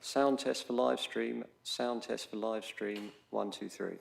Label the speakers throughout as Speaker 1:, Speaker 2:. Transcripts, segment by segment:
Speaker 1: Sound test for live stream, sound test for live stream, 1, 2, 3.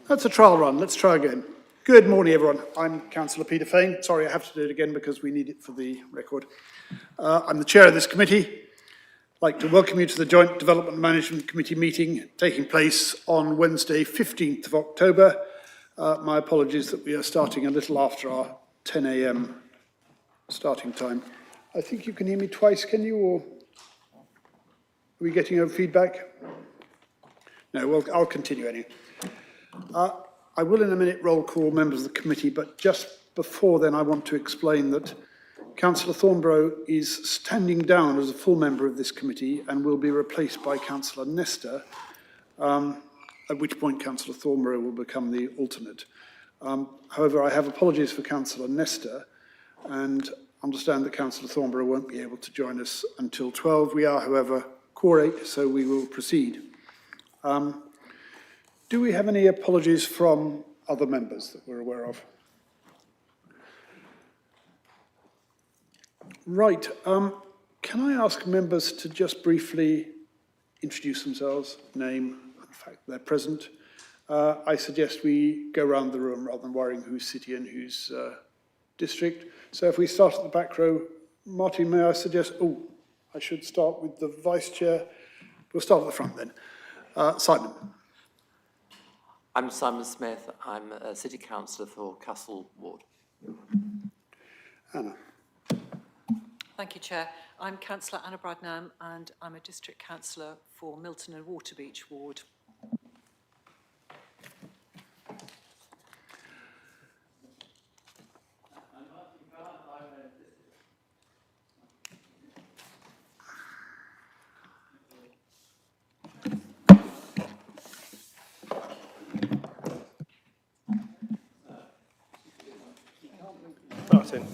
Speaker 2: That's a trial run. Let's try again. Good morning, everyone. I'm Councillor Peter Fane. Sorry, I have to do it again because we need it for the record. I'm the chair of this committee. I'd like to welcome you to the Joint Development and Management Committee meeting taking place on Wednesday, 15th of October. My apologies that we are starting a little after our 10 a.m. starting time. I think you can hear me twice, can you? Or are we getting over feedback? No, well, I'll continue anyway. I will in a minute roll call members of the committee, but just before then I want to explain that Councillor Thornborough is standing down as a full member of this committee and will be replaced by Councillor Nestor, at which point Councillor Thornborough will become the alternate. However, I have apologies for Councillor Nestor and understand that Councillor Thornborough won't be able to join us until 12. We are, however, quorate, so we will proceed. Do we have any apologies from other members that we're aware of? Right. Can I ask members to just briefly introduce themselves, name, and the fact they're present? I suggest we go around the room rather than worrying whose city and whose district. So if we start at the back row, Martin, may I suggest, I should start with the Vice Chair. We'll start at the front then. Simon.
Speaker 3: I'm Simon Smith. I'm a City Councillor for Castle Ward.
Speaker 2: Anna.
Speaker 4: Thank you, Chair. I'm Councillor Anna Bradnam and I'm a District Councillor for Milton and Waterbeach Ward.
Speaker 5: Martin.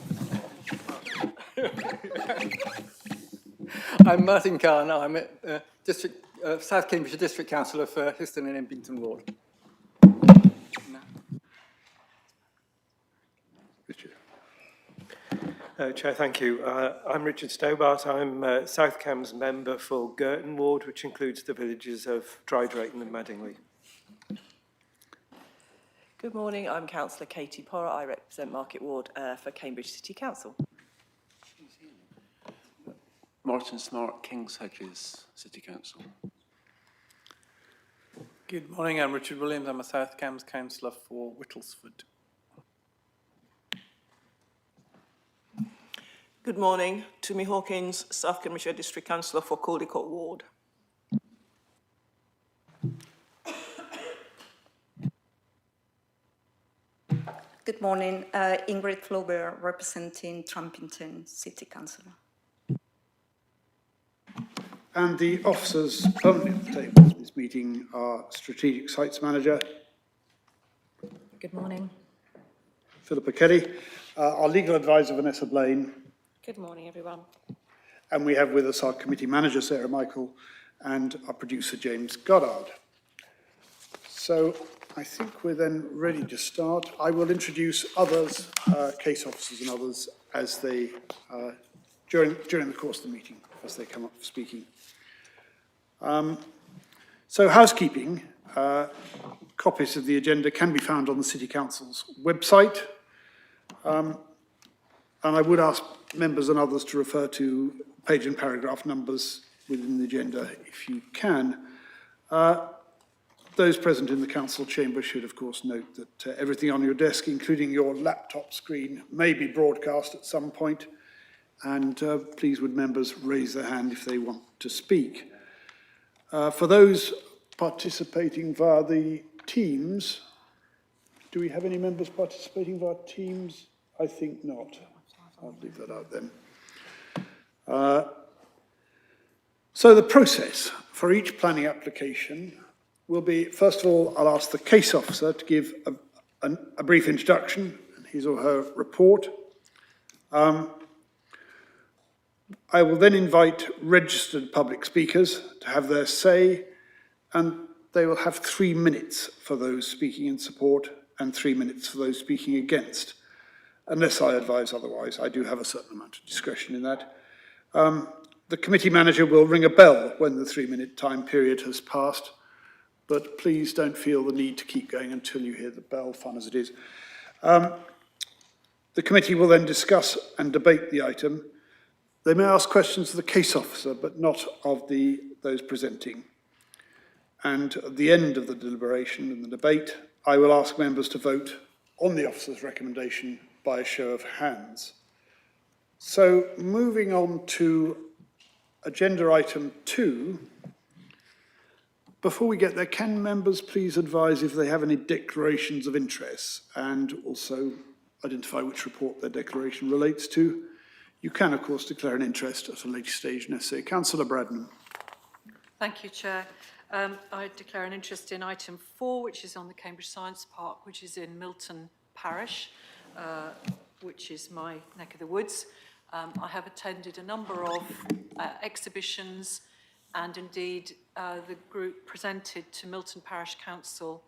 Speaker 5: I'm Martin Carr. I'm a South Cambridgeshire District Councillor for Histon and Impington Ward.
Speaker 2: Richard.
Speaker 5: Chair, thank you. I'm Richard Stobart. I'm South Cambs member for Girton Ward, which includes the villages of Drydrayton and Madingley.
Speaker 6: Good morning, I'm Councillor Katie Porra. I represent Market Ward for Cambridge City Council.
Speaker 7: Martin Smart, King's Hedges City Council.
Speaker 8: Good morning, I'm Richard Williams. I'm a South Cambs councillor for Whittlesford.
Speaker 9: Good morning, Tumi Hawkins, South Cambridgeshire District Councillor for Caldicot Ward.
Speaker 10: Good morning, Ingrid Flober, representing Trumpington City Council.
Speaker 2: And the officers permanently at the table in this meeting are Strategic Sites Manager.
Speaker 11: Good morning.
Speaker 2: Philippa Kelly, our Legal Advisor Vanessa Blaine.
Speaker 11: Good morning, everyone.
Speaker 2: And we have with us our Committee Manager Sarah Michael and our producer James Goddard. So I think we're then ready to start. I will introduce others, case officers and others, as they, during the course of the meeting, as they come up for speaking. So housekeeping, copies of the agenda can be found on the City Council's website. And I would ask members and others to refer to page and paragraph numbers within the agenda if you can. Those present in the council chamber should, of course, note that everything on your desk, including your laptop screen, may be broadcast at some point. And please would members raise their hand if they want to speak. For those participating via the Teams, do we have any members participating via Teams? I think not. I'll leave that out then. So the process for each planning application will be, first of all, I'll ask the case officer to give a brief introduction, his or her report. I will then invite registered public speakers to have their say, and they will have 3 minutes for those speaking in support and 3 minutes for those speaking against. Unless I advise otherwise, I do have a certain amount of discretion in that. The committee manager will ring a bell when the 3-minute time period has passed. but please don't feel the need to keep going until you hear the bell, fun as it is. The committee will then discuss and debate the item. They may ask questions of the case officer, but not of those presenting. And at the end of the deliberation and the debate, I will ask members to vote on the officer's recommendation by a show of hands. So moving on to agenda item 2, before we get there, can members please advise if they have any declarations of interest and also identify which report their declaration relates to? You can, of course, declare an interest at a later stage necessary. Councillor Bradnam.
Speaker 4: Thank you, Chair. I declare an interest in item 4, which is on the Cambridge Science Park, which is in Milton Parish, which is my neck of the woods. I have attended a number of exhibitions, and indeed the group presented to Milton Parish Council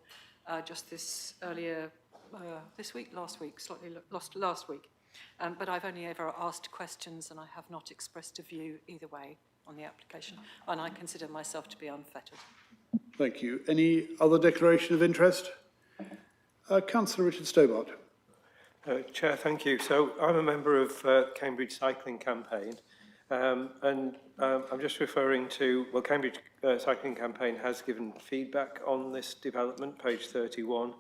Speaker 4: just this week, last week, last week. But I've only ever asked questions and I have not expressed a view either way on the application, and I consider myself to be unfettered.
Speaker 2: Thank you. Any other declaration of interest? Councillor Richard Stobart.
Speaker 5: Chair, thank you. So I'm a member of Cambridge Cycling Campaign, and I'm just referring to, well, Cambridge Cycling Campaign has given feedback on this development, page 31,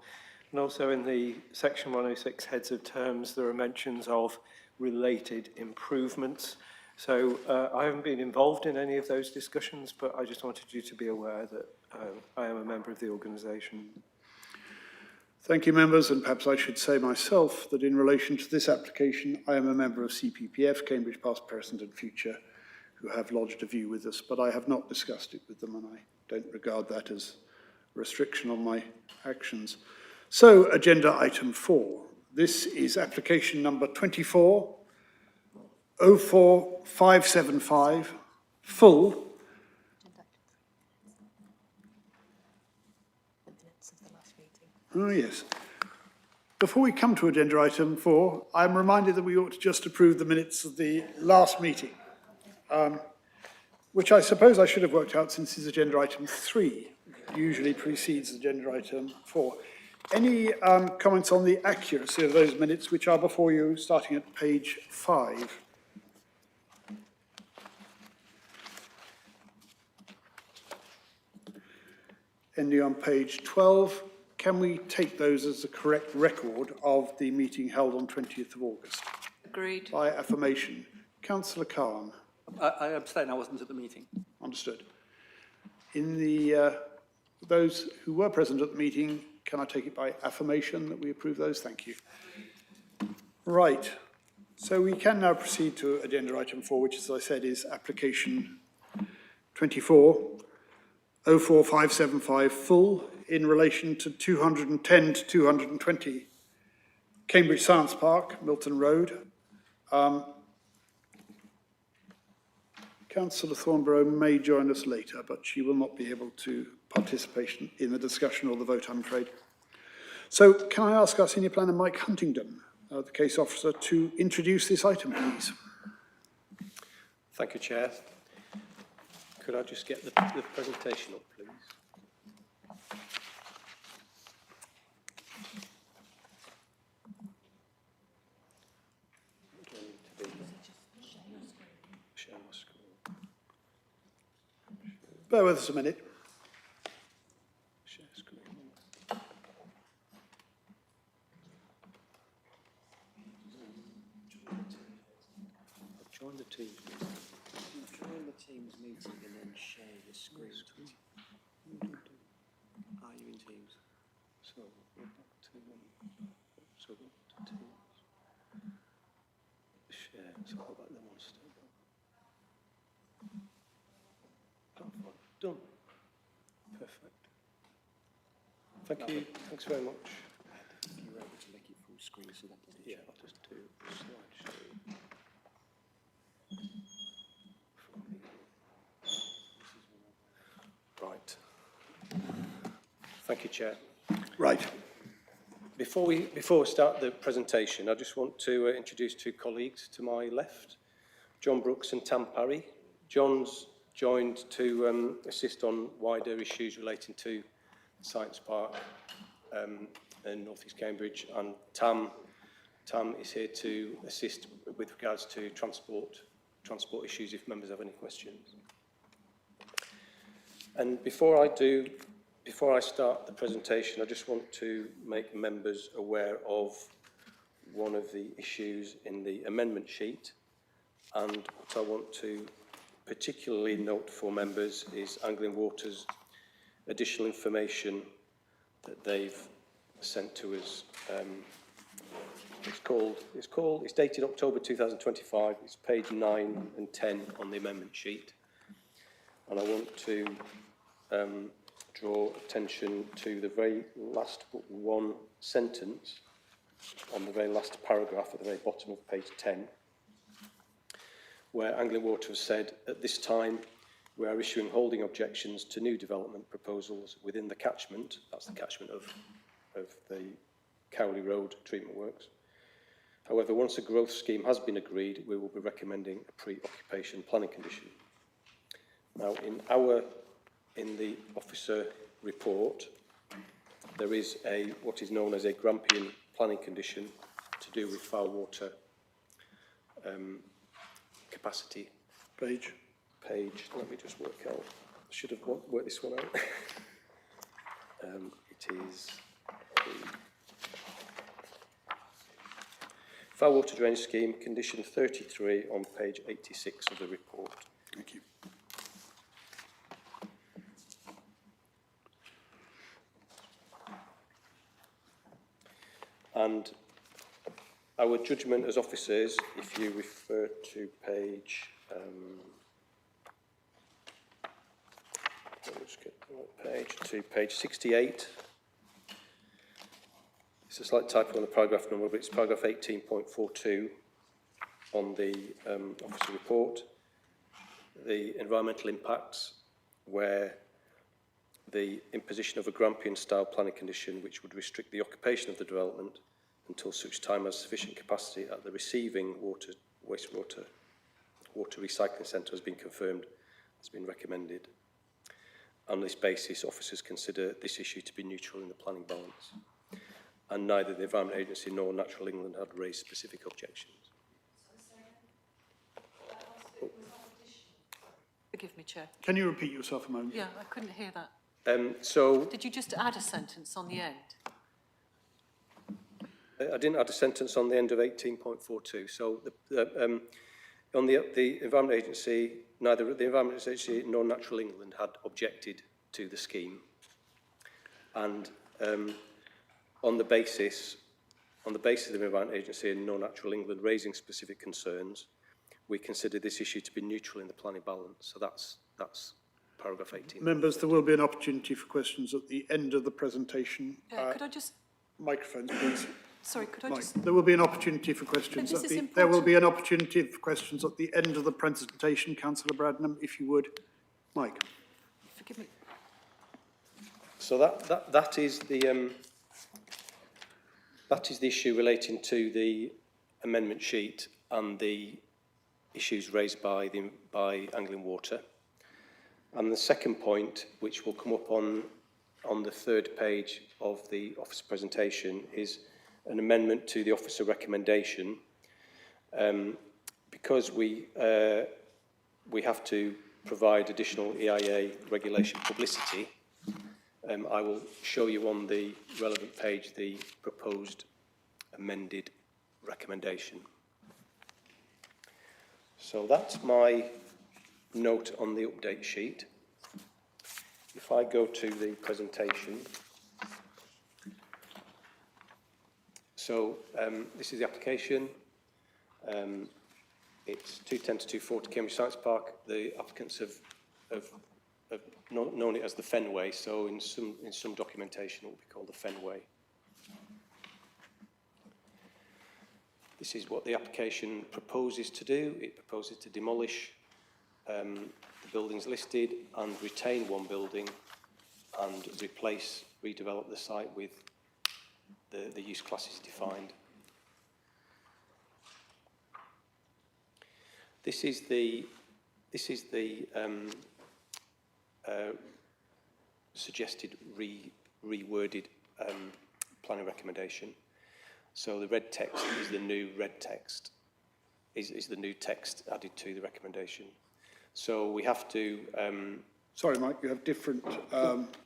Speaker 5: and also in the section 106 heads of terms, there are mentions of related improvements. So I haven't been involved in any of those discussions, but I just wanted you to be aware that I am a member of the organisation.
Speaker 2: Thank you, members, and perhaps I should say myself that in relation to this application, I am a member of CPPF, Cambridge Past, Present and Future, who have lodged a view with us, but I have not discussed it with them, and I don't regard that as a restriction on my actions. So, agenda item 4. This is application number 24-04575, full. Oh, yes. Before we come to agenda item 4, I'm reminded that we ought to just approve the minutes of the last meeting, which I suppose I should have worked out since it's agenda item 3, usually precedes agenda item 4. Any comments on the accuracy of those minutes, which are before you, starting at page 5? Ending on page 12. Can we take those as the correct record of the meeting held on 20th of August?
Speaker 4: Agreed.
Speaker 2: By affirmation. Councillor Khan.
Speaker 8: I abstain, I wasn't at the meeting.
Speaker 2: Understood. In the those who were present at the meeting, can I take it by affirmation that we approve those? Thank you. Right. So we can now proceed to agenda item 4, which, as I said, is application 24-04575 full in relation to 210 to 220 Cambridge Science Park, Milton Road. Councillor Thornborough may join us later, but she will not be able to participate in the discussion or the vote, I'm afraid. So can I ask our Senior Planner, Mike Huntingdon, the case officer, to introduce this item, please?
Speaker 12: Thank you, Chair. Could I just get the presentation up, please? Share my screen.
Speaker 2: Bear with us a minute.
Speaker 12: Share screen. I've joined the team. Join the Teams meeting and then share your screen. Are you in Teams? So we're back to Teams. Share. So I'll back them on still. Platform. Done. Perfect. Thank you. Thanks very much. If you're able to make it full screen so that yeah, I'll just do slideshow. Right. Thank you, Chair.
Speaker 2: Right.
Speaker 12: Before we start the presentation, I just want to introduce two colleagues to my left, John Brooks and Tam Parry. John's joined to assist on wider issues relating to Science Park in North East Cambridge, and Tam is here to assist with regards to transport issues if members have any questions. And before I start the presentation, I just want to make members aware of one of the issues in the amendment sheet, and what I want to particularly note for members is Anglian Water's additional information that they've sent to us. It's dated October 2025. It's page 9 and 10 on the amendment sheet, and I want to draw attention to the very last one sentence on the very last paragraph at the very bottom of page 10, where Anglian Water has said, at this time, we are issuing holding objections to new development proposals within the catchment. That's the catchment of the Cowley Road treatment works. However, once a growth scheme has been agreed, we will be recommending a pre-occupation planning condition. Now, in the officer report, there is what is known as a Grampian planning condition to do with foul water capacity.
Speaker 2: Page.
Speaker 12: Let me just work out. I should have worked this one out. It is the foul water drainage scheme, condition 33 on page 86 of the report.
Speaker 2: Thank you.
Speaker 12: And our judgment as officers, if you refer to page, let's get the right page, to page 68. It's a slight typo on the paragraph number, but it's paragraph 18.42 on the officer report. The environmental impacts, where the imposition of a Grampian-style planning condition which would restrict the occupation of the development until such time as sufficient capacity at the receiving wastewater recycling centre has been confirmed, has been recommended. On this basis, officers consider this issue to be neutral in the planning balance, and neither the Environment Agency nor Natural England had raised specific objections.
Speaker 4: Forgive me, Chair.
Speaker 2: Can you repeat yourself a moment?
Speaker 4: Yeah, I couldn't hear that.
Speaker 12: So
Speaker 4: Did you just add a sentence on the end?
Speaker 12: I didn't add a sentence on the end of 18.42. So on the Environment Agency, neither the Environment Agency nor Natural England had objected to the scheme, and on the basis of the Environment Agency and no Natural England raising specific concerns, we consider this issue to be neutral in the planning balance. So that's paragraph 18.
Speaker 2: Members, there will be an opportunity for questions at the end of the presentation.
Speaker 4: Could I just...
Speaker 2: Microphones, please.
Speaker 4: Sorry, could I
Speaker 2: Mike,
Speaker 4: just...
Speaker 2: there will be an opportunity for questions.
Speaker 4: No, this is
Speaker 2: There will
Speaker 4: important.
Speaker 2: be an opportunity for questions at the end of the presentation. Councillor Bradnam, if you would. Mike.
Speaker 4: Forgive me.
Speaker 12: So that is the issue relating to the amendment sheet and the issues raised by Anglian Water. And the second point, which will come up on the third page of the officer presentation, is an amendment to the officer recommendation. Because we have to provide additional EIA regulation publicity, I will show you on the relevant page the proposed amended recommendation. So that's my note on the update sheet. If I go to the presentation, so this is the application. It's 210 to 240 Cambridge Science Park. The applicants have known it as the Fenway, so in some documentation it will be called the Fenway. This is what the application proposes to do. It proposes to demolish the buildings listed and retain one building and redevelop the site with the use classes defined. This is the suggested reworded planning recommendation. So the red text is the new red text, is the new text added to the recommendation. So we have to...
Speaker 2: Sorry, Mike, you have different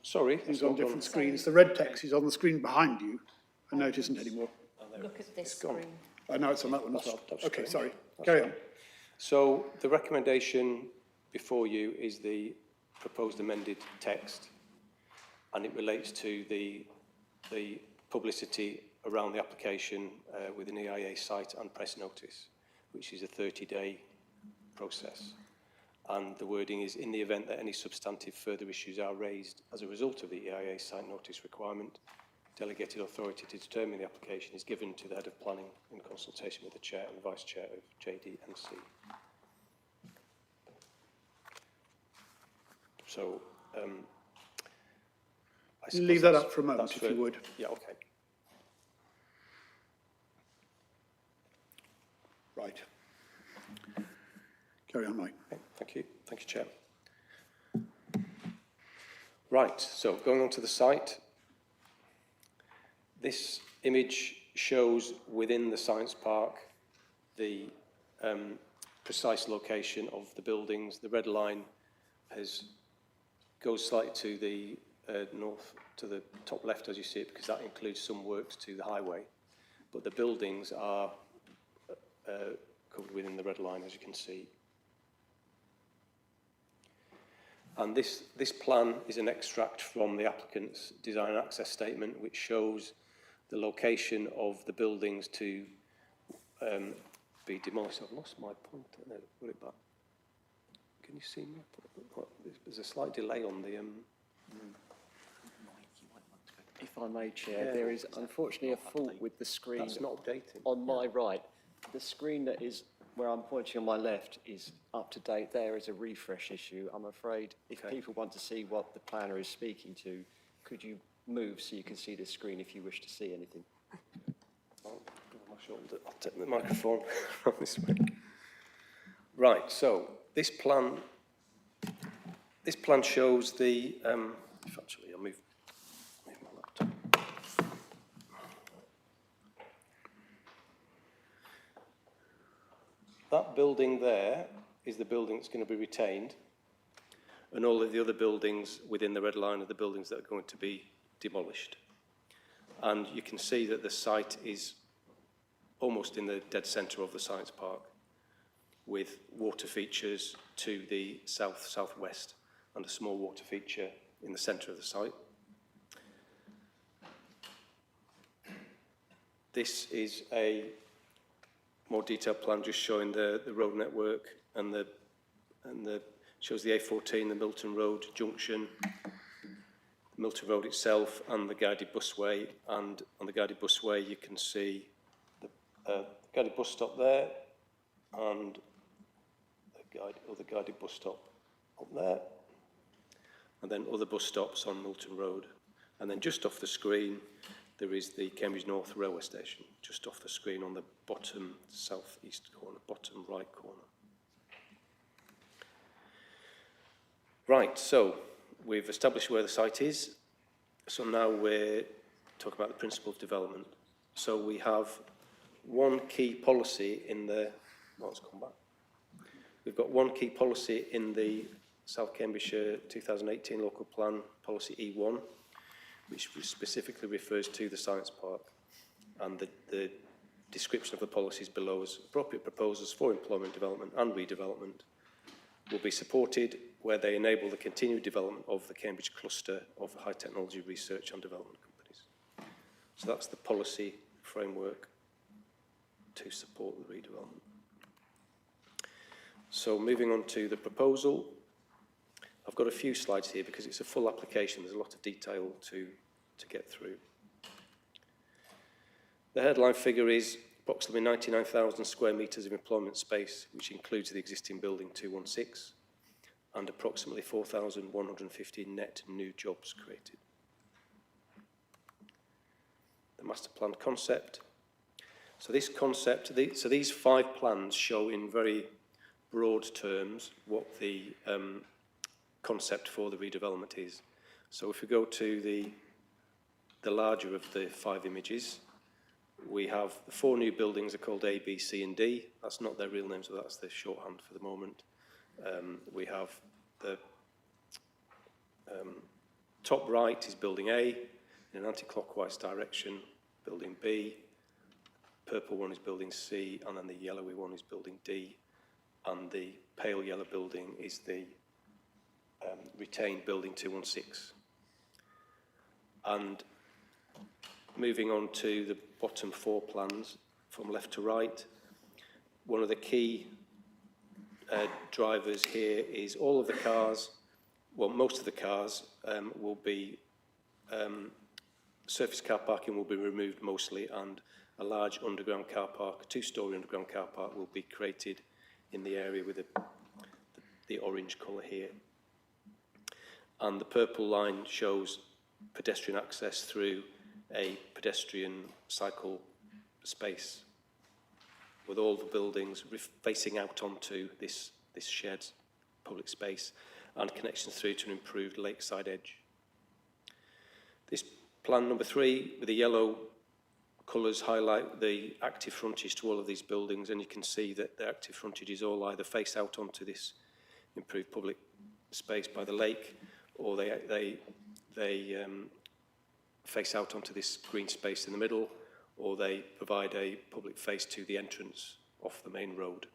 Speaker 12: sorry.
Speaker 2: things on different screens. The red text is on the screen behind you, and now it isn't anymore.
Speaker 11: Look at this
Speaker 12: gone.
Speaker 11: screen.
Speaker 2: I know it's on that one as well.
Speaker 12: That's
Speaker 2: Okay,
Speaker 12: great.
Speaker 2: sorry.
Speaker 12: That's
Speaker 2: Carry
Speaker 12: fine.
Speaker 2: on.
Speaker 12: So the recommendation before you is the proposed amended text, and it relates to the publicity around the application with an EIA site and press notice, which is a 30-day process. And the wording is, in the event that any substantive further issues are raised as a result of the EIA site notice requirement, delegated authority to determine the application is given to the head of planning in consultation with the chair and vice chair of JDNC. So, I suppose
Speaker 2: Leave that
Speaker 12: that's-
Speaker 2: up for a moment,
Speaker 12: that's
Speaker 2: if you would.
Speaker 12: Yeah, okay.
Speaker 2: Right. Carry on, Mike.
Speaker 12: Okay, thank you. Thank you, Chair. Right, so going on to the site. This image shows within the science park the precise location of the buildings. The red line goes slightly to the north, to the top left as you see it, because that includes some works to the highway. But the buildings are covered within the red line, as you can see. And this plan is an extract from the applicant's design and access statement, which shows the location of the buildings to be demolished. I've lost my point. No, put it back. Can you see me? There's a slight delay on the...
Speaker 1: If I may, Chair, there is unfortunately a fault with the screen
Speaker 12: That's not updating.
Speaker 1: on my right. The screen that is where I'm pointing on my left is up to date. There is a refresh issue. I'm afraid if people want to see what the planner is speaking to, could you move so you can see the screen if you wish to see anything?
Speaker 12: I'll take the microphone from this way. Right, so this plan shows the, if actually I'll move my laptop. That building there is the building that's going to be retained, and all of the other buildings within the red line are the buildings that are going to be demolished. And you can see that the site is almost in the dead centre of the science park, with water features to the south-southwest and a small water feature in the centre of the site. This is a more detailed plan just showing the road network and shows the A14, the Milton Road junction, the Milton Road itself and the guided busway. And on the guided busway you can see the guided bus stop there and the other guided bus stop up there, and then other bus stops on Milton Road. And then just off the screen there is the Cambridge North Railway Station, just off the screen on the bottom south-east corner, bottom right corner. Right, so we've established where the site is. So now we're talking about the principle of development. So we have one key policy in the, let's come back. We've got one key policy in the South Cambridgeshire 2018 local plan, policy E1, which specifically refers to the science park, and the description of the policies below as appropriate proposals for employment development and redevelopment will be supported where they enable the continued development of the Cambridge cluster of high technology research and development companies. So that's the policy framework to support the redevelopment. So moving on to the proposal, I've got a few slides here because it's a full application. There's a lot of detail to get through. The headline figure is approximately 99,000 square metres of employment space, which includes the existing building 216, and approximately 4,150 net new jobs created. The master plan concept. So this concept, these 5 plans show in very broad terms what the concept for the redevelopment is. So if we go to the the larger of the 5 images. We have the 4 new buildings are called A, B, C and D. That's not their real names, but that's their shorthand for the moment. We have the top right is building A in an anti-clockwise direction, building B, purple one is building C, and then the yellowy one is building D, and the pale yellow building is the retained building 216. And moving on to the bottom 4 plans from left to right, one of the key drivers here is all of the cars, well, most of the cars will be, surface car parking will be removed mostly, and a large underground car park, 2-storey underground car park will be created in the area with the orange colour here. And the purple line shows pedestrian access through a pedestrian cycle space with all the buildings facing out onto this shared public space and connections through to an improved lakeside edge. This plan number 3 with the yellow colours highlight the active frontage to all of these buildings, and you can see that the active frontages all either face out onto this improved public space by the lake, or they face out onto this green space in the middle, or they provide a public face to the entrance off the main road.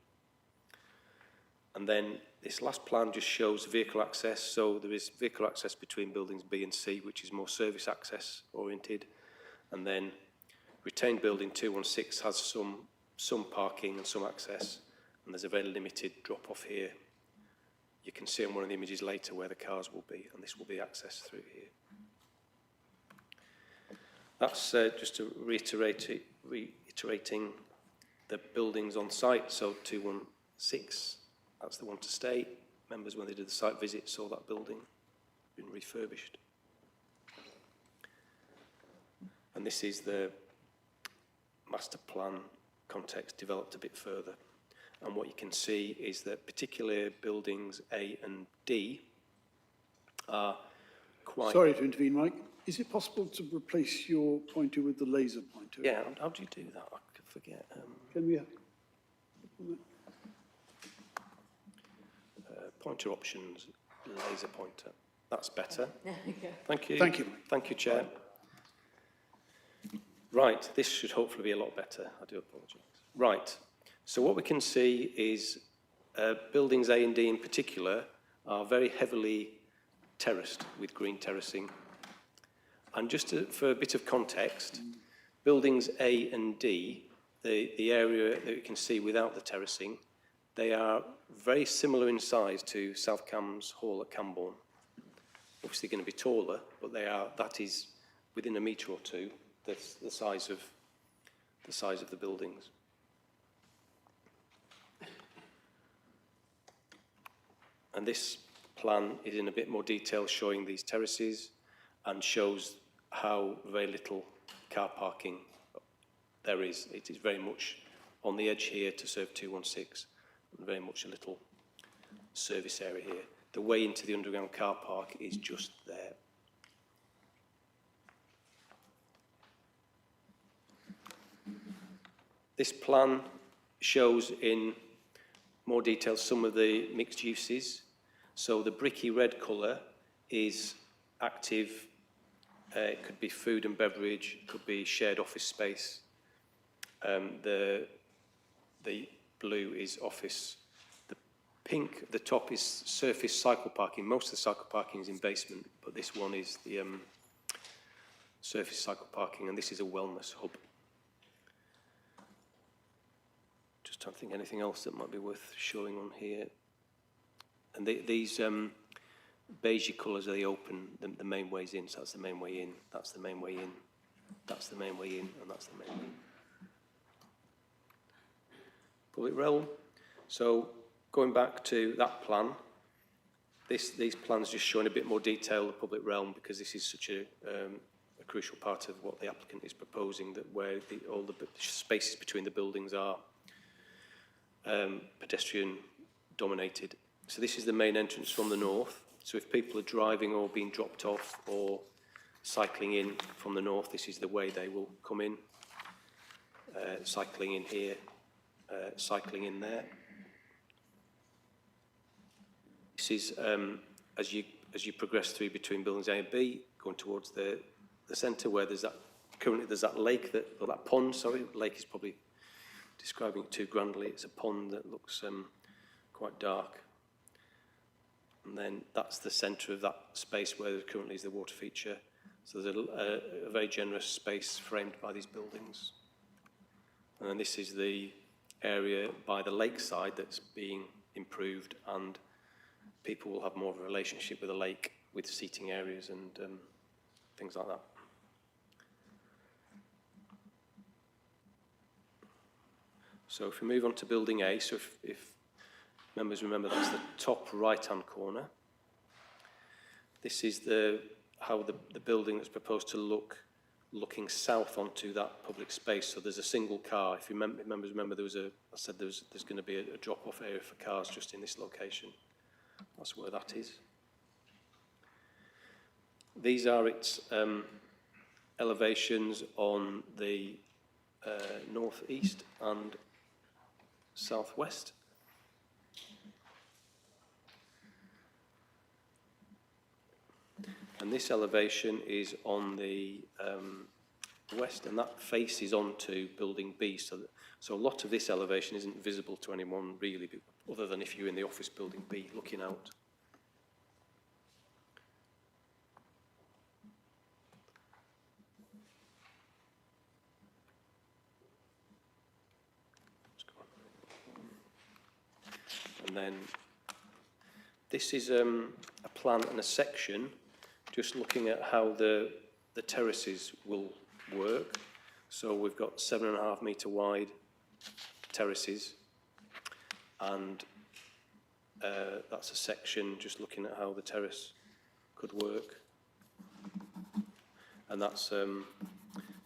Speaker 12: And then this last plan just shows vehicle access. So there is vehicle access between buildings B and C, which is more service access oriented. And then retained building 216 has some parking and some access, and there's a very limited drop off here. You can see on one of the images later where the cars will be, and this will be accessed through here. That's just to reiterating the buildings on site. So 216, that's the one to stay. Members, when they did the site visit, saw that building been refurbished. And this is the master plan context developed a bit further. And what you can see is that particular buildings A and D are quite...
Speaker 2: Sorry to intervene, Mike. Is it possible to replace your pointer with the laser pointer?
Speaker 12: Yeah, how do you do that? I could forget.
Speaker 2: Can we have...
Speaker 12: Pointer options, laser pointer. That's better. Thank you.
Speaker 2: Thank you.
Speaker 12: Thank you, Chair. Right, this should hopefully be a lot better. I do apologise. Right, so what we can see is buildings A and D in particular are very heavily terraced with green terracing. And just for a bit of context, buildings A and D, the area that you can see without the terracing, they are very similar in size to South Cams Hall at Camborne. Obviously going to be taller, but that is within a metre or two, the size of the buildings. And this plan is in a bit more detail showing these terraces and shows how very little car parking there is. It is very much on the edge here to serve 216, and very much a little service area here. The way into the underground car park is just there. This plan shows in more detail some of the mixed uses. So the bricky red colour is active. It could be food and beverage, it could be shared office space. The blue is office. The pink at the top is surface cycle parking. Most of the cycle parking is in basement, but this one is the surface cycle parking, and this is a wellness hub. Just trying to think anything else that might be worth showing on here. And these beigey colours are the open, the main ways in. So that's the main way in, that's the main way in, that's the main way in, and that's the main way in. Public realm. So going back to that plan, these plans just showing a bit more detail of the public realm, because this is such a crucial part of what the applicant is proposing, that where all the spaces between the buildings are pedestrian dominated. So this is the main entrance from the north. So if people are driving or being dropped off or cycling in from the north, this is the way they will come in. Cycling in here, cycling in there. This is as you progress through between buildings A and B, going towards the centre where currently there's that lake or that pond. Sorry, lake is probably describing it too grandly. It's a pond that looks quite dark. And then that's the centre of that space where there currently is the water feature. So there's a very generous space framed by these buildings. And then this is the area by the lakeside that's being improved, and people will have more of a relationship with the lake with seating areas and things like that. So if we move on to building A, so if members remember, that's the top right-hand corner. This is how the building that's proposed to looking south onto that public space. So there's a single car. If members remember, I said there's going to be a drop-off area for cars just in this location. That's where that is. These are its elevations on the northeast and southwest. And this elevation is on the west, and that faces onto building B. So a lot of this elevation isn't visible to anyone really, other than if you're in the office building B looking out. And then this is a plan and a section just looking at how the terraces will work. So we've got 7.5 metre wide terraces, and that's a section just looking at how the terrace could work. And that's the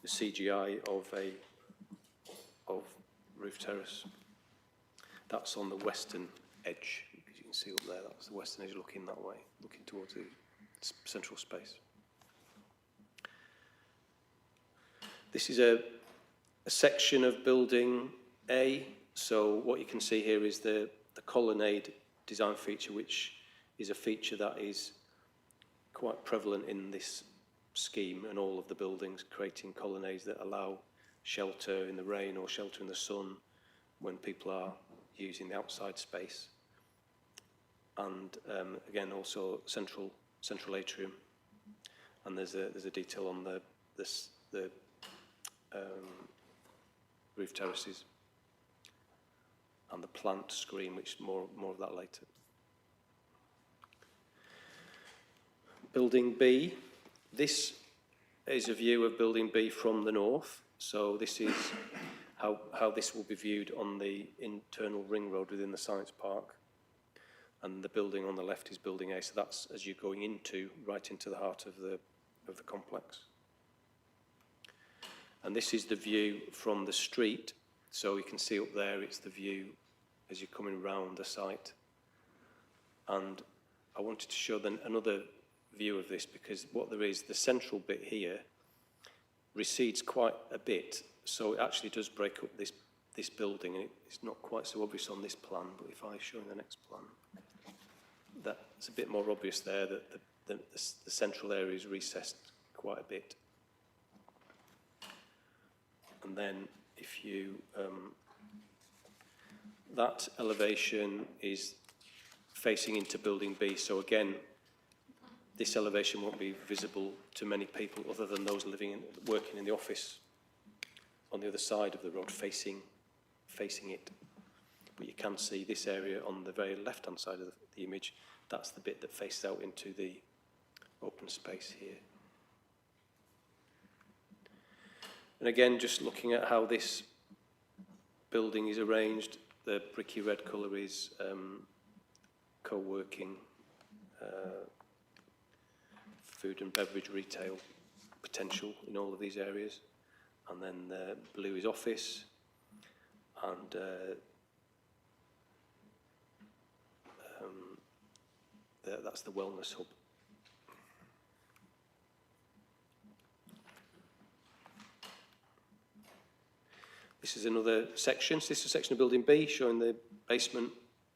Speaker 12: CGI of roof terrace. That's on the western edge, as you can see up there. That's the western edge looking that way, looking towards the central space. This is a section of building A. So what you can see here is the colonnade design feature, which is a feature that is quite prevalent in this scheme and all of the buildings, creating colonnades that allow shelter in the rain or shelter in the sun when people are using the outside space. And again, also central atrium. And there's a detail on the roof terraces and the plant screen, which more of that later. Building B. This is a view of building B from the north. So this is how this will be viewed on the internal ring road within the science park. And the building on the left is building A. So that's as you're going right into the heart of the complex. And this is the view from the street. So you can see up there, it's the view as you're coming round the site. And I wanted to show then another view of this, because what there is, the central bit here recedes quite a bit. So it actually does break up this building, and it's not quite so obvious on this plan, but if I show you the next plan, that's a bit more obvious there, that the central area is recessed quite a bit. And then if you, that elevation is facing into building B. So again, this elevation won't be visible to many people other than those working in the office on the other side of the road, facing it. But you can see this area on the very left-hand side of the image. That's the bit that faces out into the open space here. And again, just looking at how this building is arranged, the bricky red colour is co-working, food and beverage retail potential in all of these areas. And then the blue is office, and that's the wellness hub. This is another section. So this is a section of building B showing the basement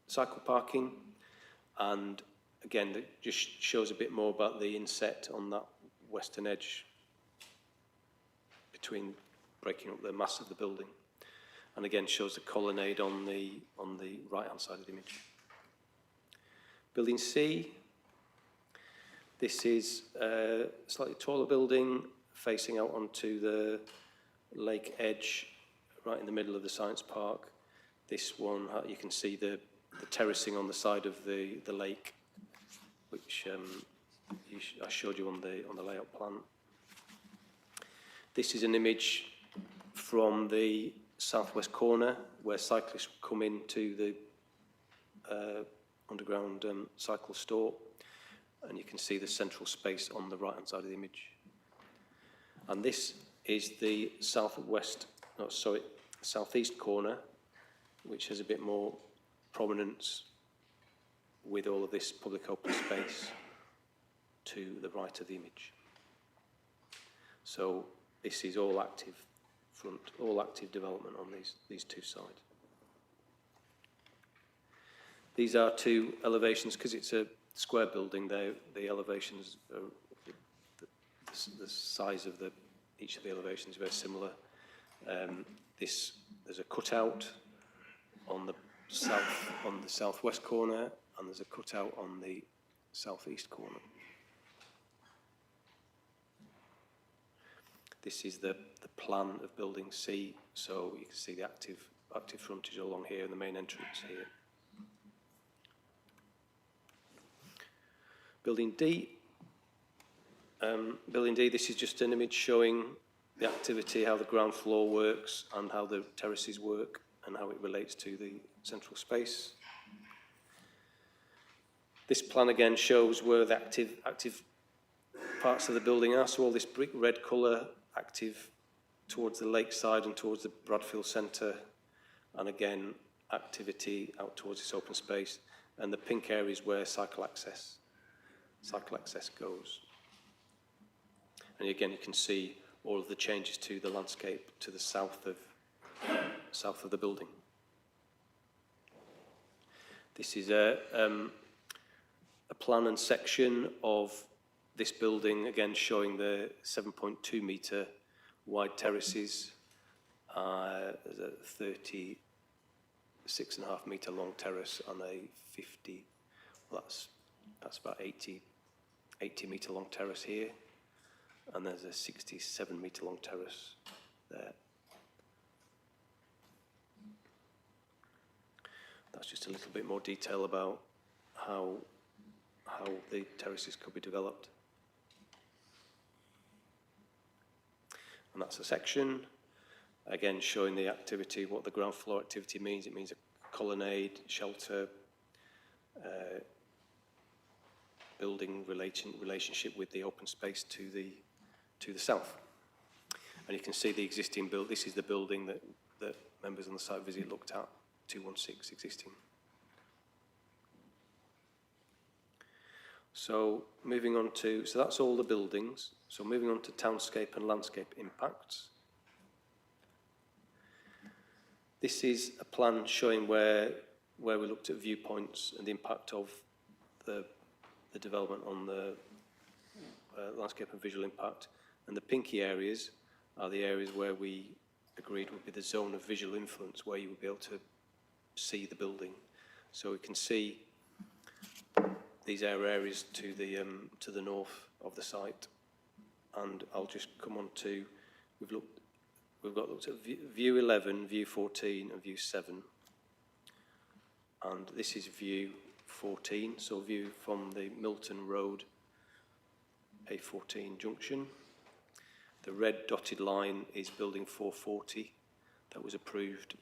Speaker 12: cycle parking. And again, it just shows a bit more about the inset on that western edge between breaking up the mass of the building. And again, shows the colonnade on the right-hand side of the image. Building C. This is a slightly taller building facing out onto the lake edge, right in the middle of the science park. This one, you can see the terracing on the side of the lake, which I showed you on the layout plan. This is an image from the southwest corner where cyclists come into the underground cycle store, and you can see the central space on the right-hand side of the image. And this is the southeast corner, which has a bit more prominence with all of this public open space to the right of the image. So this is all active development on these two sides. These are two elevations, because it's a square building, the elevations are, the size of each of the elevations is very similar. There's a cutout on the southwest corner, and there's a cutout on the southeast corner. This is the plan of building C, so you can see the active frontage along here and the main entrance here. Building D. This is just an image showing the activity, how the ground floor works and how the terraces work and how it relates to the central space. This plan again shows where the active parts of the building are, so all this brick red colour active towards the lakeside and towards the Bradfield Centre, and again activity out towards this open space, and the pink area is where cycle access goes. And again, you can see all of the changes to the landscape to the south of the building. This is a plan and section of this building, again showing the 7.2 metre wide terraces. There's a 36.5 metre long terrace and a 50, well, that's about 80 metre long terrace here, and there's a 67 metre long terrace there. That's just a little bit more detail about how the terraces could be developed. And that's a section, again showing the activity, what the ground floor activity means. It means a colonnade, shelter, building relationship with the open space to the south. And you can see the existing build. This is the building that members on the site visit looked at, 216 existing. So moving on to, so that's all the buildings. So moving on to townscape and landscape impacts. This is a plan showing where we looked at viewpoints and the impact of the development on the landscape and visual impact. And the pinky areas are the areas where we agreed would be the zone of visual influence, where you would be able to see the building. So we can see these are areas to the north of the site. And I'll just come on to, we've looked at view 11, view 14 and view 7. And this is view 14, so view from the Milton Road A14 junction. The red dotted line is building 440 that was approved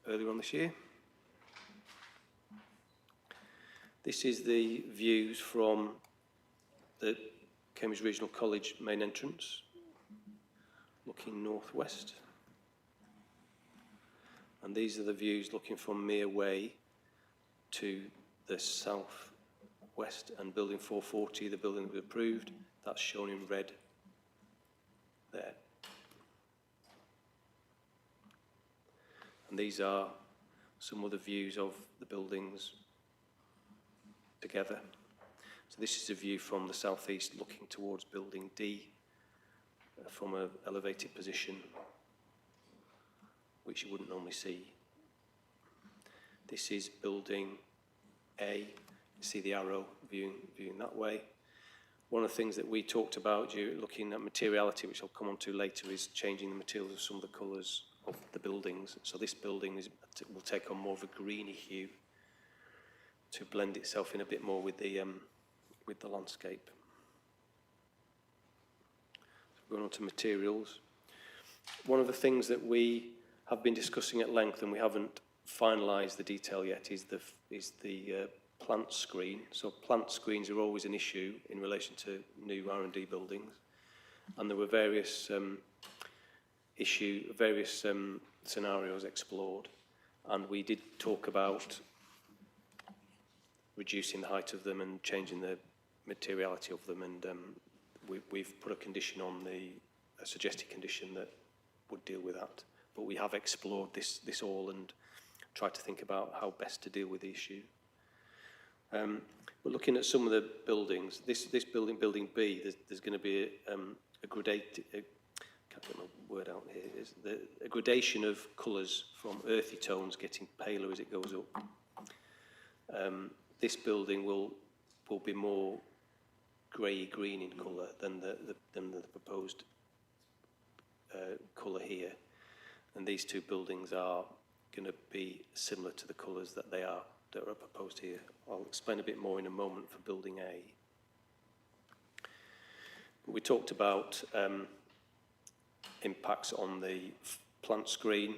Speaker 12: earlier on this year. This is the views from the Cambridge Regional College main entrance, looking northwest. And these are the views looking from Mere Way to the southwest, and building 440, the building that was approved, that's shown in red there. And these are some other views of the buildings together. So this is a view from the southeast looking towards building D from an elevated position, which you wouldn't normally see. This is building A. You see the arrow viewing that way. One of the things that we talked about, looking at materiality, which I'll come on to later, is changing the materials of some of the colours of the buildings. So this building will take on more of a greeny hue to blend itself in a bit more with the landscape. So going on to materials. One of the things that we have been discussing at length, and we haven't finalised the detail yet, is the plant screen. So plant screens are always an issue in relation to new R&D buildings, and there were various scenarios explored, and we did talk about reducing the height of them and changing the materiality of them, and we've put a condition on a suggested condition that would deal with that. But we have explored this all and tried to think about how best to deal with the issue. We're looking at some of the buildings. This building B, there's going to be a gradated, can't get my word out here, is a gradation of colours from earthy tones getting paler as it goes up. This building will be more grey-green in colour than the proposed colour here. And these two buildings are going to be similar to the colours that are proposed here. I'll explain a bit more in a moment for building A. But we talked about impacts on the plant screen,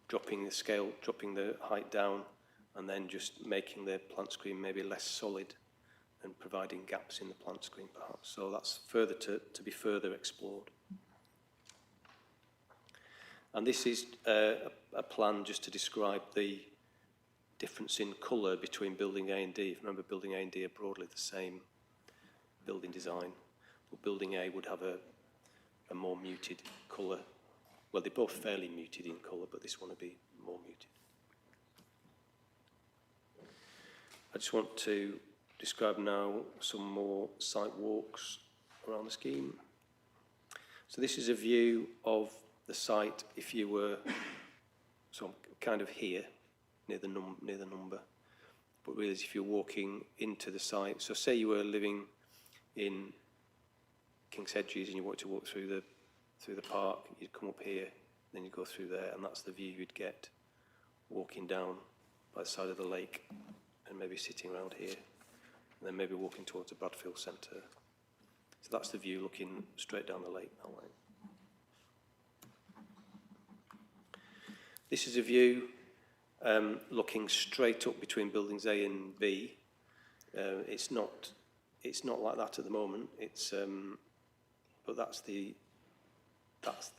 Speaker 12: dropping the scale, dropping the height down, and then just making the plant screen maybe less solid and providing gaps in the plant screen perhaps. So that's further to be further explored. And this is a plan just to describe the difference in colour between building A and D. If you remember, building A and D are broadly the same building design, but building A would have a more muted colour. Well, they're both fairly muted in colour, but this one would be more muted. I just want to describe now some more site walks around the scheme. So this is a view of the site if you were kind of here near the number, but really if you're walking into the site. So say you were living in King's Hedges and you want to walk through the park, you'd come up here, then you go through there, and that's the view you'd get walking down by the side of the lake and maybe sitting around here, and then maybe walking towards the Bradfield Centre. So that's the view looking straight down the lake that way. This is a view looking straight up between buildings A and B. It's not like that at the moment. But that's the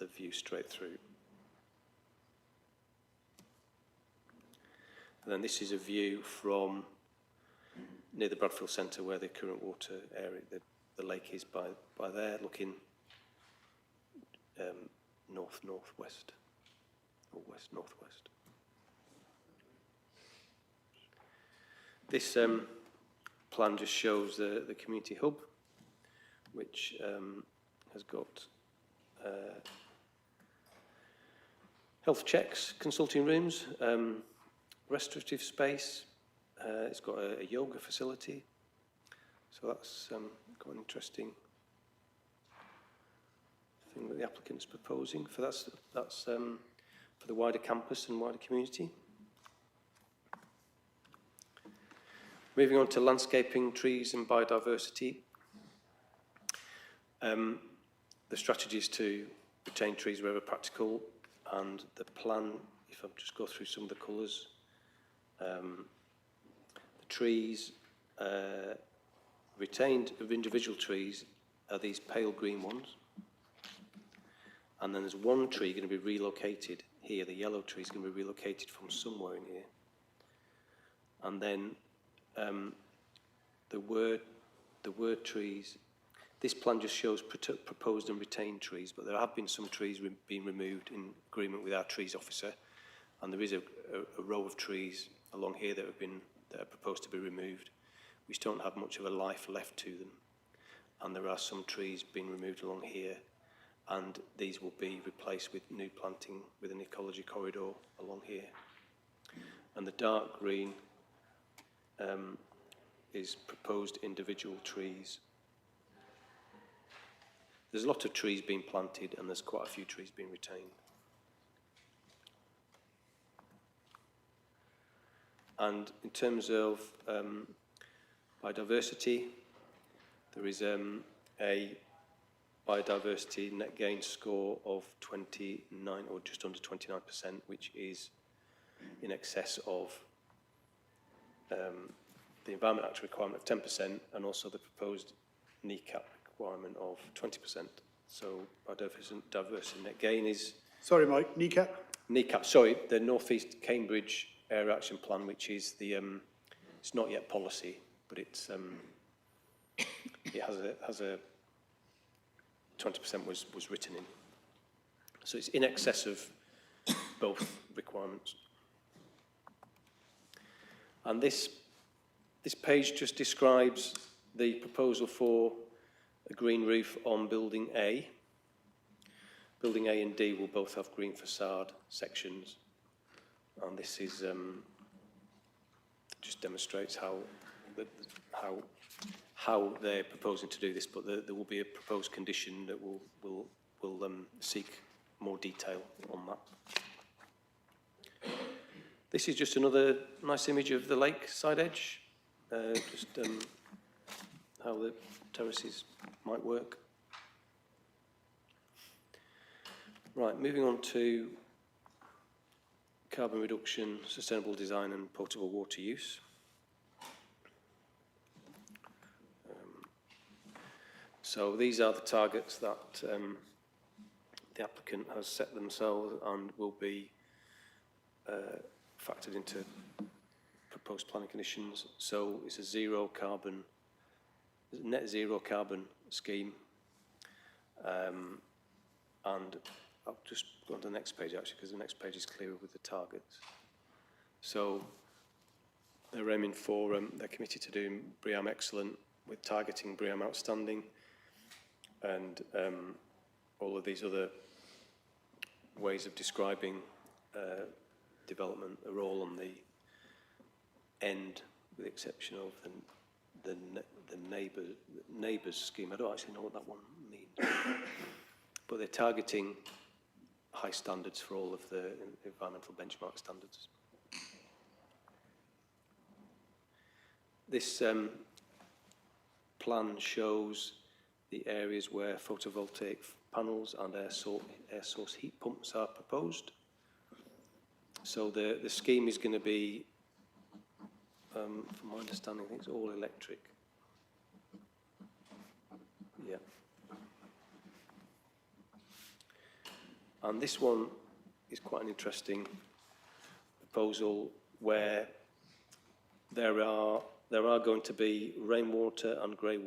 Speaker 12: view straight through. And then this is a view from near the Bradfield Centre where the current water area, the lake is by there, looking northwest or west-northwest. This plan just shows the community hub, which has got health checks, consulting rooms, restorative space. It's got a yoga facility. So that's quite an interesting thing that the applicant's proposing. That's for the wider campus and wider community. Moving on to landscaping, trees and biodiversity. The strategy is to retain trees wherever practical, and the plan, if I just go through some of the colours, the trees retained of individual trees are these pale green ones, and then there's one tree going to be relocated here. The yellow tree is going to be relocated from somewhere in here, and then the word trees. This plan just shows proposed and retained trees, but there have been some trees being removed in agreement with our trees officer, and there is a row of trees along here that are proposed to be removed, which don't have much of a life left to them. And there are some trees being removed along here, and these will be replaced with new planting with an ecology corridor along here. And the dark green is proposed individual trees. There's a lot of trees being planted, and there's quite a few trees being retained. And in terms of biodiversity, there is a biodiversity net gain score of 29, or just under 29%, which is in excess of the Environment Act requirement of 10% and also the proposed NECAP requirement of 20%. So biodiversity net gain is...
Speaker 2: Sorry, Mike, NECAP?
Speaker 12: NECAP, sorry, the North East Cambridge Area Action Plan, which is the, it's not yet policy, but it's, it has a 20% was written in. So it's in excess of both requirements. And this page just describes the proposal for a green roof on Building A. Building A and D will both have green facade sections. And this is just demonstrates how they're proposing to do this, but there will be a proposed condition that will seek more detail on that. This is just another nice image of the lakeside edge, just how the terraces might work. Right, moving on to carbon reduction, sustainable design and potable water use. So these are the targets that the applicant has set themselves and will be factored into proposed planning conditions. So it's a net zero carbon scheme. And I'll just go on to the next page actually, because the next page is clearer with the targets. So they're aiming for, they're committed to doing BREEAM Excellent with targeting BREEAM Outstanding, and all of these other ways of describing development are all on the end, with the exception of the neighbours scheme. I don't actually know what that one means, but they're targeting high standards for all of the environmental benchmark standards. This plan shows the areas where photovoltaic panels and air source heat pumps are proposed. So the scheme is going to be, from my understanding, I think it's all electric. Yeah. And this one is quite an interesting proposal where there are going to be rainwater and grey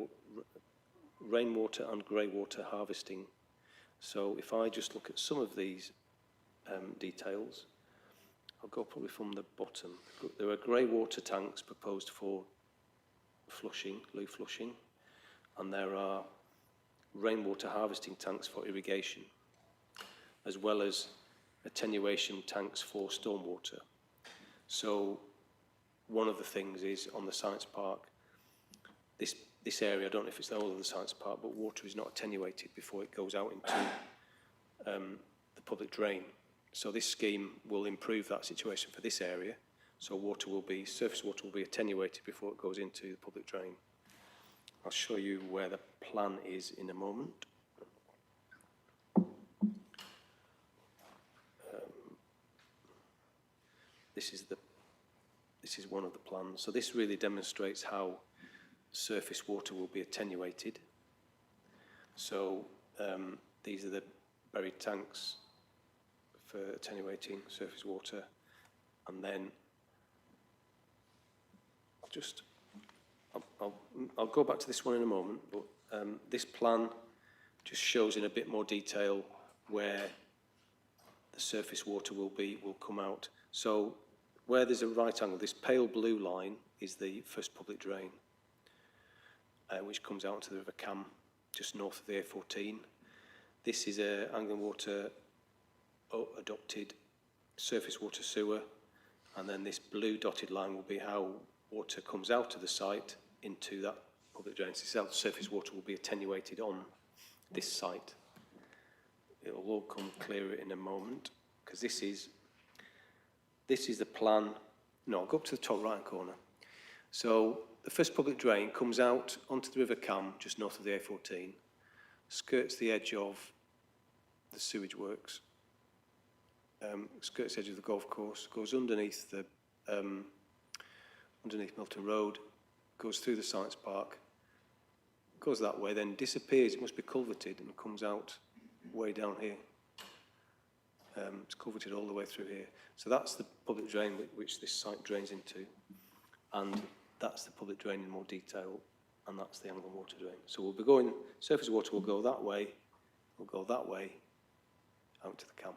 Speaker 12: water harvesting. So if I just look at some of these details, I'll go probably from the bottom. There are grey water tanks proposed for flushing, loo flushing, and there are rainwater harvesting tanks for irrigation, as well as attenuation tanks for stormwater. So one of the things is on the science park, this area, I don't know if it's the whole of the science park, but water is not attenuated before it goes out into the public drain. So this scheme will improve that situation for this area. So surface water will be attenuated before it goes into the public drain. I'll show you where the plan is in a moment. This is one of the plans. So this really demonstrates how surface water will be attenuated. So these are the buried tanks for attenuating surface water, and then I'll go back to this one in a moment, but this plan just shows in a bit more detail where the surface water will come out So where there's a right angle, this pale blue line is the first public drain, which comes out into the River Cam, just north of the A14. This is a Anglian Water adopted surface water sewer, and then this blue dotted line will be how water comes out of the site into that public drain. So surface water will be attenuated on this site. It will all come clearer in a moment, because this is the plan. No, I'll go up to the top right corner. So the first public drain comes out onto the River Cam, just north of the A14, skirts the edge of the sewage works, skirts the edge of the golf course, goes underneath the underneath Milton Road, goes through the Science Park, goes that way, then disappears. It must be culverted and comes out way down here. It's culverted all the way through here. So that's the public drain which this site drains into, and that's the public drain in more detail, and that's the Anglian Water drain. So we'll be going, surface water will go that way, out to the Cam.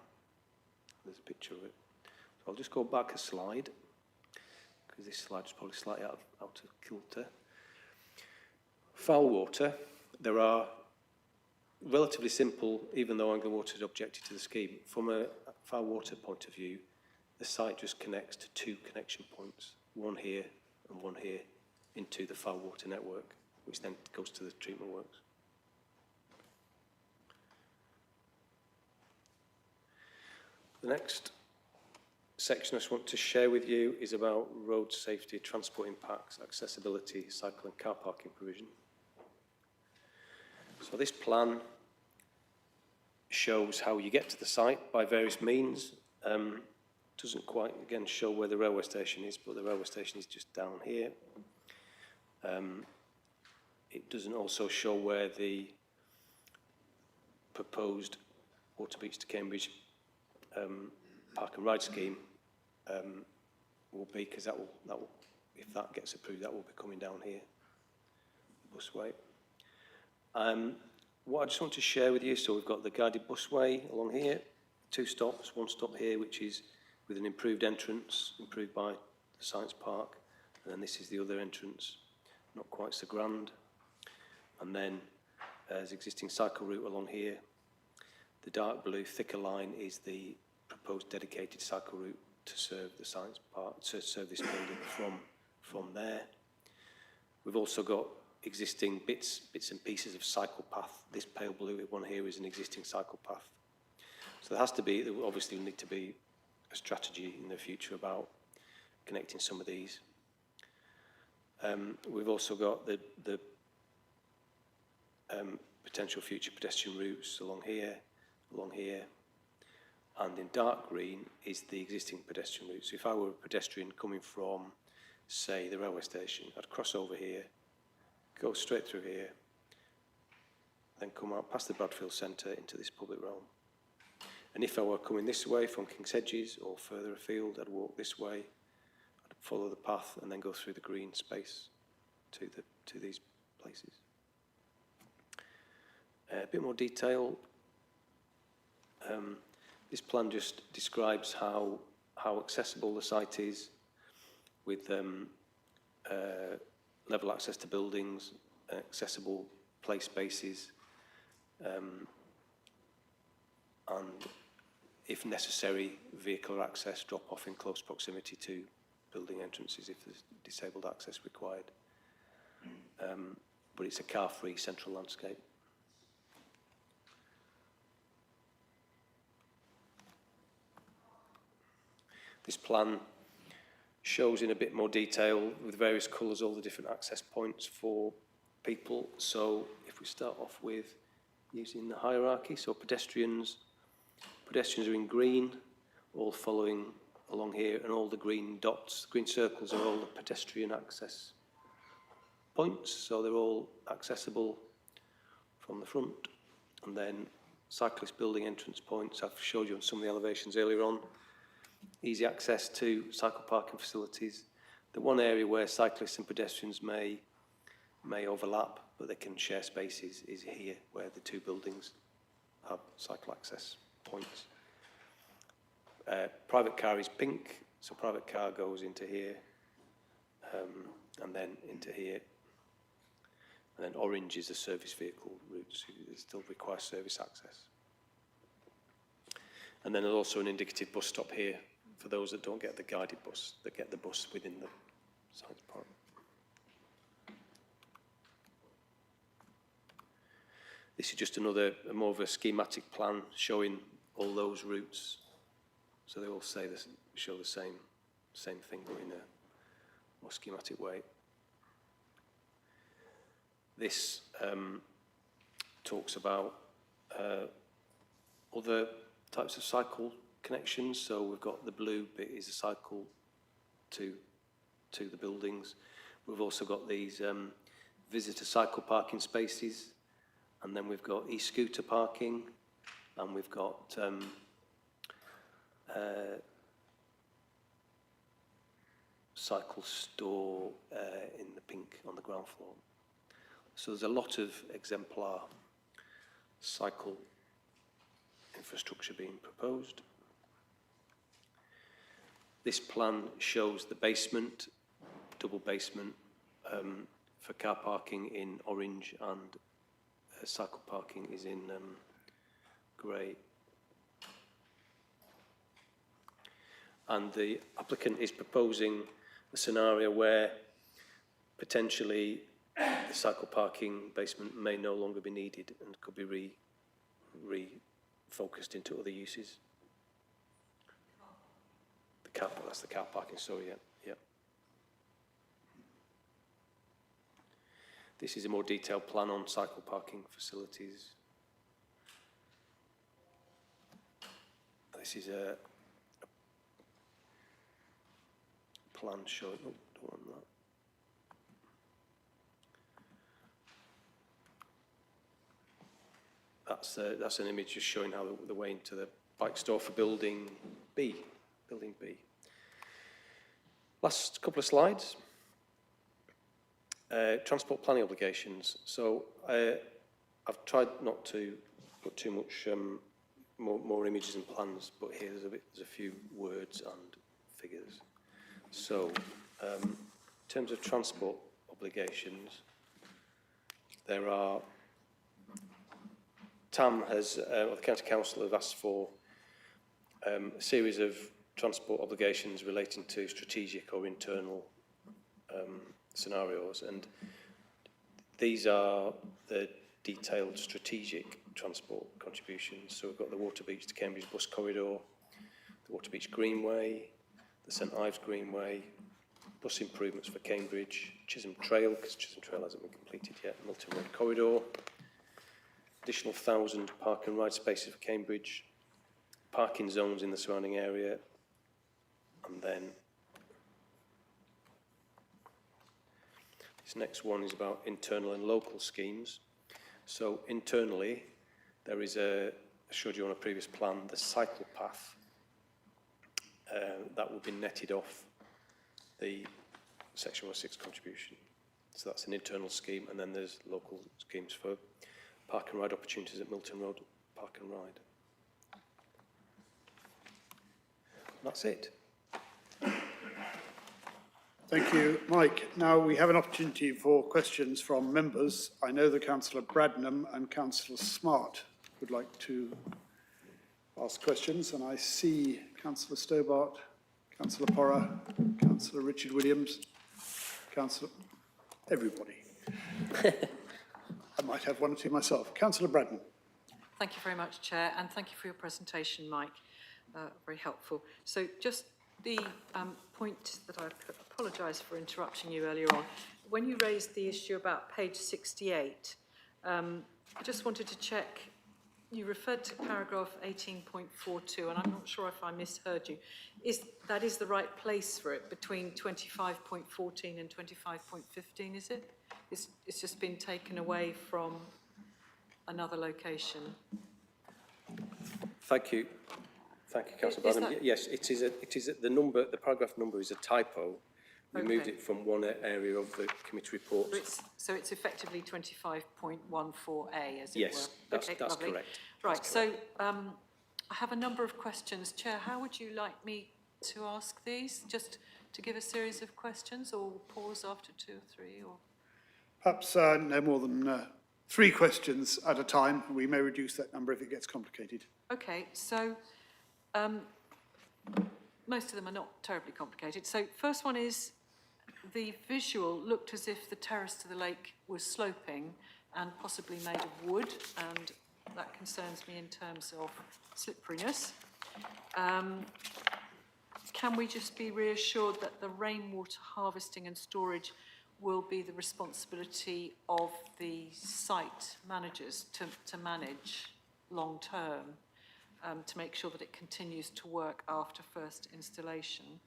Speaker 12: There's a picture of it. So I'll just go back a slide, because this slide is probably slightly out of kilter. Foul water, there are relatively simple, even though Anglian Water has objected to the scheme. From a foul water point of view, the site just connects to two connection points, one here and one here, into the foul water network, which then goes to the treatment works. The next section I just want to share with you is about road safety, transport impacts, accessibility, cycle and car parking provision. So this plan shows how you get to the site by various means. Doesn't quite, again, show where the railway station is, but the railway station is just down here. It doesn't also show where the proposed Waterbeach to Cambridge park and ride scheme will be, because that will, if that gets approved, that will be coming down here, busway. What I just want to share with you, so we've got the guided busway along here, 2 stops, 1 stop here, which is with an improved entrance, improved by the Science Park, and then this is the other entrance, not quite so grand. And then there's existing cycle route along here. The dark blue, thicker line is the proposed dedicated cycle route to serve the Science Park, to serve this building from there. We've also got existing bits and pieces of cycle path. This pale blue one here is an existing cycle path. So there will obviously need to be a strategy in the future about connecting some of these. We've also got the potential future pedestrian routes along here, and in dark green is the existing pedestrian route. So if I were a pedestrian coming from, say, the railway station, I'd cross over here, go straight through here, then come out past the Bradfield Centre into this public realm. And if I were coming this way from King's Hedges or further afield, I'd walk this way, I'd follow the path and then go through the green space to these places. A bit more detail. This plan just describes how accessible the site is with level access to buildings, accessible play spaces, and if necessary, vehicular access, drop off in close proximity to building entrances if there's disabled access required. But it's a car-free central landscape. This plan shows in a bit more detail with various colours all the different access points for people. So if we start off with using the hierarchy, so pedestrians are in green, all following along here, and all the green dots, green circles are all the pedestrian access points, so they're all accessible from the front. And then cyclist building entrance points, I've showed you on some of the elevations earlier on. Easy access to cycle parking facilities. The one area where cyclists and pedestrians may overlap, but they can share spaces, is here, where the 2 buildings have cycle access points. Private car is pink, So private car goes into here, and then into here. And then orange is the service vehicle route, so it still requires service access. And then there's also an indicative bus stop here for those that don't get the guided bus, that get the bus within the science park. This is just another, more of a schematic plan showing all those routes. So they all say this, show the same thing, but in a more schematic way. This talks about other types of cycle connections. So we've got the blue bit is a cycle to the buildings. We've also got these visitor cycle parking spaces, and then we've got e-scooter parking, and we've got cycle store in the pink on the ground floor. So there's a lot of exemplar cycle infrastructure being proposed. This plan shows the basement, double basement, for car parking in orange, and cycle parking is in grey. And the applicant is proposing a scenario where potentially the cycle parking basement may no longer be needed and could be refocused into other uses. That's the car parking, sorry, yeah. This is a more detailed plan on cycle parking facilities. This is a plan showing, oh, don't want that. That's an image just showing how the way into the bike store for building B. Last couple of slides. Transport planning obligations. So I've tried not to put too much more images and plans, but here there's a few words and figures. So in terms of transport obligations, there are TAM has, or the County Council have asked for a series of transport obligations relating to strategic or internal scenarios, and these are the detailed strategic transport contributions. So we've got the Waterbeach to Cambridge bus corridor, the Waterbeach Greenway, the St Ives Greenway, bus improvements for Cambridge, Chisholm Trail, because Chisholm Trail hasn't been completed yet, Milton Road corridor, additional 1,000 park and ride spaces for Cambridge, parking zones in the surrounding area, and then this next one is about internal and local schemes. So internally, there is I showed you on a previous plan, the cycle path that will be netted off the Section 106 contribution. So that's an internal scheme, and then there's local schemes for park and ride opportunities at Milton Road, park and ride. That's it.
Speaker 2: Thank you, Mike. Now we have an opportunity for questions from members. I know that Councillor Bradnam and Councillor Smart would like to ask questions, and I see Councillor Stobart, Councillor Porra, Councillor Richard Williams, Councillor... everybody. I might have one or two myself. Councillor Bradnam.
Speaker 4: Thank you very much, Chair, and thank you for your presentation, Mike. Very helpful. So just the point that I apologise for interrupting you earlier on. When you raised the issue about page 68, I just wanted to check, you referred to paragraph 18.42, and I'm not sure if I misheard you. That is the right place for it, between 25.14 and 25.15, is it? It's just been taken away from another location.
Speaker 12: Thank you. Thank you, Councillor Bradnam. Yes, it is the number, the paragraph number is a typo. We moved it from one area of the committee report.
Speaker 4: So it's effectively 25.14A, as it were?
Speaker 12: Yes, that's correct.
Speaker 4: Right, so I have a number of questions. Chair, how would you like me to ask these, just to give a series of questions, or pause after 2 or 3, or?
Speaker 2: Perhaps no more than 3 questions at a time. We may reduce that number if it gets complicated.
Speaker 4: Okay, so most of them are not terribly complicated. So first one is, the visual looked as if the terrace to the lake was sloping and possibly made of wood, and that concerns me in terms of slipperiness. Can we just be reassured that the rainwater harvesting and storage will be the responsibility of the site managers to manage long term, to make sure that it continues to work after first installation?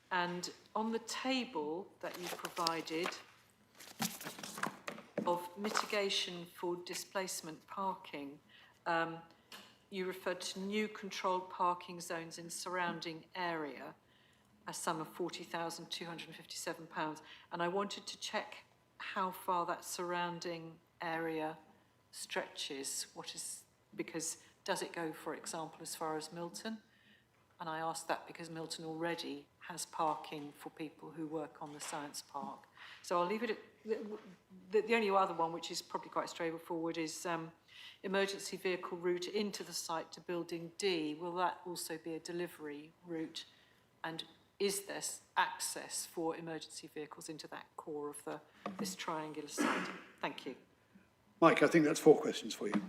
Speaker 4: And on the table that you provided of mitigation for displacement parking, you referred to new controlled parking zones in surrounding area, a sum of £40,257. And I wanted to check how far that surrounding area stretches. Because does it go, for example, as far as Milton? And I ask that because Milton already has parking for people who work on the science park. So I'll leave it at, the only other one, which is probably quite straightforward, is emergency vehicle route into the site to building D. Will that also be a delivery route? And is there access for emergency vehicles into that core of this triangular site? Thank you.
Speaker 2: Mike, I think that's 4 questions for you.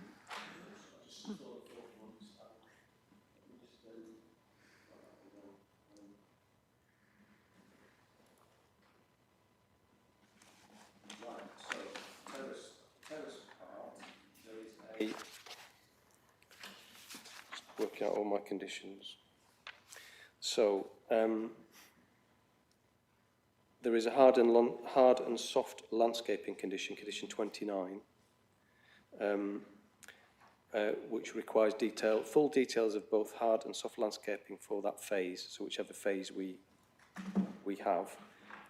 Speaker 12: Work out all my conditions. So there is a hard and soft landscaping condition, condition 29, which requires full details of both hard and soft landscaping for that phase. So whichever phase we have,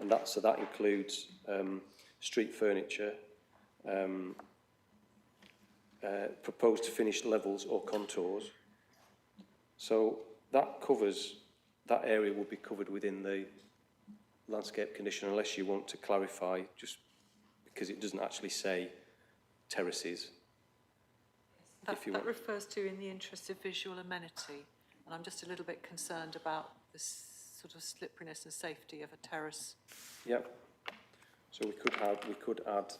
Speaker 12: and that includes street furniture, proposed finished levels or contours. So that area will be covered within the landscape condition, unless you want to clarify, just because it doesn't actually say terraces.
Speaker 4: That refers to in the interest of visual amenity, and I'm just a little bit concerned about this sort of slipperiness and safety of a terrace.
Speaker 12: Yep. So we could add.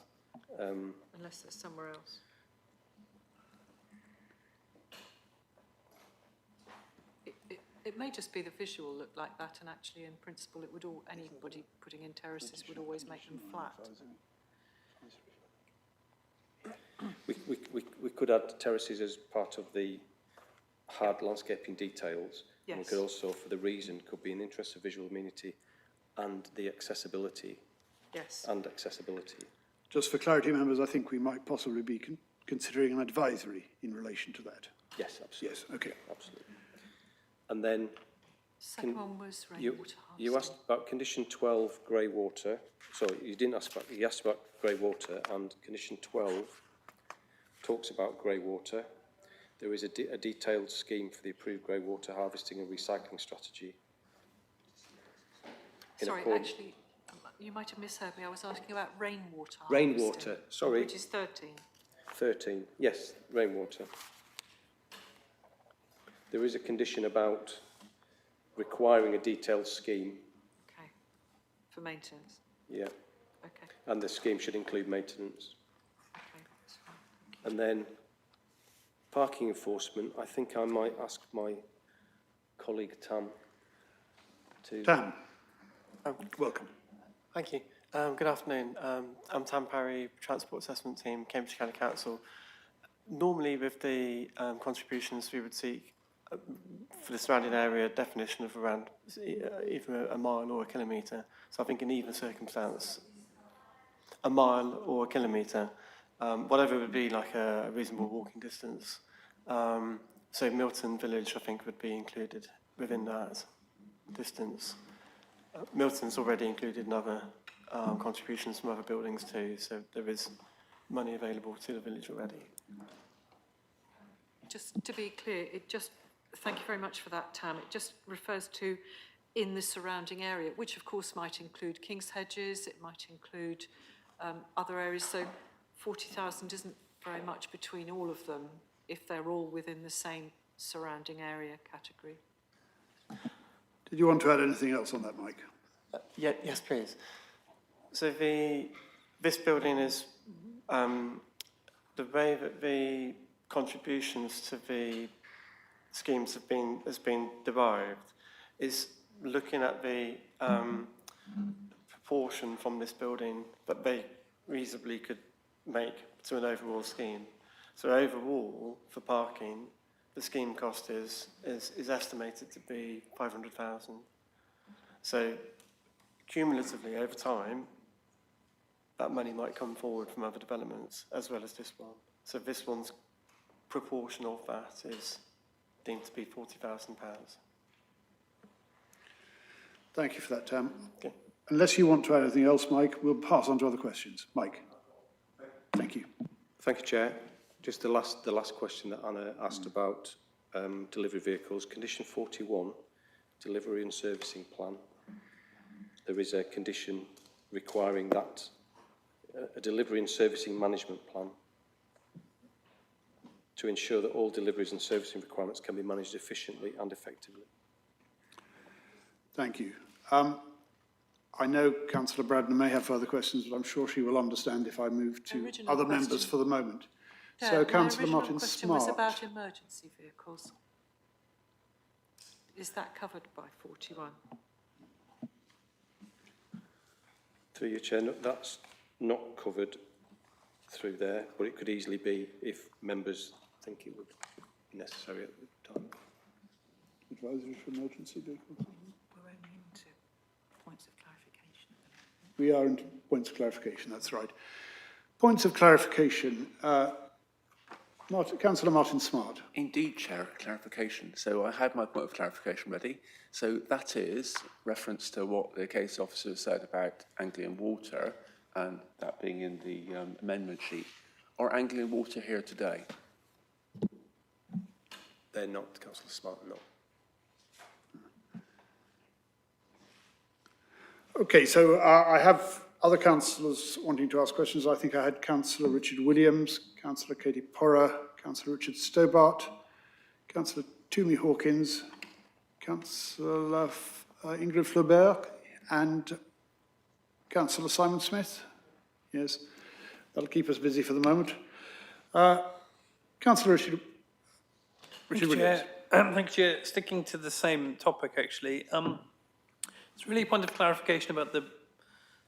Speaker 4: Unless there's somewhere else. It may just be the visual look like that, and actually, in principle, it would anybody putting in terraces would always make them flat.
Speaker 12: We could add terraces as part of the hard landscaping details.
Speaker 4: Yes.
Speaker 12: And we could also, for the reason, could be in the interest of visual amenity and the accessibility.
Speaker 4: Yes.
Speaker 12: And accessibility.
Speaker 2: Just for clarity, members, I think we might possibly be considering an advisory in relation to that.
Speaker 12: Yes, absolutely.
Speaker 2: Yes, okay.
Speaker 12: Absolutely. And then
Speaker 4: Second one was rainwater harvesting.
Speaker 12: you asked about condition 12, grey water. Sorry, you didn't ask about, you asked about grey water, and condition 12 talks about grey water. There is a detailed scheme for the approved grey water harvesting and recycling strategy.
Speaker 4: Sorry, actually, you might have misheard me. I was asking about rainwater harvesting.
Speaker 12: Rainwater, sorry.
Speaker 4: Which is 13.
Speaker 12: 13, yes, rainwater. There is a condition about requiring a detailed scheme.
Speaker 4: Okay. For maintenance.
Speaker 12: Yeah.
Speaker 4: Okay.
Speaker 12: And the scheme should include maintenance.
Speaker 4: Okay, that's fine.
Speaker 12: And then parking enforcement, I think I might ask my colleague Tam to...
Speaker 2: Tam, welcome.
Speaker 13: Thank you. Good afternoon. I'm Tam Parry, Transport Assessment Team, Cambridge County Council. Normally with the contributions we would seek for the surrounding area definition of around either a mile or a kilometre. So I think in either circumstance, a mile or a kilometre, whatever would be like a reasonable walking distance. So Milton Village, I think, would be included within that distance. Milton's already included in other contributions from other buildings too, so there is money available to the village already.
Speaker 4: Just to be clear, it just Thank you very much for that, Tam. It just refers to in the surrounding area, which of course might include King's Hedges, it might include other areas. So 40,000 isn't very much between all of them if they're all within the same surrounding area category.
Speaker 2: Did you want to add anything else on that, Mike?
Speaker 13: Yes, please. So this building is, the way that the contributions to the schemes has been derived is looking at the proportion from this building that they reasonably could make to an overall scheme. So overall, for parking, the scheme cost is estimated to be 500,000. So cumulatively over time, that money might come forward from other developments as well as this one. So this one's proportion of that is deemed to be £40,000.
Speaker 2: Thank you for that, Tam.
Speaker 13: Okay.
Speaker 2: Unless you want to add anything else, Mike, we'll pass on to other questions. Mike. Thank you.
Speaker 12: Thank you, Chair. Just the last question that Anna asked about delivery vehicles. Condition 41, delivery and servicing plan. There is a condition requiring that a delivery and servicing management plan to ensure that all deliveries and servicing requirements can be managed efficiently and effectively.
Speaker 2: Thank you. I know Councillor Bradner may have further questions, but I'm sure she will understand if I move to
Speaker 4: Original
Speaker 2: other
Speaker 4: question.
Speaker 2: members for the moment.
Speaker 4: Yeah,
Speaker 2: So, Councillor Martin
Speaker 4: my question
Speaker 2: Smart.
Speaker 4: was about emergency vehicles. Is that covered by 41?
Speaker 12: Through your Chair, that's not covered through there, but it could easily be if members think it would be necessary at the time.
Speaker 2: Advisory for emergency vehicles.
Speaker 4: We're only into points of clarification.
Speaker 2: We are into points of clarification, that's right. Points of clarification. Councillor Martin Smart.
Speaker 7: Indeed, Chair, clarification. So I had my point of clarification ready. So that is reference to what the case officer said about Anglian Water, and that being in the amendment sheet. Are Anglian Water here today?
Speaker 12: They're not, Councillor Smart, no.
Speaker 2: Okay, so I have other councillors wanting to ask questions. I think I had Councillor Richard Williams, Councillor Katie Porrer, Councillor Richard Stobart, Councillor Toomey Hawkins, Councillor Ingrid Flaubert, and Councillor Simon Smith. Yes, that'll keep us busy for the moment. Councillor Richard Williams.
Speaker 8: Thank you, Chair. Sticking to the same topic, actually. It's really a point of clarification about the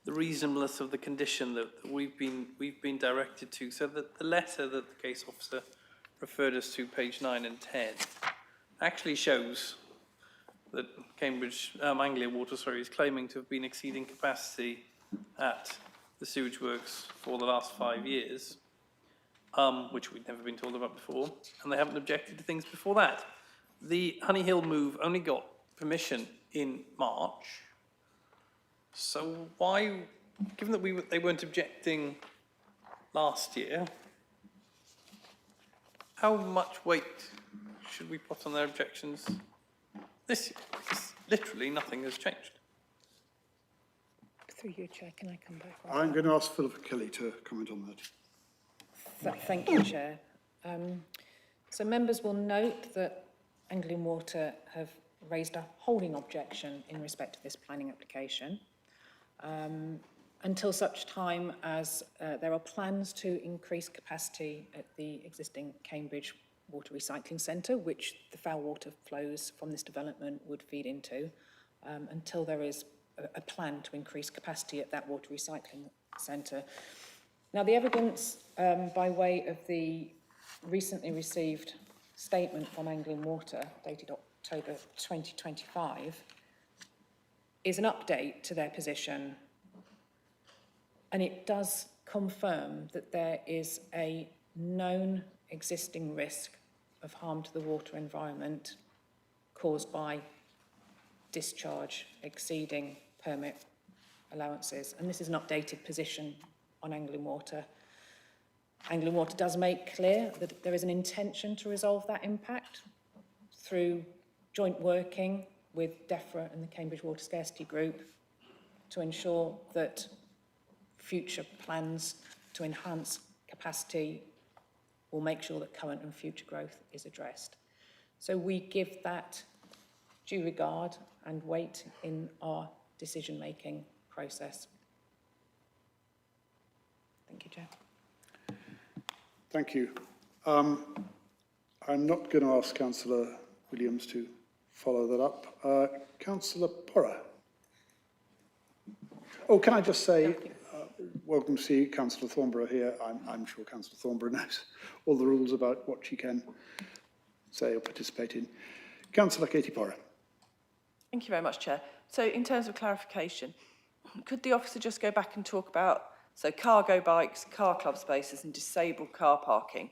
Speaker 8: reasonableness of the condition that we've been directed to. So that the letter that the case officer referred us to, page 9 and 10, actually shows that Cambridge Anglian Water, is claiming to have been exceeding capacity at the sewage works for the last 5 years, which we'd never been told about before, and they haven't objected to things before that. The Honey Hill move only got permission in March. So why, given that they weren't objecting last year, how much weight should we put on their objections this year? Because literally nothing has changed.
Speaker 11: Through you, Chair, can I come back on
Speaker 2: I'm
Speaker 11: that?
Speaker 2: going to ask Philippa Kelly to comment on that.
Speaker 11: Thank you, Chair. So members will note that Anglian Water have raised a holding objection in respect to this planning application until such time as there are plans to increase capacity at the existing Cambridge Water Recycling Centre, which the foul water flows from this development would feed into, until there is a plan to increase capacity at that water recycling centre. Now, the evidence by way of the recently received statement from Anglian Water, dated October 2025, is an update to their position, and it does confirm that there is a known existing risk of harm to the water environment caused by discharge exceeding permit allowances, and this is an updated position on Anglian Water. Anglian Water does make clear that there is an intention to resolve that impact through joint working with DEFRA and the Cambridge Water Scarcity Group to ensure that future plans to enhance capacity will make sure that current and future growth is addressed. So we give that due regard and weight in our decision-making process. Thank you, Chair.
Speaker 2: Thank you. I'm not going to ask Councillor Williams to follow that up. Councillor Porra. Oh, can I just say, welcome to see Councillor Thornborough here. I'm sure Councillor Thornborough knows all the rules about what she can say or participate in. Councillor Katie Porra.
Speaker 6: Thank you very much, Chair. So in terms of clarification, could the officer just go back and talk about, so cargo bikes, car club spaces and disabled car parking?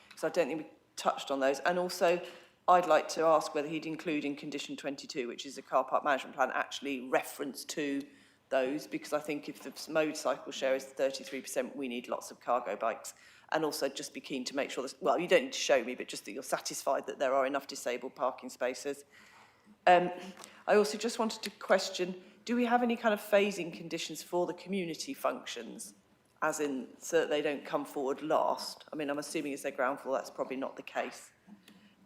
Speaker 6: Because I don't think we touched on those. And also, I'd like to ask whether he'd include in condition 22, which is a car park management plan, actually reference to those, because I think if the motorcycle share is 33%, we need lots of cargo bikes. And also just be keen to make sure that, well, you don't need to show me, but just that you're satisfied that there are enough disabled parking spaces. I also just wanted to question, do we have any kind of phasing conditions for the community functions, as in so that they don't come forward last? I mean, I'm assuming as they're ground floor, that's probably not the case.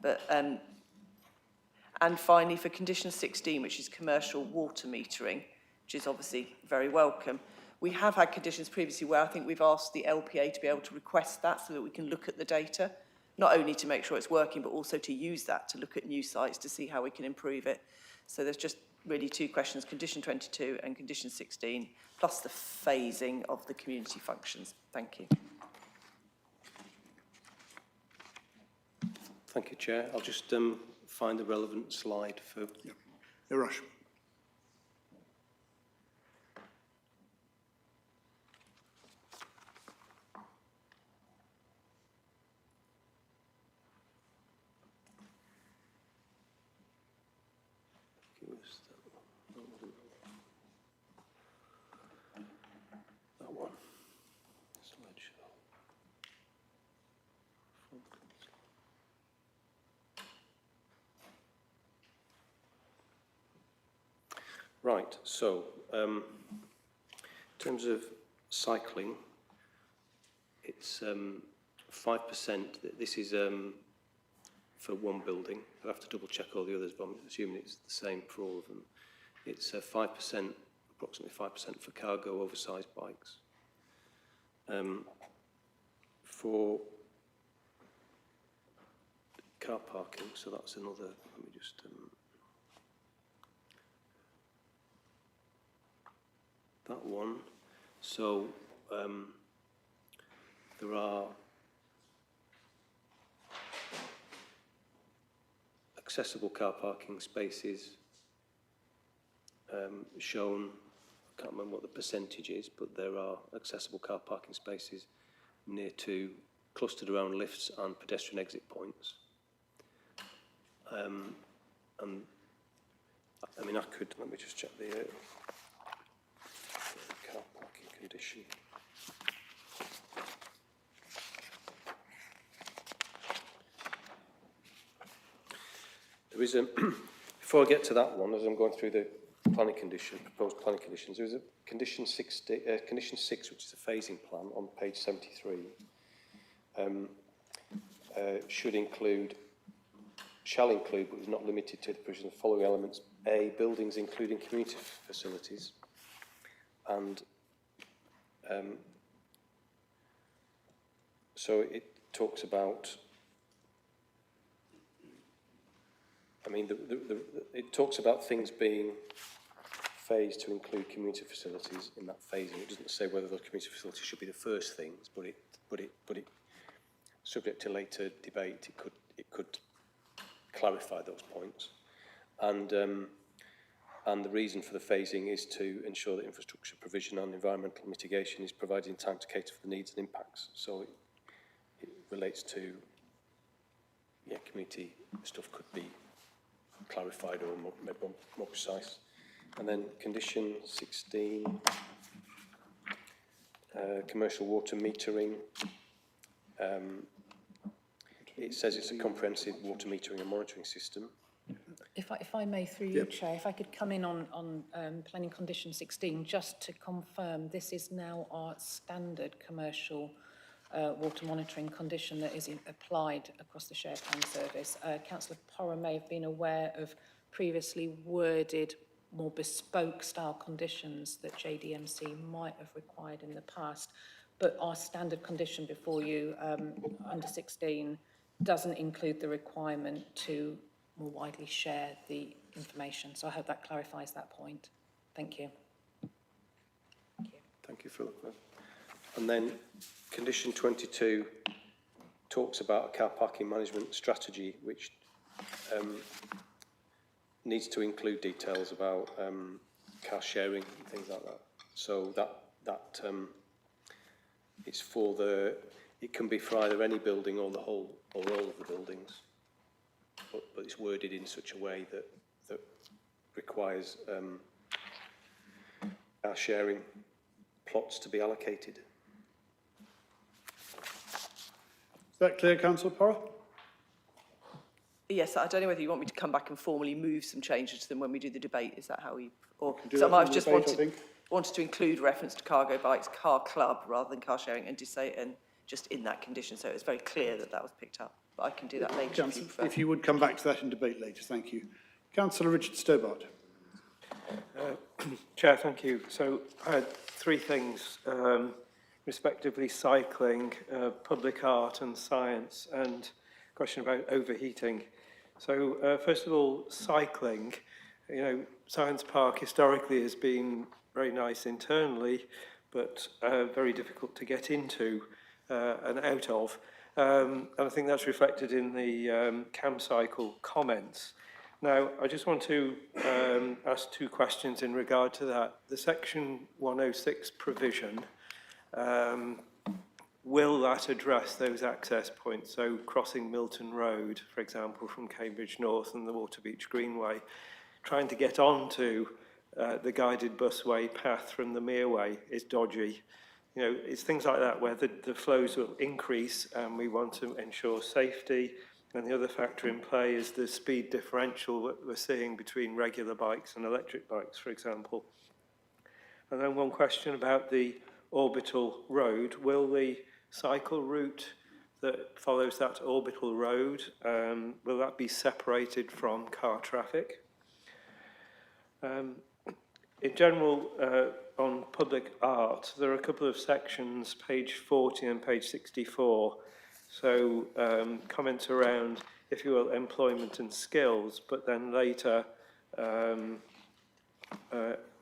Speaker 6: But, and finally, for condition 16, which is commercial water metering, which is obviously very welcome, we have had conditions previously where I think we've asked the LPA to be able to request that so that we can look at the data, not only to make sure it's working, but also to use that to look at new sites to see how we can improve it. So there's just really two questions, condition 22 and condition 16, plus the phasing of the community functions. Thank you.
Speaker 12: Thank you, Chair. I'll just find the relevant slide for...
Speaker 2: Yeah. No rush.
Speaker 12: That one. Slideshow. Right, so in terms of cycling, it's 5%. This is for one building. I'll have to double check all the others, but I'm assuming it's the same for all of them. It's 5%, approximately 5% for cargo oversized bikes. For car parking, so that's another, let me just... that one. So there are accessible car parking spaces shown. I can't remember what the percentage is, but there are accessible car parking spaces near to, clustered around lifts and pedestrian exit points. And I mean, I could, let me just check the car parking condition. There is a, before I get to that one, as I'm going through the planning condition, proposed planning conditions, there is a condition 6, which is a phasing plan on page 73. Should include, shall include, but is not limited to the provision of the following elements. A, buildings including community facilities. And so it talks about, I mean, it talks about things being phased to include community facilities in that phasing. It doesn't say whether those community facilities should be the first things, but it subject to later debate, it could clarify those points. And the reason for the phasing is to ensure that infrastructure provision and environmental mitigation is provided in time to cater for the needs and impacts. So it relates to, yeah, community stuff could be clarified or more precise. And then condition 16, commercial water metering. it says it's a comprehensive water metering and monitoring system.
Speaker 11: If I may, through you, Chair, if I could come in on planning condition 16, just to confirm, this is now our standard commercial water monitoring condition that is applied across the Share Plan Service. Councillor Porra may have been aware of previously worded, more bespoke style conditions that JDMC might have required in the past, but our standard condition before you, under 16, doesn't include the requirement to more widely share the information. So I hope that clarifies that point. Thank you.
Speaker 12: Thank you, Philippa. And then condition 22 talks about a car parking management strategy, which needs to include details about car sharing and things like that. So that it's for it can be for either any building or the whole or all of the buildings, but it's worded in such a way that requires car sharing plots to be allocated.
Speaker 2: Is that clear, Councillor Porra?
Speaker 6: Yes, I don't know whether you want me to come back and formally move some changes to them when we do the debate. Is that how we... Or
Speaker 2: Do
Speaker 6: so
Speaker 2: that
Speaker 6: I
Speaker 2: in the
Speaker 6: just
Speaker 2: debate,
Speaker 6: wanted to include reference to cargo bikes, car club, rather than car sharing, and to say, and just in that condition, so it's very clear that that was picked up. But I can do that later if you
Speaker 2: Councillor,
Speaker 6: prefer.
Speaker 2: if you would come back to that in debate later, thank you. Councillor Richard Stobart.
Speaker 5: Chair, thank you. So I had three things, respectively cycling, public art and science, and a question about overheating. So first of all, cycling. You know, Science Park historically has been very nice internally, but very difficult to get into and out of. And I think that's reflected in the CamCycle comments. Now, I just want to ask two questions in regard to that. The Section 106 provision, will that address those access points? So crossing Milton Road, for example, from Cambridge North and the Waterbeach Greenway, trying to get onto the guided busway path from the Mereway is dodgy. You know, it's things like that where the flows will increase and we want to ensure safety. And the other factor in play is the speed differential that we're seeing between regular bikes and electric bikes, for example. And then one question about the orbital road. Will the cycle route that follows that orbital road, will that be separated from car traffic? In general, on public art, there are a couple of sections, page 40 and page 64. So comments around, if you will, employment and skills, but then later,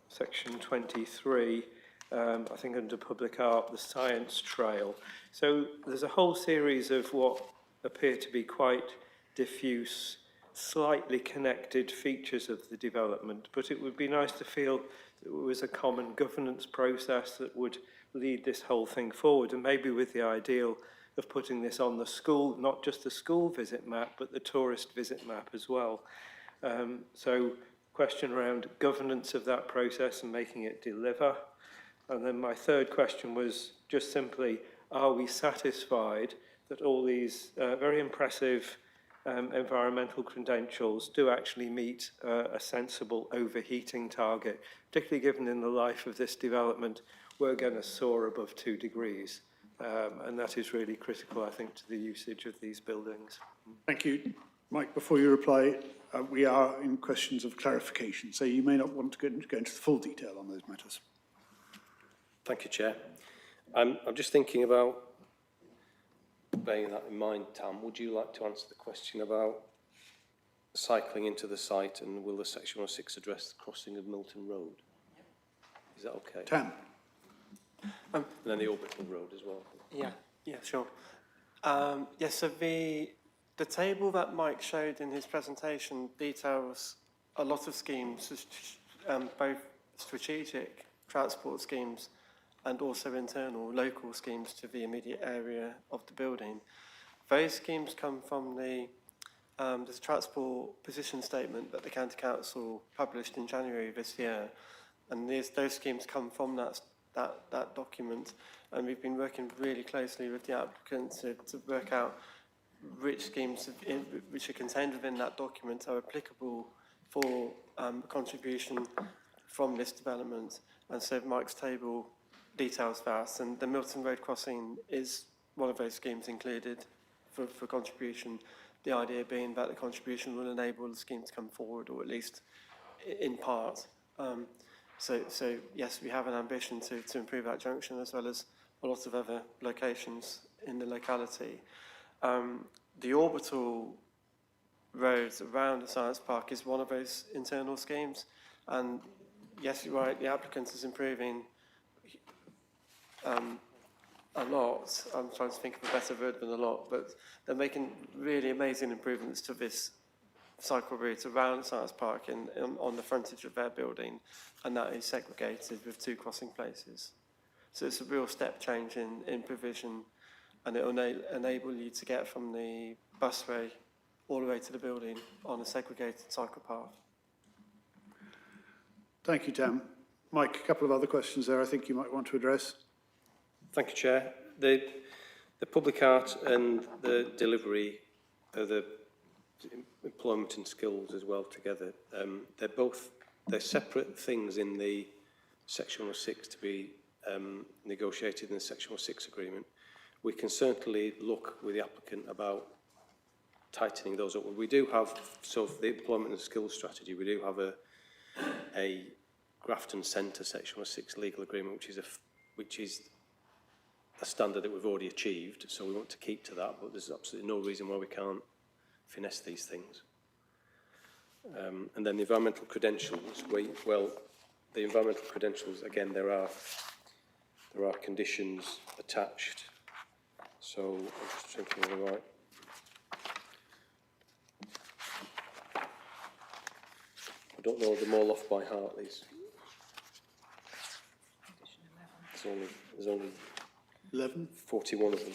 Speaker 5: section 23, I think under public art, the science trail. So there's a whole series of what appear to be quite diffuse, slightly connected features of the development, but it would be nice to feel that there was a common governance process that would lead this whole thing forward, and maybe with the ideal of putting this on the school, not just the school visit map, but the tourist visit map as well. So question around governance of that process and making it deliver. And then my third question was just simply, are we satisfied that all these very impressive environmental credentials do actually meet a sensible overheating target, particularly given in the life of this development, we're going to soar above 2 degrees. And that is really critical, I think, to the usage of these buildings.
Speaker 2: Thank you. Mike, before you reply, we are in questions of clarification, so you may not want to go into the full detail on those matters.
Speaker 12: Thank you, Chair. I'm just thinking about, bearing that in mind, Tam, would you like to answer the question about cycling into the site, and will the Section 106 address the crossing of Milton Road? Is that okay?
Speaker 2: Tam.
Speaker 12: And then the orbital road as well.
Speaker 13: Yeah, sure. Yes, so the table that Mike showed in his presentation details a lot of schemes, both strategic transport schemes and also internal local schemes to the immediate area of the building. Those schemes come from the transport position statement that the County Council published in January this year, and those schemes come from that document, and we've been working really closely with the applicant to work out which schemes which are contained within that document are applicable for contribution from this development. And so Mike's table details that, and the Milton Road crossing is one of those schemes included for contribution. The idea being that the contribution will enable the scheme to come forward, or at least in part. So yes, we have an ambition to improve that junction as well as a lot of other locations in the locality. The orbital roads around the science park is one of those internal schemes, and yes, you're right, the applicant is improving a lot. I'm trying to think of a better word than a lot, but they're making really amazing improvements to this cycle route around the science park on the frontage of their building, and that is segregated with 2 crossing places. So it's a real step change in provision, and it will enable you to get from the busway all the way to the building on a segregated cycle path.
Speaker 2: Thank you, Tam. Mike, a couple of other questions there I think you might want to address.
Speaker 12: Thank you, Chair. The public art and the delivery of the employment and skills as well together, they're separate things in the Section 106 to be negotiated in the Section 106 agreement. We can certainly look with the applicant about tightening those up. We do have, so for the employment and skills strategy, we do have a Grafton Centre Section 106 legal agreement, which is a standard that we've already achieved, so we want to keep to that, but there's absolutely no reason why we can't finesse these things. And then the environmental credentials, the environmental credentials, again, there are conditions attached, so I'm just thinking of the right. I don't know them all off by heart, these. There's only
Speaker 2: 11?
Speaker 12: 41 of them.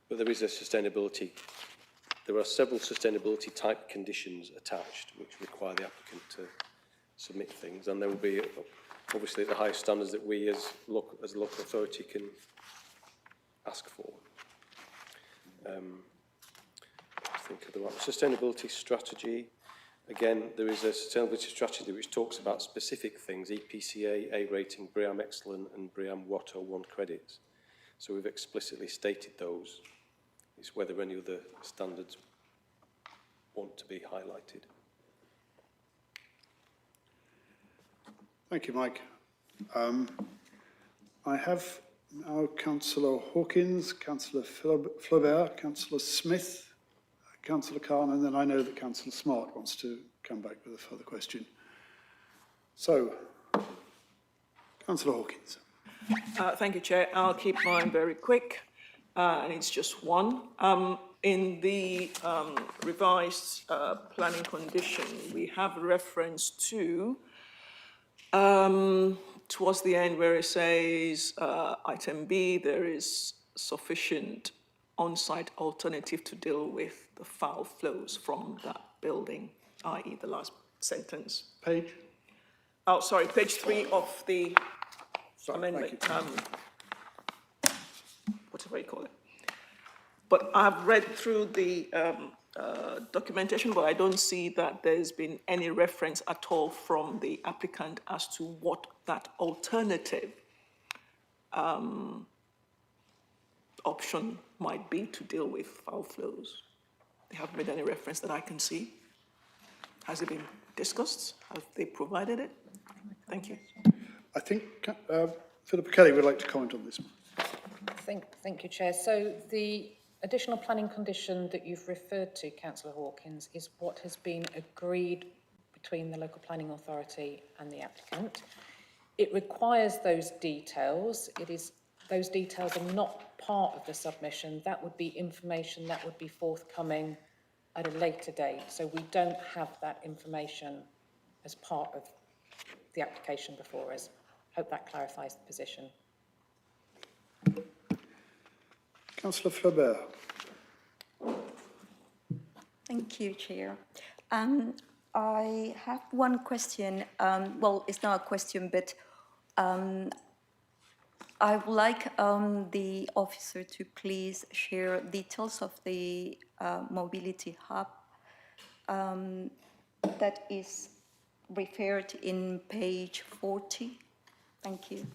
Speaker 12: But there is a sustainability. There are several sustainability type conditions attached which require the applicant to submit things, and there will be obviously the highest standards that we as a local authority can ask for. Think of the right sustainability strategy. Again, there is a sustainability strategy which talks about specific things: EPCA, A rating, BREEAM Excellent, and BREEAM WATO 1 credits. So we've explicitly stated those. It's whether any other standards want to be highlighted.
Speaker 2: Thank you, Mike. I have now Councillor Hawkins, Councillor Flaubert, Councillor Smith, Councillor Khan, and then I know that Councillor Smart wants to come back with a further question. So, Councillor Hawkins.
Speaker 9: Thank you, Chair. I'll keep mine very quick, and it's just one. In the revised planning condition, we have a reference to, towards the end where it says, item B, there is sufficient on-site alternative to deal with the foul flows from that building, i.e. the last sentence.
Speaker 2: Page?
Speaker 9: Oh, sorry, page 3 of the amendment, whatever you call it. But I've read through the documentation, but I don't see that there's been any reference at all from the applicant as to what that alternative option might be to deal with foul flows. They haven't made any reference that I can see. Has it been discussed? Have they provided it? Thank you.
Speaker 2: I think Philippa Kelly would like to comment on this.
Speaker 11: Thank you, Chair. So the additional planning condition that you've referred to, Councillor Hawkins, is what has been agreed between the local planning authority and the applicant. It requires those details. Those details are not part of the submission. That would be information that would be forthcoming at a later date. So we don't have that information as part of the application before us. Hope that clarifies the position.
Speaker 2: Councillor Flaubert.
Speaker 10: Thank you, Chair. I have one question. Well, it's not a question, but I would like the officer to please share details of the mobility hub that is referred in page 40. Thank you.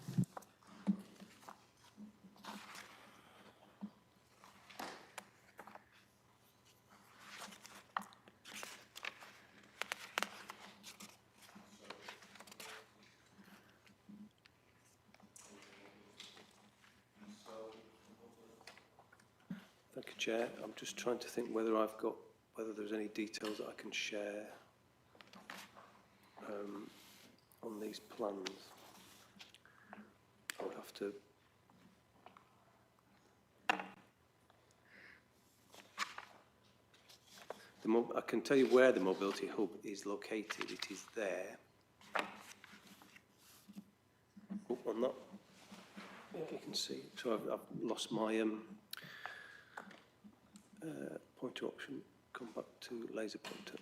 Speaker 12: Thank you, Chair. I'm just trying to think whether there's any details that I can share on these plans. I would have to. I can tell you where the mobility hub is located. It is there. Oh, on that, yeah, you can see. So I've lost my pointer option. Come back to laser pointer.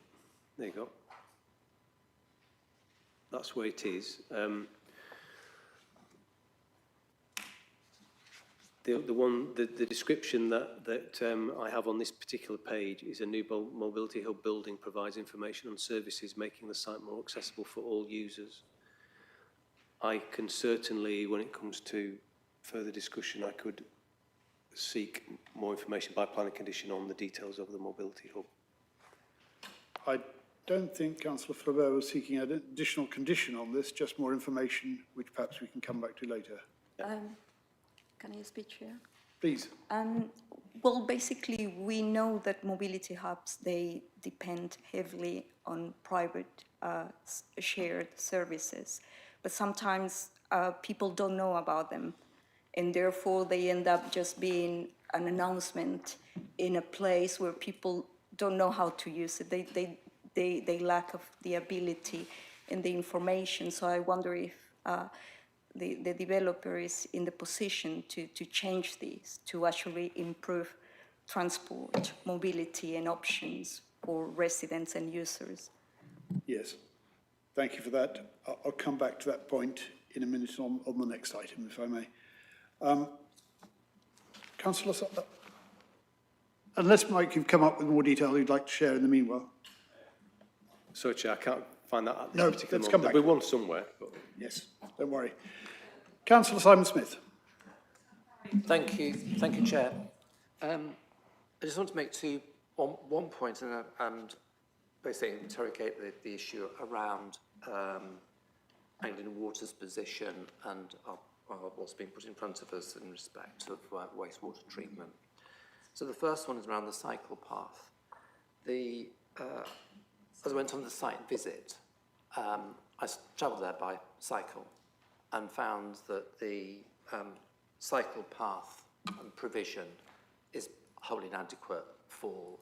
Speaker 12: There you go. That's where it is. The description that I have on this particular page is a new mobility hub building provides information on services making the site more accessible for all users. I can certainly, when it comes to further discussion, I could seek more information by planning condition on the details of the mobility hub.
Speaker 2: I don't think Councillor Flaubert was seeking an additional condition on this, just more information, which perhaps we can come back to later.
Speaker 10: Can I speak, Chair?
Speaker 2: Please.
Speaker 10: Well, basically, we know that mobility hubs, they depend heavily on private shared services, but sometimes people don't know about them, and therefore they end up just being an announcement in a place where people don't know how to use it. They lack of the ability and the information, so I wonder if the developer is in the position to change this, to actually improve transport, mobility and options for residents and users.
Speaker 2: Yes, thank you for that. I'll come back to that point in a minute on the next item, if I may. Councillor Sutler, unless, Mike, you've come up with more detail you'd like to share in the meanwhile.
Speaker 12: Sorry, Chair, I can't find that at this
Speaker 2: No,
Speaker 12: particular
Speaker 2: let's
Speaker 12: moment.
Speaker 2: come back.
Speaker 12: There'll be one somewhere. But...
Speaker 2: Yes, don't worry. Councillor Simon Smith.
Speaker 3: Thank you, Chair. I just want to make one point and basically interrogate the issue around Anglian Water's position and what's being put in front of us in respect of wastewater treatment. So the first one is around the cycle path. As I went on the site visit, I travelled there by cycle and found that the cycle path and provision is wholly inadequate for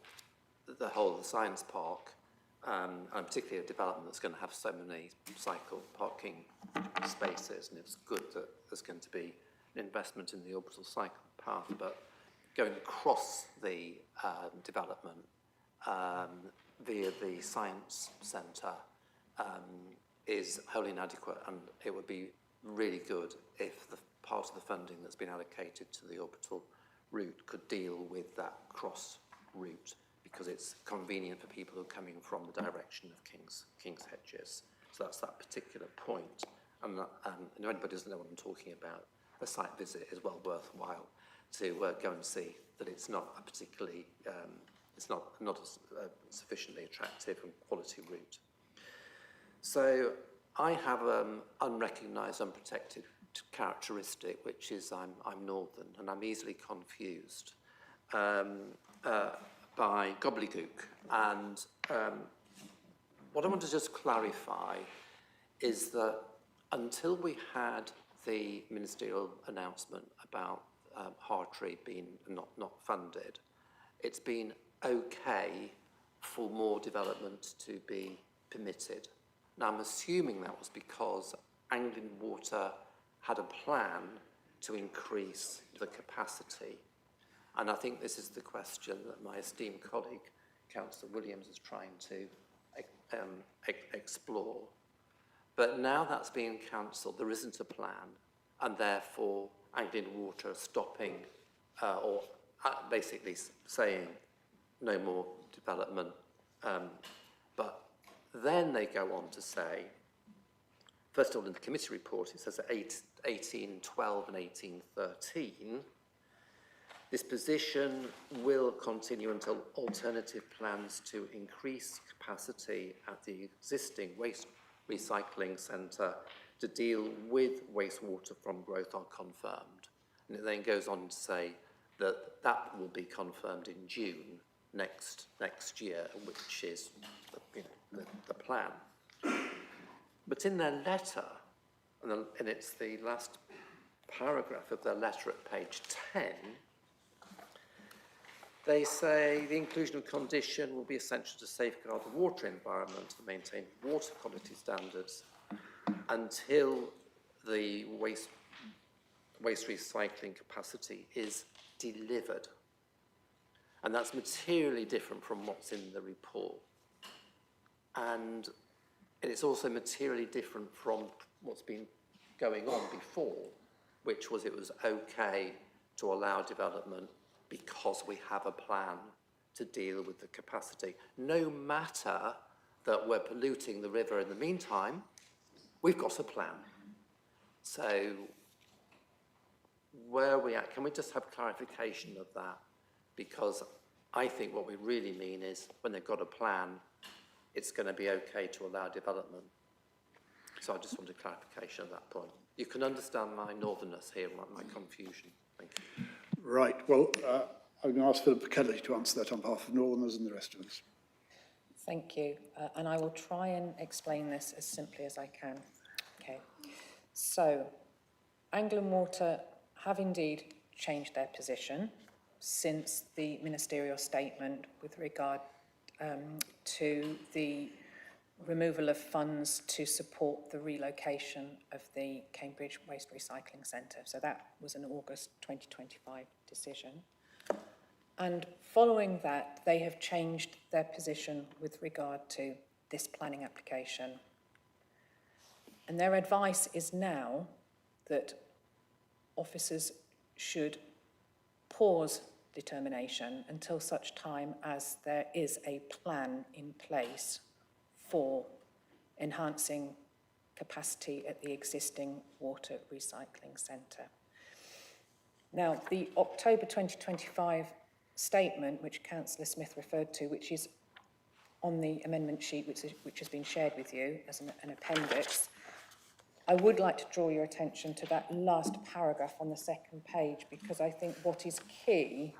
Speaker 3: the whole of the science park, and particularly a development that's going to have so many cycle parking spaces, and it's good that there's going to be an investment in the orbital cycle path, but going across the development via the science centre is wholly inadequate, and it would be really good if the part of the funding that's been allocated to the orbital route could deal with that cross route, because it's convenient for people who are coming from the direction of King's Hedges. So that's that particular point. And if anybody doesn't know what I'm talking about, a site visit is well worthwhile to go and see that it's not a particularly, it's not a sufficiently attractive and quality route. So I have an unrecognised, unprotected characteristic, which is I'm northern, and I'm easily confused by gobbledygook. And what I want to just clarify is that until we had the ministerial announcement about Hartree being not funded, it's been okay for more development to be permitted. Now, I'm assuming that was because Anglian Water had a plan to increase the capacity. And I think this is the question that my esteemed colleague, Councillor Williams, is trying to explore. But now that's being cancelled, there isn't a plan, and therefore Anglian Water stopping or basically saying no more development. But then they go on to say, first of all, in the committee report, it says that 1812 and 1813, this position will continue until alternative plans to increase capacity at the existing waste recycling centre to deal with wastewater from growth are confirmed. And it then goes on to say that that will be confirmed in June next year, which is the plan. But in their letter, and it's the last paragraph of their letter at page 10, they say the inclusion of condition will be essential to safeguard the water environment and maintain water quality standards until the waste recycling capacity is delivered. And that's materially different from what's in the report. And it's also materially different from what's been going on before, which was it was okay to allow development because we have a plan to deal with the capacity. No matter that we're polluting the river in the meantime, we've got a plan. So where are we at? Can we just have clarification of that? Because I think what we really mean is when they've got a plan, it's going to be okay to allow development. So I just wanted clarification at that point. You can understand my northernness here, my confusion. Thank you.
Speaker 2: Right, well, I'm going to ask Philip Kelly to answer that on behalf of Northerners and the rest of us.
Speaker 11: Thank you, and I will try and explain this as simply as I can. Okay, so Anglian Water have indeed changed their position since the ministerial statement with regard to the removal of funds to support the relocation of the Cambridge Waste Recycling Centre. So that was an August 2025 decision. And following that, they have changed their position with regard to this planning application. And their advice is now that officers should pause determination until such time as there is a plan in place for enhancing capacity at the existing water recycling centre. Now, the October 2025 statement, which Councillor Smith referred to, which is on the amendment sheet which has been shared with you as an appendix, I would like to draw your attention to that last paragraph on the second page, because I think what is key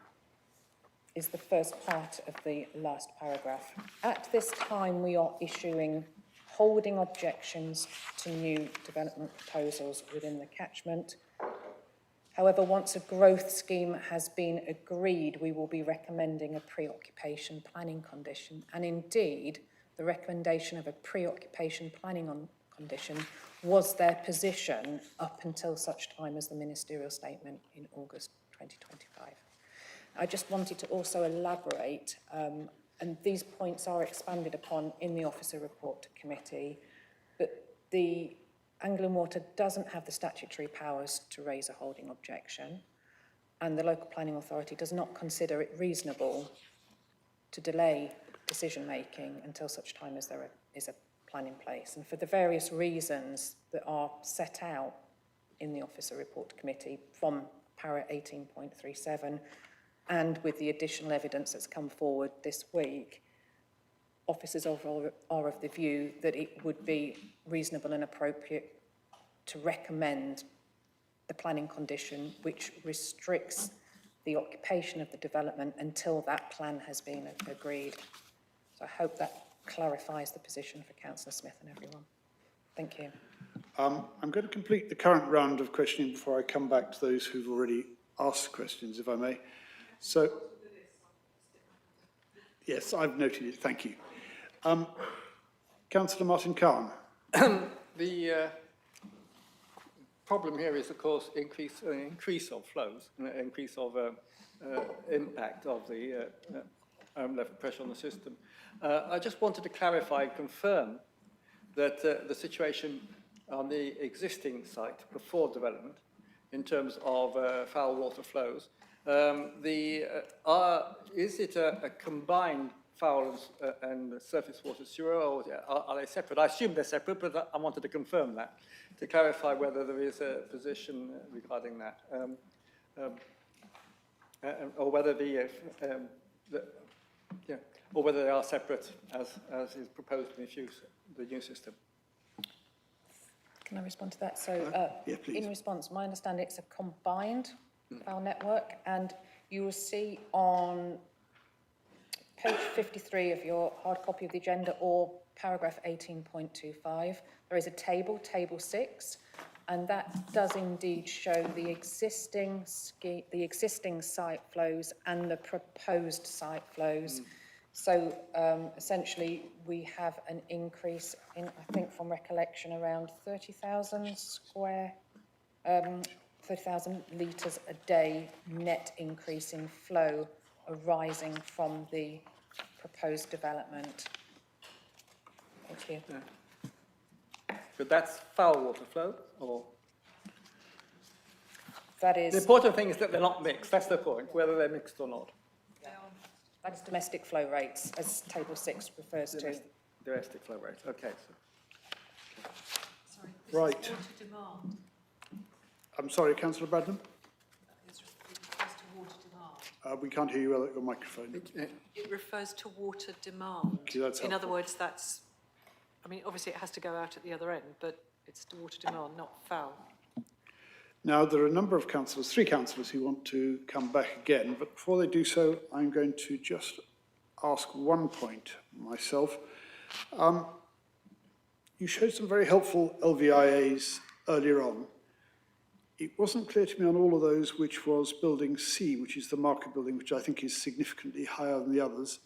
Speaker 11: is the first part of the last paragraph. At this time, we are issuing holding objections to new development proposals within the catchment. However, once a growth scheme has been agreed, we will be recommending a pre-occupation planning condition. And indeed, the recommendation of a pre-occupation planning condition was their position up until such time as the ministerial statement in August 2025. I just wanted to also elaborate, and these points are expanded upon in the officer report to committee, but the Anglian Water doesn't have the statutory powers to raise a holding objection, and the local planning authority does not consider it reasonable to delay decision-making until such time as there is a plan in place. And for the various reasons that are set out in the officer report to committee from para 18.37, and with the additional evidence that's come forward this week, officers are of the view that it would be reasonable and appropriate to recommend the planning condition which restricts the occupation of the development until that plan has been agreed. So I hope that clarifies the position for Councillor Smith and everyone. Thank you.
Speaker 2: I'm going to complete the current round of questioning before I come back to those who've already asked questions, if I may. So, yes, I've noted it. Thank you. Councillor Martin Khan.
Speaker 12: The problem here is, of course, increase of flows, increase of impact of the level pressure on the system. I just wanted to clarify and confirm that the situation on the existing site before development in terms of foul water flows. Is it a combined foul and surface water sewer, or are they separate? I assume they're separate, but I wanted to confirm that, to clarify whether there is a position regarding that. Or whether or whether they are separate as is proposed in the new system.
Speaker 11: Can I respond to that? So,
Speaker 2: yeah, please.
Speaker 11: in response, my understanding it's a combined foul network, and you will see on page 53 of your hard copy of the agenda, or paragraph 18.25, there is a table, table 6, and that does indeed show the existing site flows and the proposed site flows. So essentially, we have an increase in, I think from recollection, around 30,000 litres a day net increase in flow arising from the proposed development. Thank you.
Speaker 12: Yeah. But that's foul water flow, or?
Speaker 11: That is...
Speaker 12: The important thing is that they're not mixed. That's the point, whether they're mixed or not.
Speaker 11: That is domestic flow rates, as Table 6 refers to.
Speaker 12: Domestic flow rates, okay.
Speaker 4: Sorry, this
Speaker 2: Right.
Speaker 4: is water demand.
Speaker 2: I'm sorry, Councillor Bradnam?
Speaker 4: It refers to water demand.
Speaker 2: We can't hear you well at your microphone.
Speaker 4: It refers to water demand.
Speaker 2: Okay, that's
Speaker 4: In other
Speaker 2: helpful.
Speaker 4: words, that's, I mean, obviously it has to go out at the other end, but it's to water demand, not foul.
Speaker 2: Now, there are a number of councillors, 3 councillors who want to come back again, but before they do so, I'm going to just ask one point myself. You showed some very helpful LVIAs earlier on. It wasn't clear to me on all of those which was building C, which is the market building, which I think is significantly higher than the others.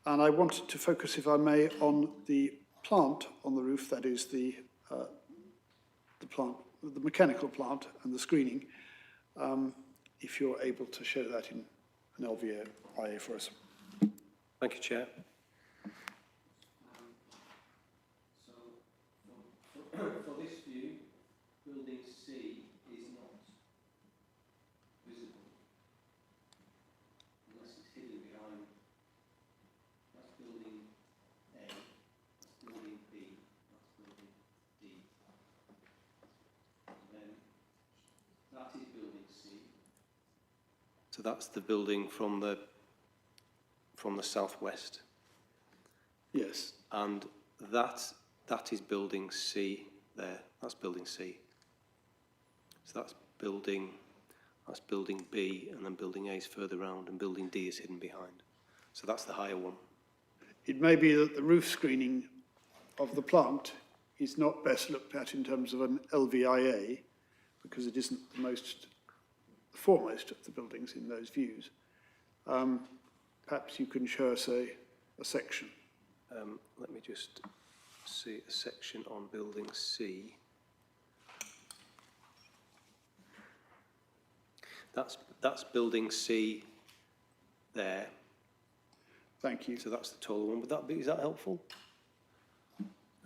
Speaker 2: And I wanted to focus, if I may, on the plant on the roof, that is the plant, the mechanical plant and the screening, if you're able to show that in an LVIA for us.
Speaker 12: Thank you, Chair.
Speaker 14: For this view, building C is not visible unless it's hidden behind. That's building A, that's building B, that's building D. And then that is building C.
Speaker 12: So that's the building from the southwest,
Speaker 2: Yes.
Speaker 12: and that is building C there. That's building C. So that's building B, and then building A is further round, and building D is hidden behind. So that's the higher one.
Speaker 2: It may be that the roof screening of the plant is not best looked at in terms of an LVIA, because it isn't the foremost of the buildings in those views. Perhaps you can show us a section.
Speaker 12: Let me just see a section on building C. That's building C there.
Speaker 2: Thank you.
Speaker 12: So that's the taller one. Is that helpful?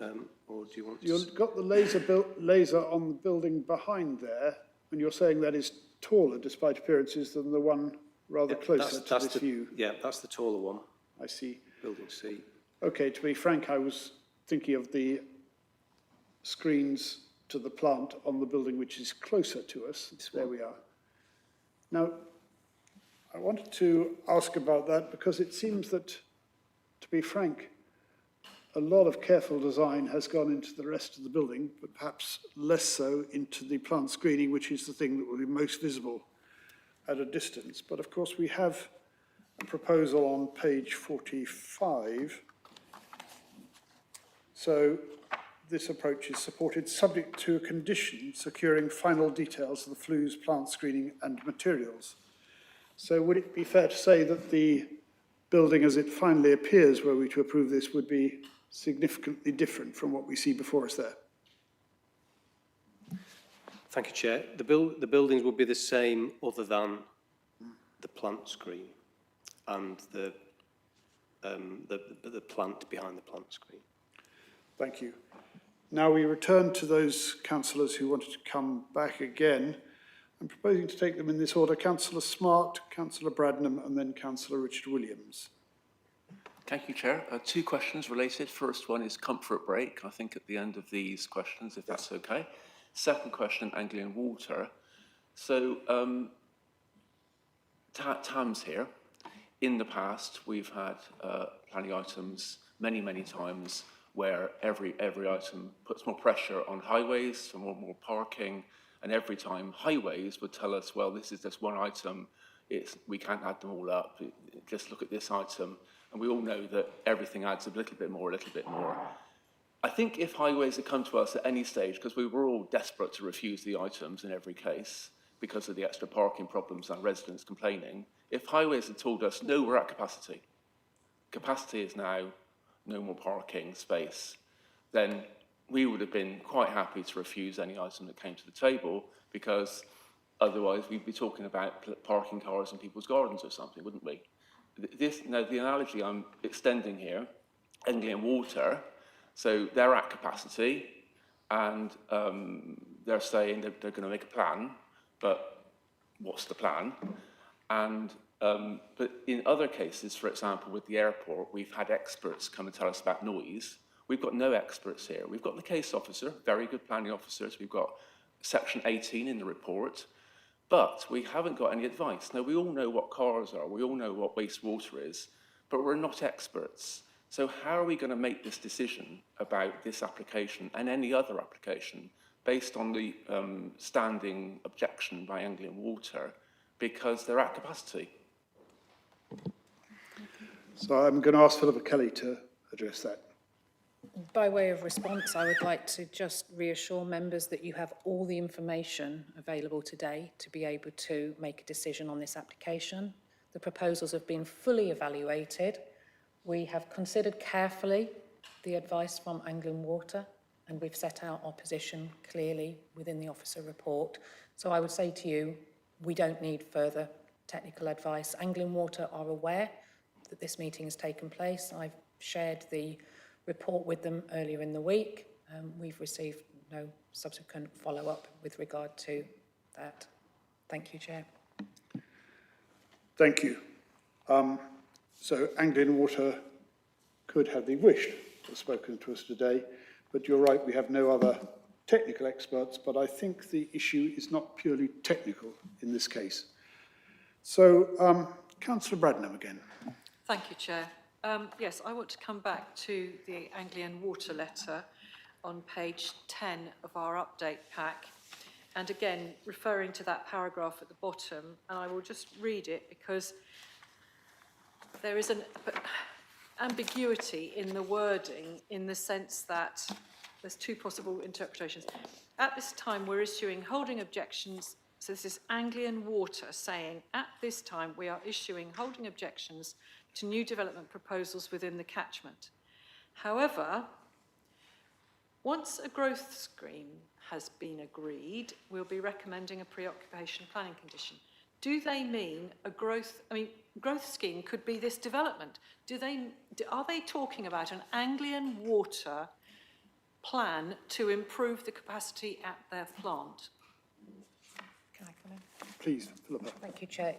Speaker 12: Or do you want to...
Speaker 2: You've got the laser on the building behind there, and you're saying that is taller, despite appearances, than the one rather closer to this view.
Speaker 12: Yeah, that's the taller one.
Speaker 2: I see.
Speaker 12: Building C.
Speaker 2: Okay, to be frank, I was thinking of the screens to the plant on the building which is closer to us. There we are. Now, I wanted to ask about that because it seems that, to be frank, a lot of careful design has gone into the rest of the building, but perhaps less so into the plant screening, which is the thing that will be most visible at a distance. But of course, we have a proposal on page 45. So this approach is supported subject to a condition securing final details of the flues, plant screening and materials. So would it be fair to say that the building as it finally appears, were we to approve this, would be significantly different from what we see before us there?
Speaker 12: Thank you, Chair. The buildings will be the same other than the plant screen and the plant behind the plant screen.
Speaker 2: Thank you. Now we return to those councillors who wanted to come back again. I'm proposing to take them in this order: Councillor Smart, Councillor Bradnam, and then Councillor Richard Williams.
Speaker 7: Thank you, Chair. Two questions related. First one is comfort break, I think, at the end of these questions, if that's okay. Second question, Anglian Water. So, Tam's here. In the past, we've had planning items many times where every item puts more pressure on highways for more parking, and every time highways would tell us, well, this is just one item, we can't add them all up, just look at this item, and we all know that everything adds a little bit more. I think if highways had come to us at any stage, because we were all desperate to refuse the items in every case, because of the extra parking problems and residents complaining, if highways had told us, no, we're at capacity, capacity is now no more parking space, then we would have been quite happy to refuse any item that came to the table, because otherwise we'd be talking about parking cars in people's gardens or something, wouldn't we? Now, the analogy I'm extending here, Anglian Water, so they're at capacity, and they're saying that they're going to make a plan, but what's the plan? And but in other cases, for example, with the airport, we've had experts come and tell us about noise. We've got no experts here. We've got the case officer, very good planning officers. We've got section 18 in the report, but we haven't got any advice. Now, we all know what cars are. We all know what wastewater is, but we're not experts. So how are we going to make this decision about this application and any other application based on the standing objection by Anglian Water, because they're at capacity?
Speaker 2: So I'm going to ask Philippa Kelly to address that.
Speaker 11: By way of response, I would like to just reassure members that you have all the information available today to be able to make a decision on this application. The proposals have been fully evaluated. We have considered carefully the advice from Anglian Water, and we've set out our position clearly within the officer report. So I would say to you, we don't need further technical advice. Anglian Water are aware that this meeting has taken place. I've shared the report with them earlier in the week. We've received no subsequent follow-up with regard to that. Thank you, Chair.
Speaker 2: Thank you. So Anglian Water could have, they wished, to have spoken to us today, but you're right, we have no other technical experts, but I think the issue is not purely technical in this case. So, Councillor Bradnam again.
Speaker 4: Thank you, Chair. Yes, I want to come back to the Anglian Water letter on page 10 of our update pack. And again, referring to that paragraph at the bottom, and I will just read it because there is an ambiguity in the wording, in the sense that there's two possible interpretations. At this time, we're issuing holding objections. So this is Anglian Water saying, at this time, we are issuing holding objections to new development proposals within the catchment. However, once a growth scheme has been agreed, we'll be recommending a preoccupation planning condition. Do they mean a growth, growth scheme could be this development. Are they talking about an Anglian Water plan to improve the capacity at their plant?
Speaker 11: Can I come in?
Speaker 2: Please, Philippa.
Speaker 11: Thank you, Chair.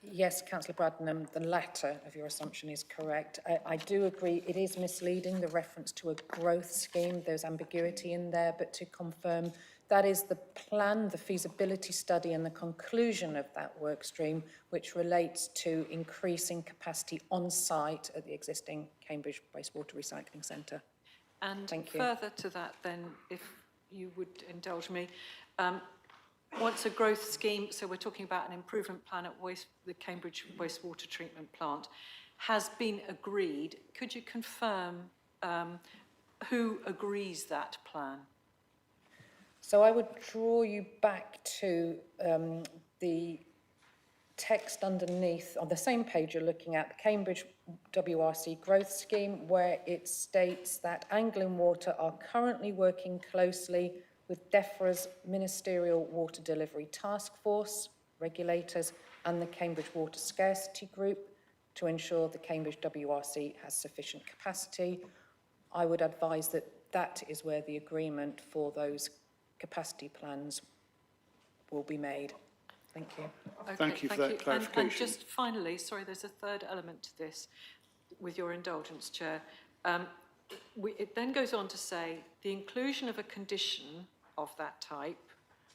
Speaker 11: Yes, Councillor Bradnam, the latter of your assumption is correct. I do agree it is misleading, the reference to a growth scheme. There's ambiguity in there, but to confirm, that is the plan, the feasibility study and the conclusion of that work stream, which relates to increasing capacity on site at the existing Cambridge Wastewater Recycling Centre.
Speaker 4: And
Speaker 11: Thank you.
Speaker 4: further to that then, if you would indulge me, once a growth scheme, so we're talking about an improvement plan at the Cambridge Wastewater Treatment Plant, has been agreed, could you confirm who agrees that plan?
Speaker 11: So I would draw you back to the text underneath, on the same page you're looking at, the Cambridge WRC Growth Scheme, where it states that Anglian Water are currently working closely with DEFRA's Ministerial Water Delivery Task Force, regulators, and the Cambridge Water Scarcity Group to ensure the Cambridge WRC has sufficient capacity. I would advise that that is where the agreement for those capacity plans will be made. Thank you.
Speaker 4: Okay,
Speaker 2: Thank you for that
Speaker 4: And
Speaker 2: clarification.
Speaker 4: just finally, sorry, there's a third element to this, with your indulgence, Chair. It then goes on to say, the inclusion of a condition of that type,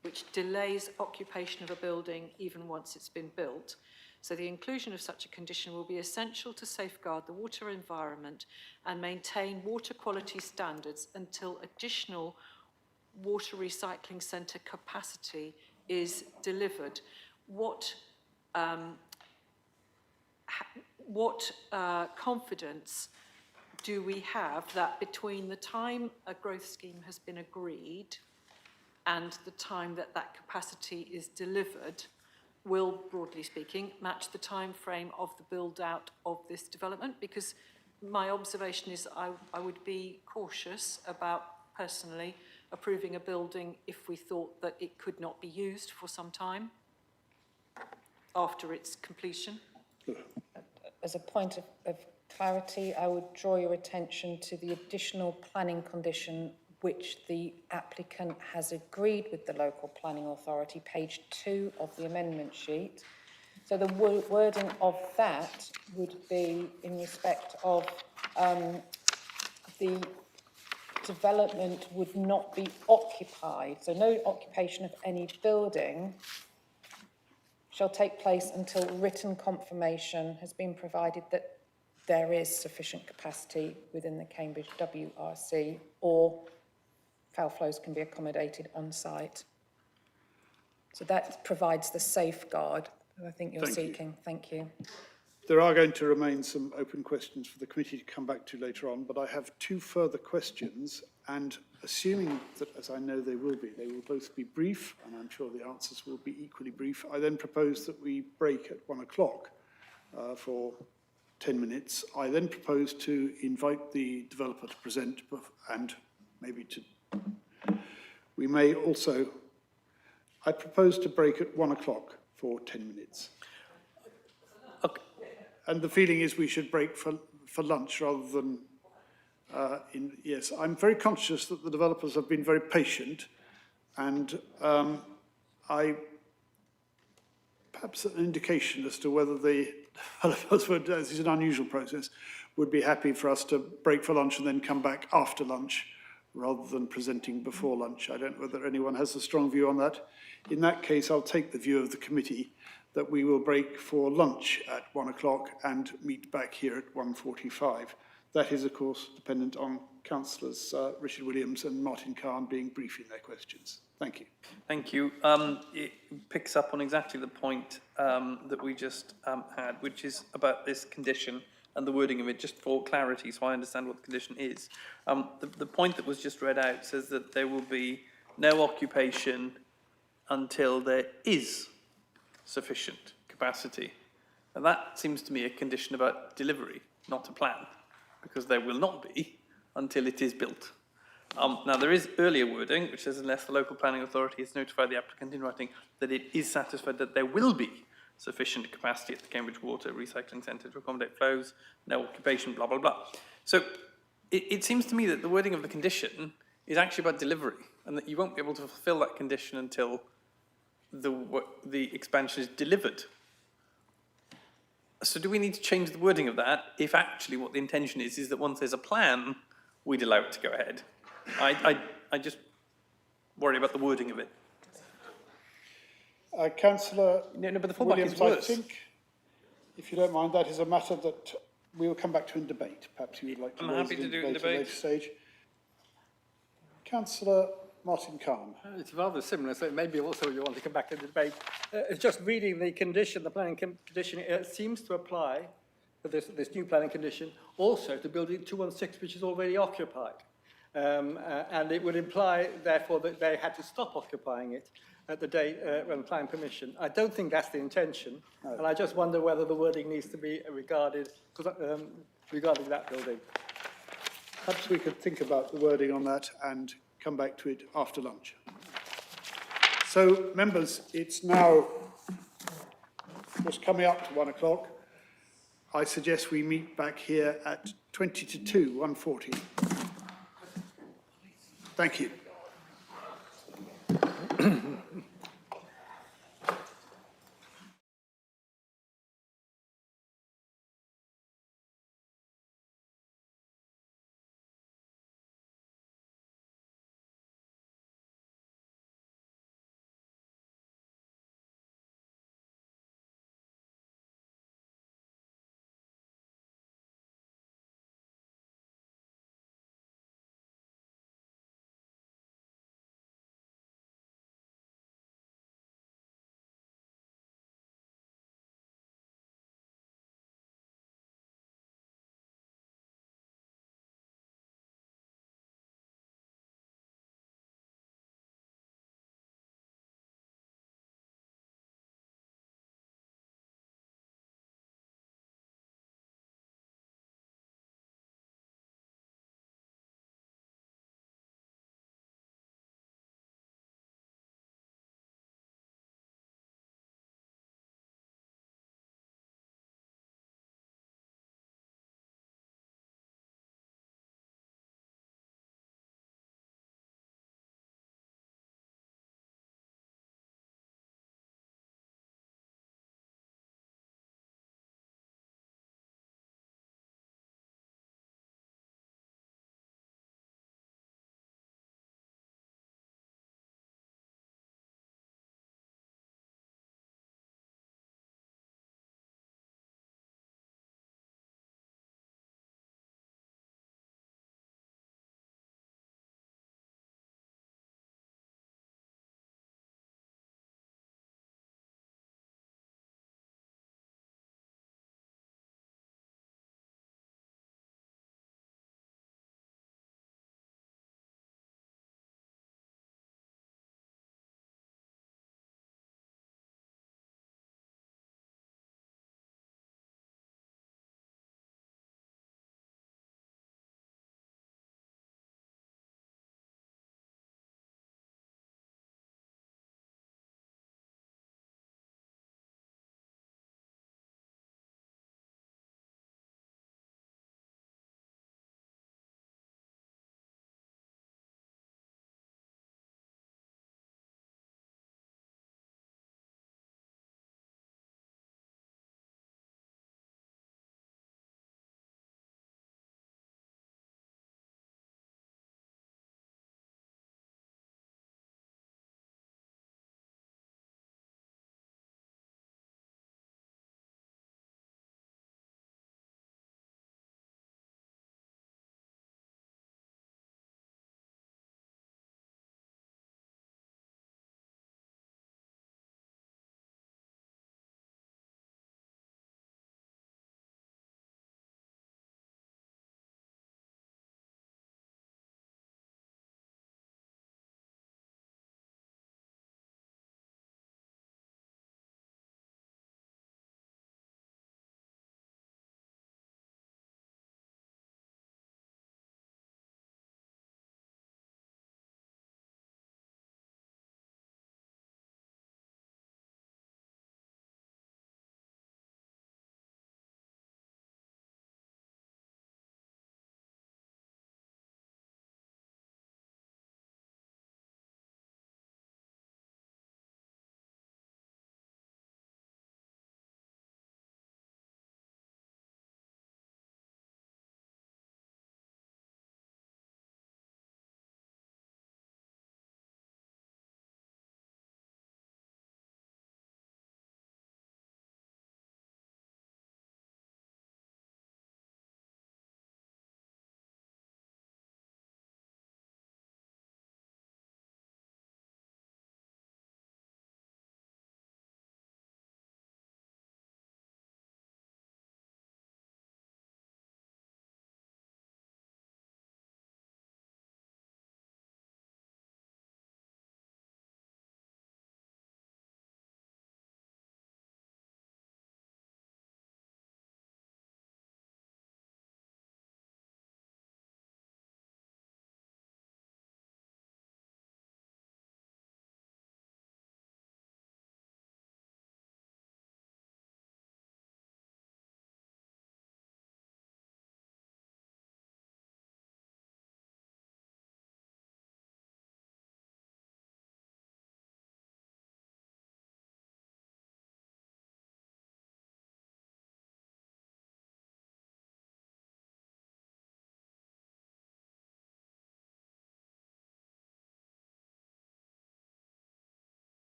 Speaker 4: which delays occupation of a building even once it's been built. So the inclusion of such a condition will be essential to safeguard the water environment and maintain water quality standards until additional water recycling centre capacity is delivered. What confidence do we have that between the time a growth scheme has been agreed and the time that that capacity is delivered will, broadly speaking, match the time frame of the build-out of this development? Because my observation is I would be cautious about, personally, approving a building if we thought that it could not be used for some time after its completion.
Speaker 11: As a point of clarity, I would draw your attention to the additional planning condition which the applicant has agreed with the local planning authority, page 2 of the amendment sheet. So the wording of that would be in respect of the development would not be occupied. So no occupation of any building shall take place until written confirmation has been provided that there is sufficient capacity within the Cambridge WRC or foul flows can be accommodated on site. So that provides the safeguard that I think you're seeking. Thank you.
Speaker 2: There are going to remain some open questions for the committee to come back to later on, but I have 2 further questions, and assuming that, as I know they will both be brief, and I'm sure the answers will be equally brief, I then propose that we break at 1 o'clock for 10 minutes. I then propose to invite the developer to present and maybe to... We may also... I propose to break at 1 o'clock for 10 minutes.
Speaker 8: Okay.
Speaker 2: And the feeling is we should break for lunch rather than yes. I'm very conscious that the developers have been very patient, and perhaps an indication as to whether the developers would, as is an unusual process, would be happy for us to break for lunch and then come back after lunch rather than presenting before lunch. I don't know whether anyone has a strong view on that. In that case, I'll take the view of the committee that we will break for lunch at 1 o'clock and meet back here at 1:45. That is, of course, dependent on Councillors Richard Williams and Martin Cahn being brief in their questions. Thank you.
Speaker 8: Thank you. It picks up on exactly the point that we just had, which is about this condition and the wording of it, just for clarity, so I understand what the condition is. The point that was just read out says that there will be no occupation until there is sufficient capacity. And that seems to me a condition about delivery, not a plan, because there will not be until it is built. Now, there is earlier wording, which says unless the local planning authority has notified the applicant in writing that it is satisfied that there will be sufficient capacity at the Cambridge Water Recycling Centre to accommodate flows, no occupation, blah, blah, blah. So it seems to me that the wording of the condition is actually about delivery, and that you won't be able to fulfil that condition until the expansion is delivered. So do we need to change the wording of that if actually what the intention is that once there's a plan, we'd allow it to go ahead? I just worry about the wording of it.
Speaker 2: Councillor
Speaker 8: No, but the fallback
Speaker 2: Williams,
Speaker 8: is worse.
Speaker 2: I think, if you don't mind, that is a matter that we will come back to in debate. Perhaps you would like to
Speaker 8: I'm
Speaker 2: raise
Speaker 8: happy
Speaker 2: it
Speaker 8: to do it in
Speaker 2: at a
Speaker 8: debate.
Speaker 2: later stage. Councillor Martin Cahn.
Speaker 12: It's rather similar, so maybe also you want to come back to the debate. It's just reading the condition, the planning condition, it seems to apply, this new planning condition, also to building 216, which is already occupied. And it would imply, therefore, that they had to stop occupying it at the day when planning permission. I don't think that's the intention, no. And I just wonder whether the wording needs to be regarding that building.
Speaker 2: Perhaps we could think about the wording on that and come back to it after lunch. So, members, it's now just coming up to 1 o'clock. I suggest we meet back here at 20 to 2, 1:40. Thank you.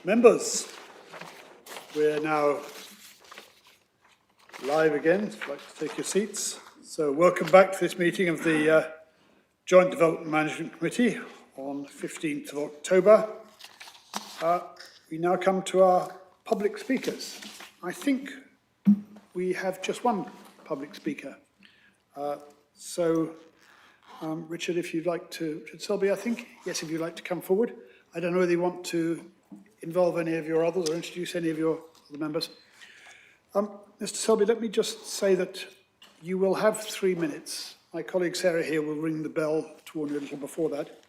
Speaker 2: Members, we're now live again. If you'd like to take your seats. So welcome back to this meeting of the Joint Development Management Committee on 15th of October. We now come to our public speakers. I think we have just one public speaker. Richard, if you'd like to, Richard Selby, I think, yes, if you'd like to come forward. I don't know whether you want to involve any of your others or introduce any of your other members. Mr. Selby, let me just say that you will have 3 minutes. My colleague Sarah here will ring the bell to warn you a little before that.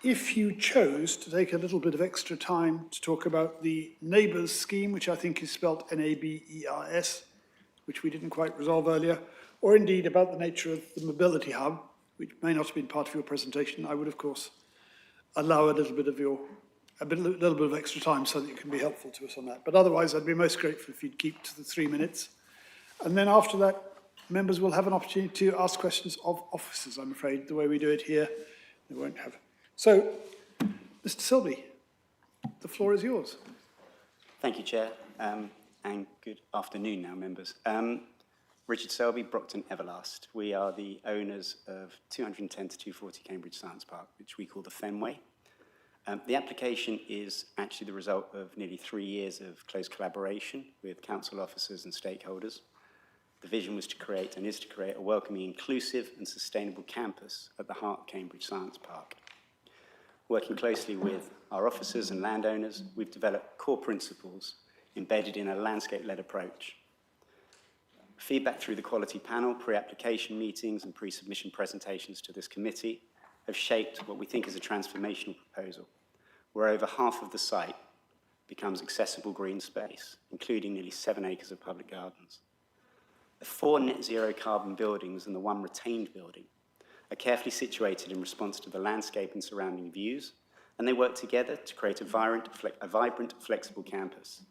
Speaker 2: If you chose to take a little bit of extra time to talk about the Neighbours scheme, which I think is spelt N-A-B-E-R-S, which we didn't quite resolve earlier, or indeed about the nature of the mobility hub, which may not have been part of your presentation, I would, of course, allow a little bit of extra time so that you can be helpful to us on that. But otherwise, I'd be most grateful if you'd keep to the 3 minutes. And then after that, members will have an opportunity to ask questions of officers, I'm afraid. The way we do it here, they won't have. So, Mr. Selby, the floor is yours.
Speaker 15: Thank you, Chair, and good afternoon now, members. Richard Selby, Brockton Everlast. We are the owners of 210 to 240 Cambridge Science Park, which we call the Fenway. The application is actually the result of nearly 3 years of close collaboration with council officers and stakeholders. The vision was to create and is to create a welcoming, inclusive and sustainable campus at the heart of Cambridge Science Park. Working closely with our officers and landowners, we've developed core principles embedded in a landscape-led approach. Feedback through the quality panel, pre-application meetings and pre-submission presentations to this committee have shaped what we think is a transformational proposal, where over half of the site becomes accessible green space, including nearly 7 acres of public gardens. The 4 net zero carbon buildings and the 1 retained building are carefully situated in response to the landscape and surrounding views, and they work together to create a vibrant, flexible campus.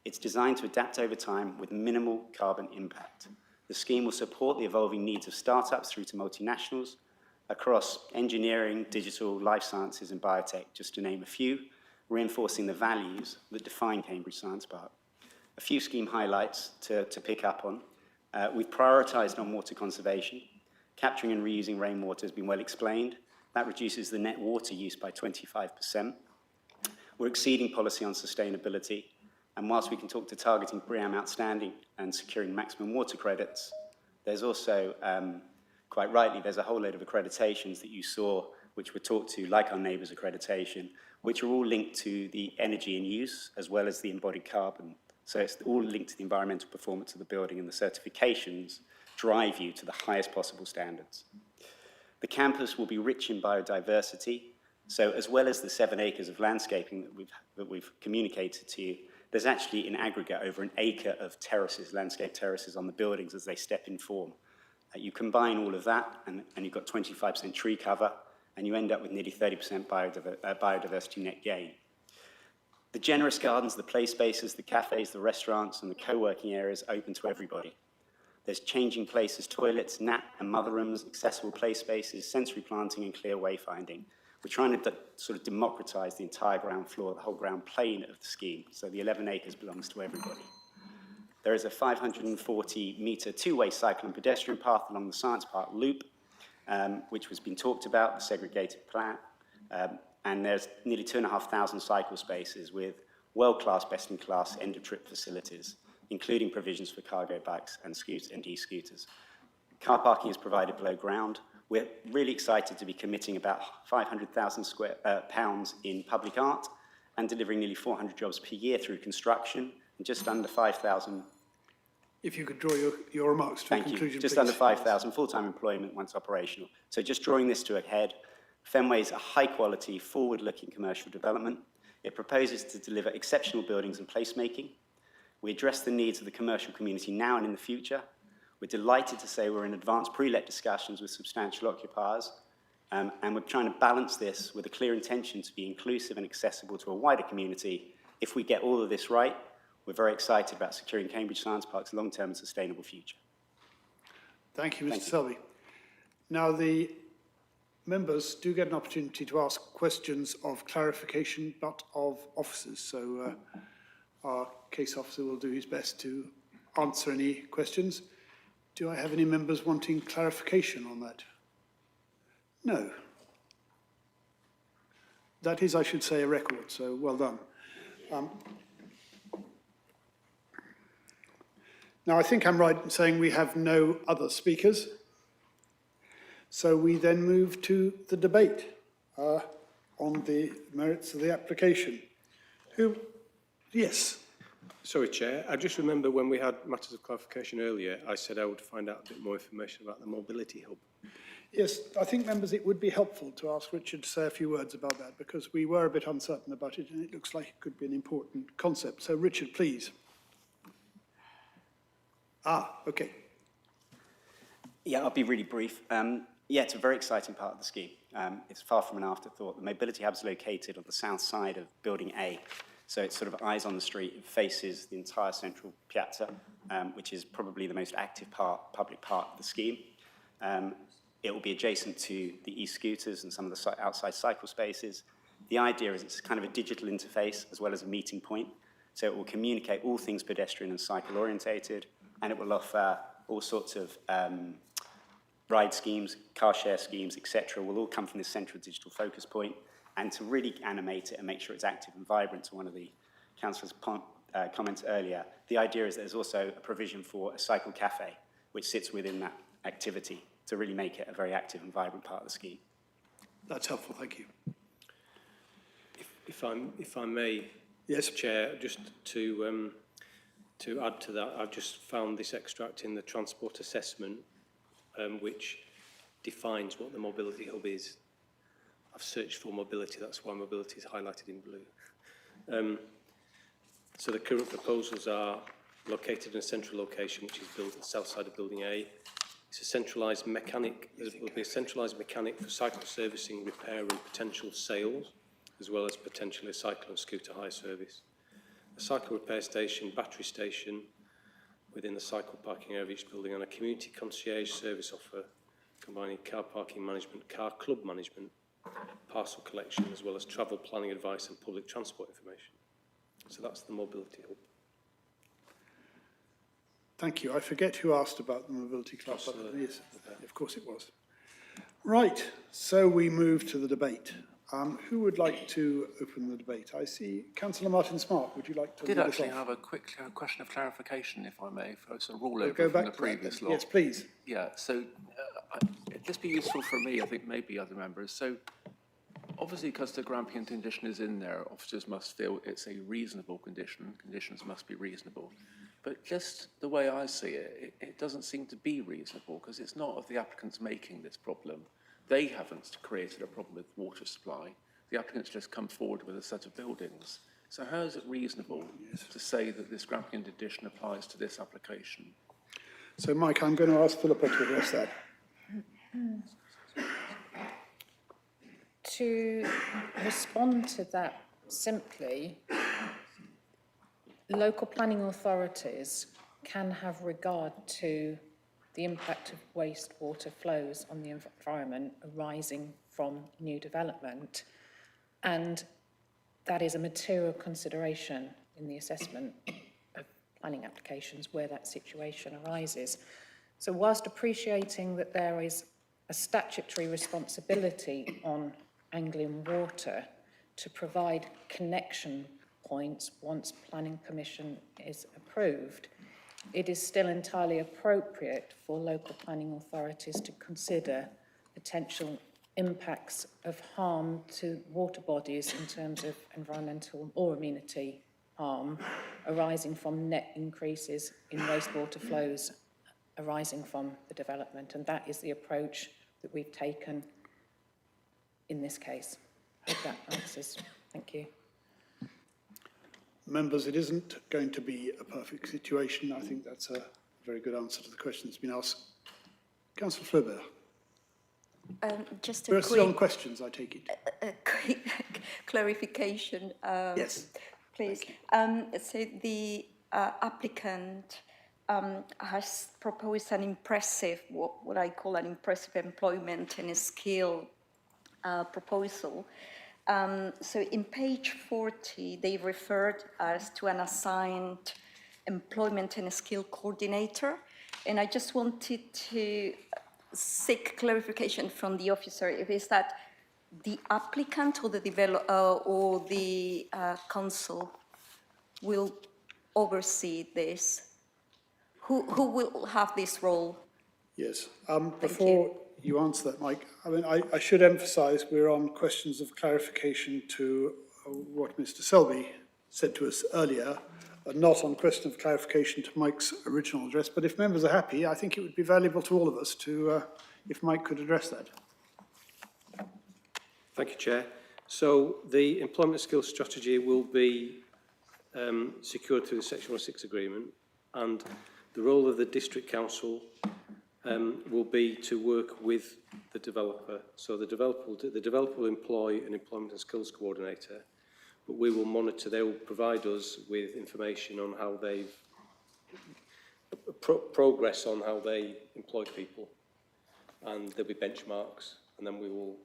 Speaker 15: It's designed to adapt over time with minimal carbon impact. The scheme will support the evolving needs of startups through to multinationals across engineering, digital, life sciences and biotech, just to name a few, reinforcing the values that define Cambridge Science Park. A few scheme highlights to pick up on. We've prioritised on water conservation. Capturing and reusing rainwater has been well explained. That reduces the net water use by 25%. We're exceeding policy on sustainability. And whilst we can talk to targeting BREEAM outstanding and securing maximum water credits, there's also, quite rightly, there's a whole load of accreditations that you saw, which were talked to, like our Neighbours accreditation, which are all linked to the energy in use, as well as the embodied carbon. So it's all linked to the environmental performance of the building, and the certifications drive you to the highest possible standards. The campus will be rich in biodiversity. So as well as the 7 acres of landscaping that we've communicated to you, there's actually in aggregate over 1 acre of terraces, landscape terraces on the buildings as they step in form. You combine all of that and you've got 25% tree cover and you end up with nearly 30% biodiversity net gain. The generous gardens, the play spaces, the cafes, the restaurants and the co-working areas open to everybody. There's changing places, toilets, nap and mother rooms, accessible play spaces, sensory planting and clear wayfinding. We're trying to sort of democratise the entire ground floor, the whole ground plane of the scheme, so the 11 acres belongs to everybody. There is a 540-metre two-way cycle and pedestrian path along the Science Park Loop, which has been talked about, the segregated plan, and there's nearly 2,500 cycle spaces with world-class, best-in-class end-of-trip facilities, including provisions for cargo bikes and e-scooters. Car parking is provided below ground. We're really excited to be committing about £500,000 in public art and delivering nearly 400 jobs per year through construction and just under 5,000.
Speaker 2: If you could draw your remarks to a conclusion,
Speaker 15: Thank you. Just
Speaker 2: please.
Speaker 15: under 5,000 full-time employment once operational. So just drawing this to a head, Fenway is a high-quality, forward-looking commercial development. It proposes to deliver exceptional buildings and placemaking. We address the needs of the commercial community now and in the future. We're delighted to say we're in advanced pre-let discussions with substantial occupiers, and we're trying to balance this with a clear intention to be inclusive and accessible to a wider community. If we get all of this right, we're very excited about securing Cambridge Science Park's long-term and sustainable future.
Speaker 2: Thank you, Mr. Selby. Now, the members do get an opportunity to ask questions of clarification, but of officers. So our case officer will do his best to answer any questions. Do I have any members wanting clarification on that? No. That is, I should say, a record, so well done. Now, I think I'm right in saying we have no other speakers. So we then move to the debate on the merits of the application. Yes.
Speaker 12: Sorry, Chair. I just remember when we had matters of clarification earlier, I said I would find out a bit more information about the mobility hub.
Speaker 2: Yes, I think, members, it would be helpful to ask Richard to say a few words about that because we were a bit uncertain about it and it looks like it could be an important concept. So, Richard, please. Okay.
Speaker 15: Yeah, I'll be really brief. Yeah, it's a very exciting part of the scheme. It's far from an afterthought. The mobility hub is located on the south side of Building A. So it's sort of eyes on the street. It faces the entire central piazza, which is probably the most active public part of the scheme. It will be adjacent to the e-scooters and some of the outside cycle spaces. The idea is it's kind of a digital interface as well as a meeting point. So it will communicate all things pedestrian and cycle orientated, and it will offer all sorts of ride schemes, car share schemes, etc. will all come from this central digital focus point. And to really animate it and make sure it's active and vibrant, to one of the councillors' comments earlier, the idea is that there's also a provision for a cycle cafe, which sits within that activity to really make it a very active and vibrant part of the scheme.
Speaker 2: That's helpful, thank you.
Speaker 12: If I may,
Speaker 2: yes,
Speaker 12: Chair, just to add to that, I've just found this extract in the transport assessment, which defines what the mobility hub is. I've searched for mobility, that's why mobility is highlighted in blue. So the current proposals are located in a central location, which is built at the south side of Building A. It's a centralised mechanic. There will be a centralised mechanic for cycle servicing, repair and potential sales, as well as potentially a cycle and scooter hire service. A cycle repair station, battery station within the cycle parking area of each building, and a community concierge service offer combining car parking management, car club management, parcel collection, as well as travel planning advice and public transport information. So that's the mobility hub.
Speaker 2: Thank you. I forget who asked about the mobility club, but yes, of course it was. Right, so we move to the debate. Who would like to open the debate? I see Councillor Martin Smart. Would you like to
Speaker 7: I did
Speaker 2: lead us
Speaker 7: actually
Speaker 2: off?
Speaker 7: have a quick question of clarification, if I may, for a rollover from the previous law.
Speaker 2: Yes, please.
Speaker 7: Yeah, so it'd just be useful for me, I think maybe other members. So obviously, because the grampian condition is in there, officers must feel it's a reasonable condition. Conditions must be reasonable. But just the way I see it, it doesn't seem to be reasonable because it's not of the applicants making this problem. They haven't created a problem with water supply. The applicants just come forward with a set of buildings. So how is it reasonable to say that this grampian condition applies to this application?
Speaker 2: So, Mike, I'm going to ask Philippa to address that.
Speaker 11: To respond to that simply, local planning authorities can have regard to the impact of wastewater flows on the environment arising from new development, and that is a material consideration in the assessment of planning applications where that situation arises. So whilst appreciating that there is a statutory responsibility on Anglian Water to provide connection points once planning permission is approved, it is still entirely appropriate for local planning authorities to consider potential impacts of harm to water bodies in terms of environmental or amenity harm arising from net increases in wastewater flows arising from the development. And that is the approach that we've taken in this case. I hope that answers. Thank you.
Speaker 2: Members, it isn't going to be a perfect situation. I think that's a very good answer to the question that's been asked. Councillor Flaubert.
Speaker 10: Just
Speaker 2: We're
Speaker 10: a
Speaker 2: still on
Speaker 10: quick,
Speaker 2: questions, I take it.
Speaker 10: a quick clarification,
Speaker 2: Yes.
Speaker 10: please. So the applicant has proposed an impressive, what I call an impressive employment and skill proposal. So in page 40, they referred us to an assigned employment and skill coordinator. And I just wanted to seek clarification from the officer, if it's that the applicant or the council will oversee this? Who will have this role?
Speaker 2: Yes. Before you answer that, Mike, I mean, I should emphasise we're on questions of clarification to what Mr. Selby said to us earlier, not on question of clarification to Mike's original address. But if members are happy, I think it would be valuable to all of us to, if Mike could address that.
Speaker 12: Thank you, Chair. So the employment skills strategy will be secured through the Section 106 agreement, and the role of the District Council will be to work with the developer. So the developer will employ an employment and skills coordinator, but we will monitor, they will provide us with information on how they've progress on how they employ people, and there'll be benchmarks, and then we will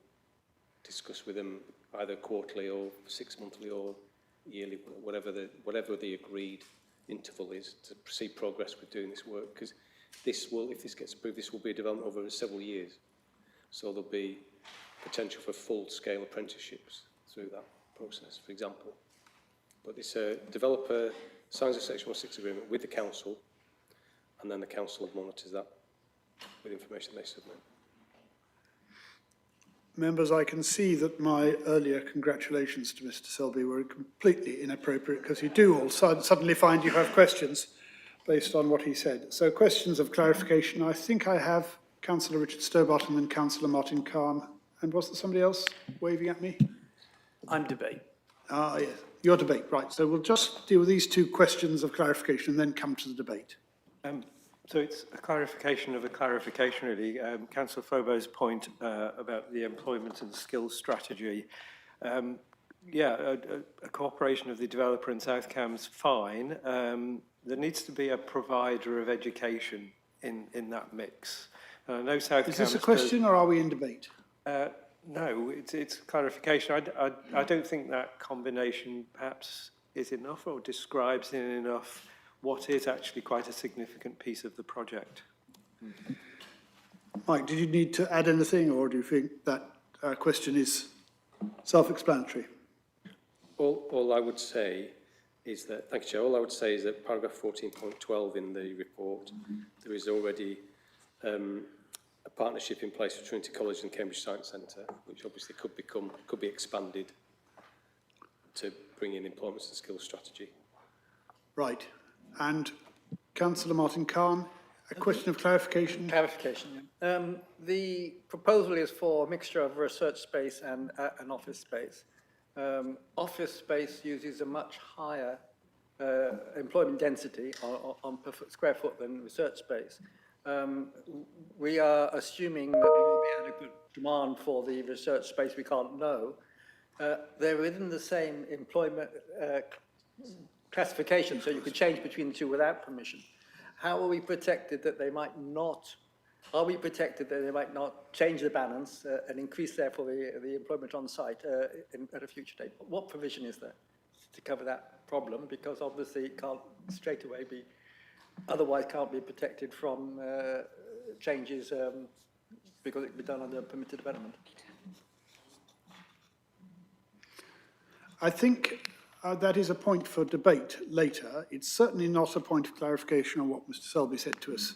Speaker 12: discuss with them either quarterly or 6 monthly or yearly, whatever the agreed interval is, to see progress with doing this work, because this will, if this gets approved, this will be a development over several years. So there'll be potential for full-scale apprenticeships through that process, for example. But this developer signs a Section 106 agreement with the council, and then the council monitors that with information they submit.
Speaker 2: Members, I can see that my earlier congratulations to Mr. Selby were completely inappropriate, because you do all suddenly find you have questions based on what he said. So questions of clarification. I think I have Councillor Richard Stobart and then Councillor Martin Khan. And was there somebody else waving at me?
Speaker 12: I'm debate.
Speaker 2: Ah, yes, your debate, right. So we'll just deal with these two questions of clarification and then come to the debate.
Speaker 5: So it's a clarification of a clarification, really. Councillor Fobo's point about the employment and skills strategy. A cooperation of the developer and South Cam's fine. There needs to be a provider of education in that mix. No South Cams.
Speaker 2: Is this a question or are we in debate?
Speaker 5: No, it's clarification. I don't think that combination perhaps is enough or describes in enough what is actually quite a significant piece of the project.
Speaker 2: Mike, did you need to add anything, or do you think that question is self-explanatory?
Speaker 12: All I would say is that, thank you, Chair, all I would say is that paragraph 14.12 in the report, there is already a partnership in place with Trinity College and Cambridge Science Centre, which obviously could be expanded to bring in employment and skills strategy.
Speaker 2: Right. And Councillor Martin Khan, a question of clarification?
Speaker 16: Clarification, yeah. The proposal is for a mixture of research space and an office space. Office space uses a much higher employment density on per square foot than research space. We are assuming that there will be adequate demand for the research space. We can't know. They're within the same employment classification, so you could change between the two without permission. How are we protected that they might not? Are we protected that they might not change the balance and increase, therefore, the employment on site at a future date? What provision is there to cover that problem? Because obviously it can't straight away be, otherwise can't be protected from changes because it can be done under permitted development.
Speaker 2: I think that is a point for debate later. It's certainly not a point of clarification on what Mr. Selby said to us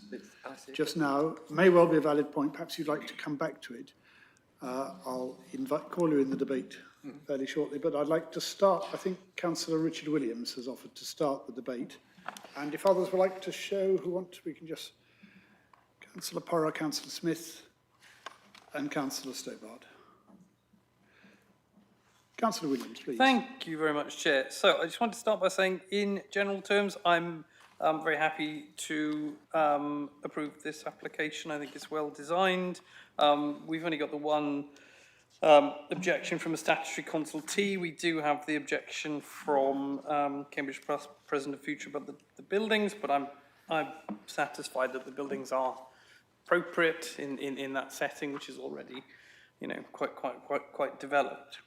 Speaker 2: just now. May well be a valid point. Perhaps you'd like to come back to it. I'll call you in the debate fairly shortly, but I'd like to start. I think Councillor Richard Williams has offered to start the debate. And if others would like to show who want to, we can just, Councillor Porra, Councillor Smith, and Councillor Stobart. Councillor Williams, please.
Speaker 8: Thank you very much, Chair. So I just want to start by saying, in general terms, I'm very happy to approve this application. I think it's well designed. We've only got the one objection from a statutory consultee. We do have the objection from Cambridge Present and Future about the buildings, but I'm satisfied that the buildings are appropriate in that setting, which is already you know, quite developed.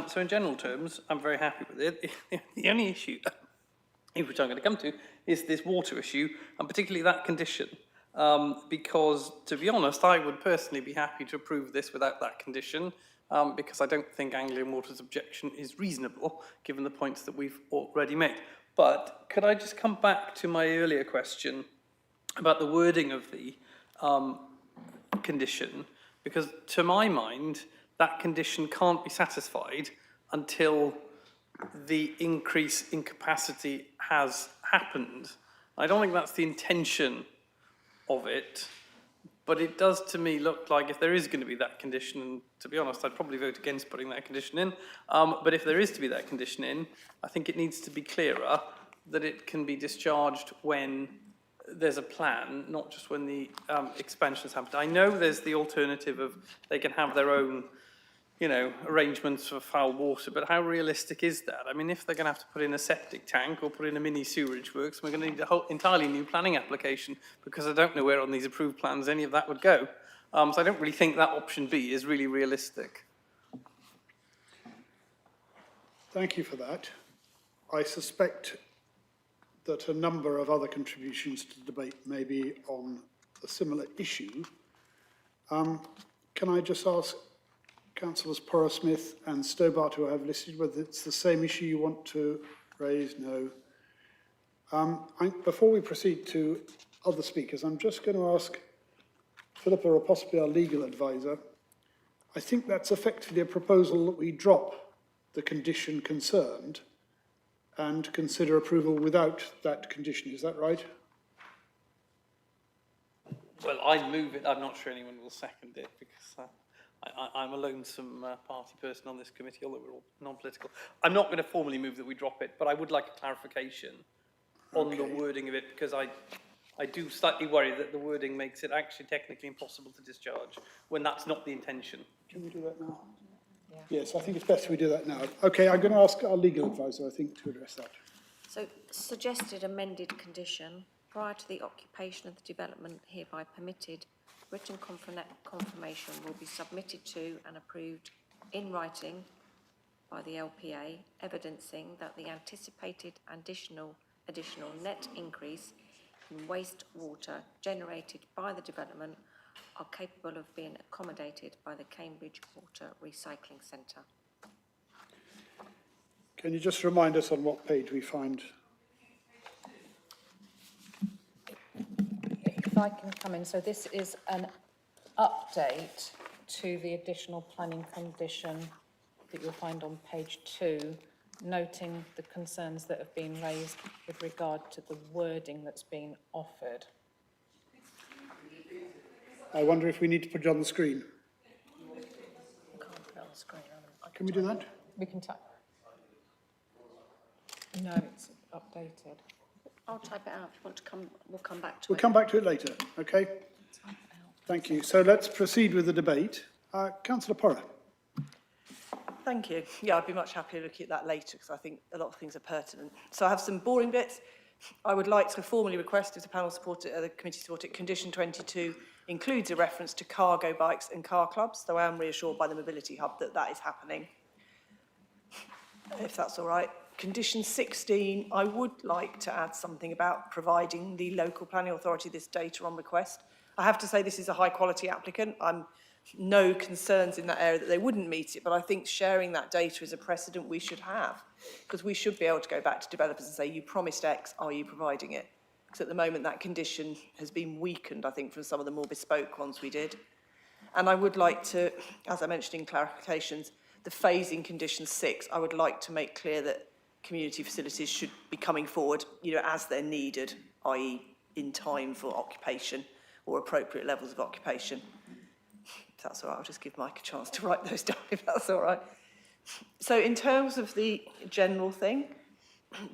Speaker 8: So in general terms, I'm very happy with it. The only issue, which I'm going to come to, is this water issue, and particularly that condition. Because, to be honest, I would personally be happy to approve this without that condition, because I don't think Anglian Water's objection is reasonable, given the points that we've already made. But could I just come back to my earlier question about the wording of the condition? Because, to my mind, that condition can't be satisfied until the increase in capacity has happened. I don't think that's the intention of it, but it does to me look like if there is going to be that condition, and to be honest, I'd probably vote against putting that condition in, but if there is to be that condition in, I think it needs to be clearer that it can be discharged when there's a plan, not just when the expansion's happened. I know there's the alternative of they can have their own, you know, arrangements for foul water, but how realistic is that? I mean, if they're going to have to put in a septic tank or put in a mini sewerage works, we're going to need a whole entirely new planning application, because I don't know where on these approved plans any of that would go. So I don't really think that option B is really realistic.
Speaker 2: Thank you for that. I suspect that a number of other contributions to the debate may be on a similar issue. Can I just ask Councillors Porrow-Smith and Stobart, who I have listed, whether it's the same issue you want to raise? No. Before we proceed to other speakers, I'm just going to ask Philippa, or possibly our legal advisor. I think that's effectively a proposal that we drop the condition concerned and consider approval without that condition. Is that right?
Speaker 8: Well, I move it. I'm not sure anyone will second it, because I'm a lonesome party person on this committee, although we're all non-political. I'm not going to formally move that we drop it, but I would like a clarification on the wording of it, because I do slightly worry that the wording makes it actually technically impossible to discharge when that's not the intention.
Speaker 2: Can we do that now? Yeah. Yes, I think it's best we do that now. Okay, I'm going to ask our legal advisor, I think, to address that.
Speaker 17: So, suggested amended condition: prior to the occupation of the development hereby permitted, written confirmation will be submitted to and approved in writing by the LPA, evidencing that the anticipated additional net increase in wastewater generated by the development are capable of being accommodated by the Cambridge Water Recycling Centre.
Speaker 2: Can you just remind us on what page we find?
Speaker 11: If I can come in, so this is an update to the additional planning condition that you'll find on page 2, noting the concerns that have been raised with regard to the wording that's been offered.
Speaker 2: I wonder if we need to put it on the screen.
Speaker 17: Can't put it on the screen.
Speaker 2: Can we do that?
Speaker 11: We can type. No, it's updated.
Speaker 17: I'll type it out. If you want to come, we'll come back to it.
Speaker 2: We'll come back to it later, okay? Thank you. So let's proceed with the debate. Councillor Porrow.
Speaker 6: Thank you. Yeah, I'd be much happier looking at that later, because I think a lot of things are pertinent. So I have some boring bits. I would like to formally request, if the panel support it, the committee support it, condition 22 includes a reference to cargo bikes and car clubs, though I am reassured by the Mobility Hub that that is happening, if that's all right. Condition 16, I would like to add something about providing the local planning authority this data on request. I have to say this is a high quality applicant. I'm no concerns in that area that they wouldn't meet it, but I think sharing that data is a precedent we should have, because we should be able to go back to developers and say, you promised X, are you providing it? Because at the moment that condition has been weakened, I think, from some of the more bespoke ones we did. And I would like to, as I mentioned in clarifications, the phasing condition 6, I would like to make clear that community facilities should be coming forward, you know, as they're needed, i.e. in time for occupation or appropriate levels of occupation. If that's all right, I'll just give Mike a chance to write those down, if that's all right. So in terms of the general thing,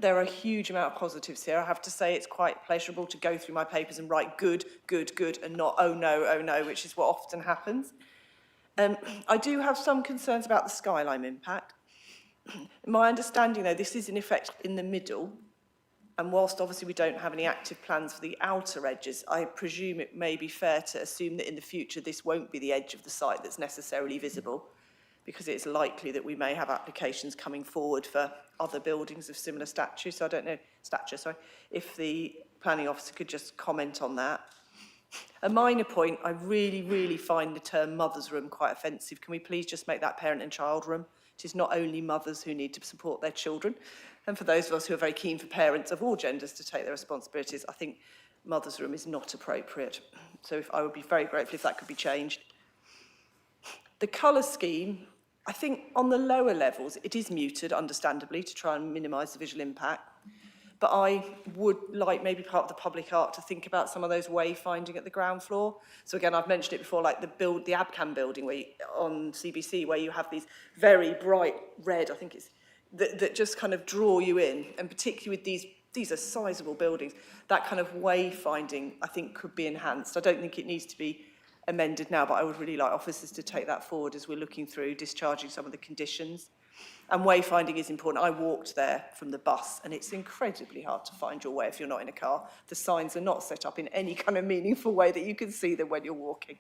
Speaker 6: there are a huge amount of positives here. I have to say it's quite pleasurable to go through my papers and write good, good, good, and not oh no, which is what often happens. I do have some concerns about the skyline impact. My understanding, though, this is in effect in the middle And whilst obviously we don't have any active plans for the outer edges, I presume it may be fair to assume that in the future this won't be the edge of the site that's necessarily visible, because it's likely that we may have applications coming forward for other buildings of similar stature. So I don't know, if the planning officer could just comment on that. A minor point, I really find the term mother's room quite offensive. Can we please just make that parent and child room? It is not only mothers who need to support their children. And for those of us who are very keen for parents of all genders to take their responsibilities, I think mother's room is not appropriate. So I would be very grateful if that could be changed. The colour scheme, I think on the lower levels, it is muted, understandably, to try and minimise the visual impact. But I would like maybe part of the public art to think about some of those wayfinding at the ground floor. So again, I've mentioned it before, like the Abcam building on CBC, where you have these very bright red, I think it's, that just kind of draw you in. And particularly with these are sizable buildings, that kind of wayfinding, I think, could be enhanced. I don't think it needs to be amended now, but I would really like officers to take that forward as we're looking through discharging some of the conditions. And wayfinding is important. I walked there from the bus, and it's incredibly hard to find your way if you're not in a car. The signs are not set up in any kind of meaningful way that you can see them when you're walking.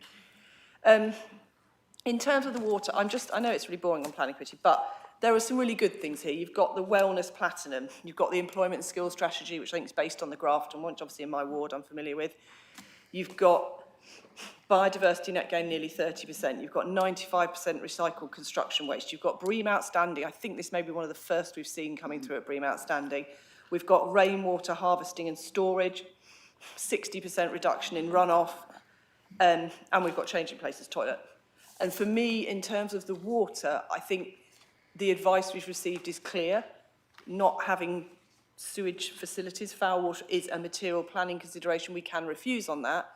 Speaker 6: In terms of the water, I know it's really boring on planning committee, but there are some really good things here. You've got the wellness platinum. You've got the employment and skills strategy, which I think is based on the Grafton one, which obviously in my ward I'm familiar with. You've got biodiversity net gain nearly 30%. You've got 95% recycled construction waste. You've got BREEAM Outstanding. I think this may be one of the first we've seen coming through at BREEAM Outstanding. We've got rainwater harvesting and storage, 60% reduction in runoff, and we've got changing places toilet. And for me, in terms of the water, I think the advice we've received is clear. Not having sewage facilities, foul water is a material planning consideration. We can refuse on that.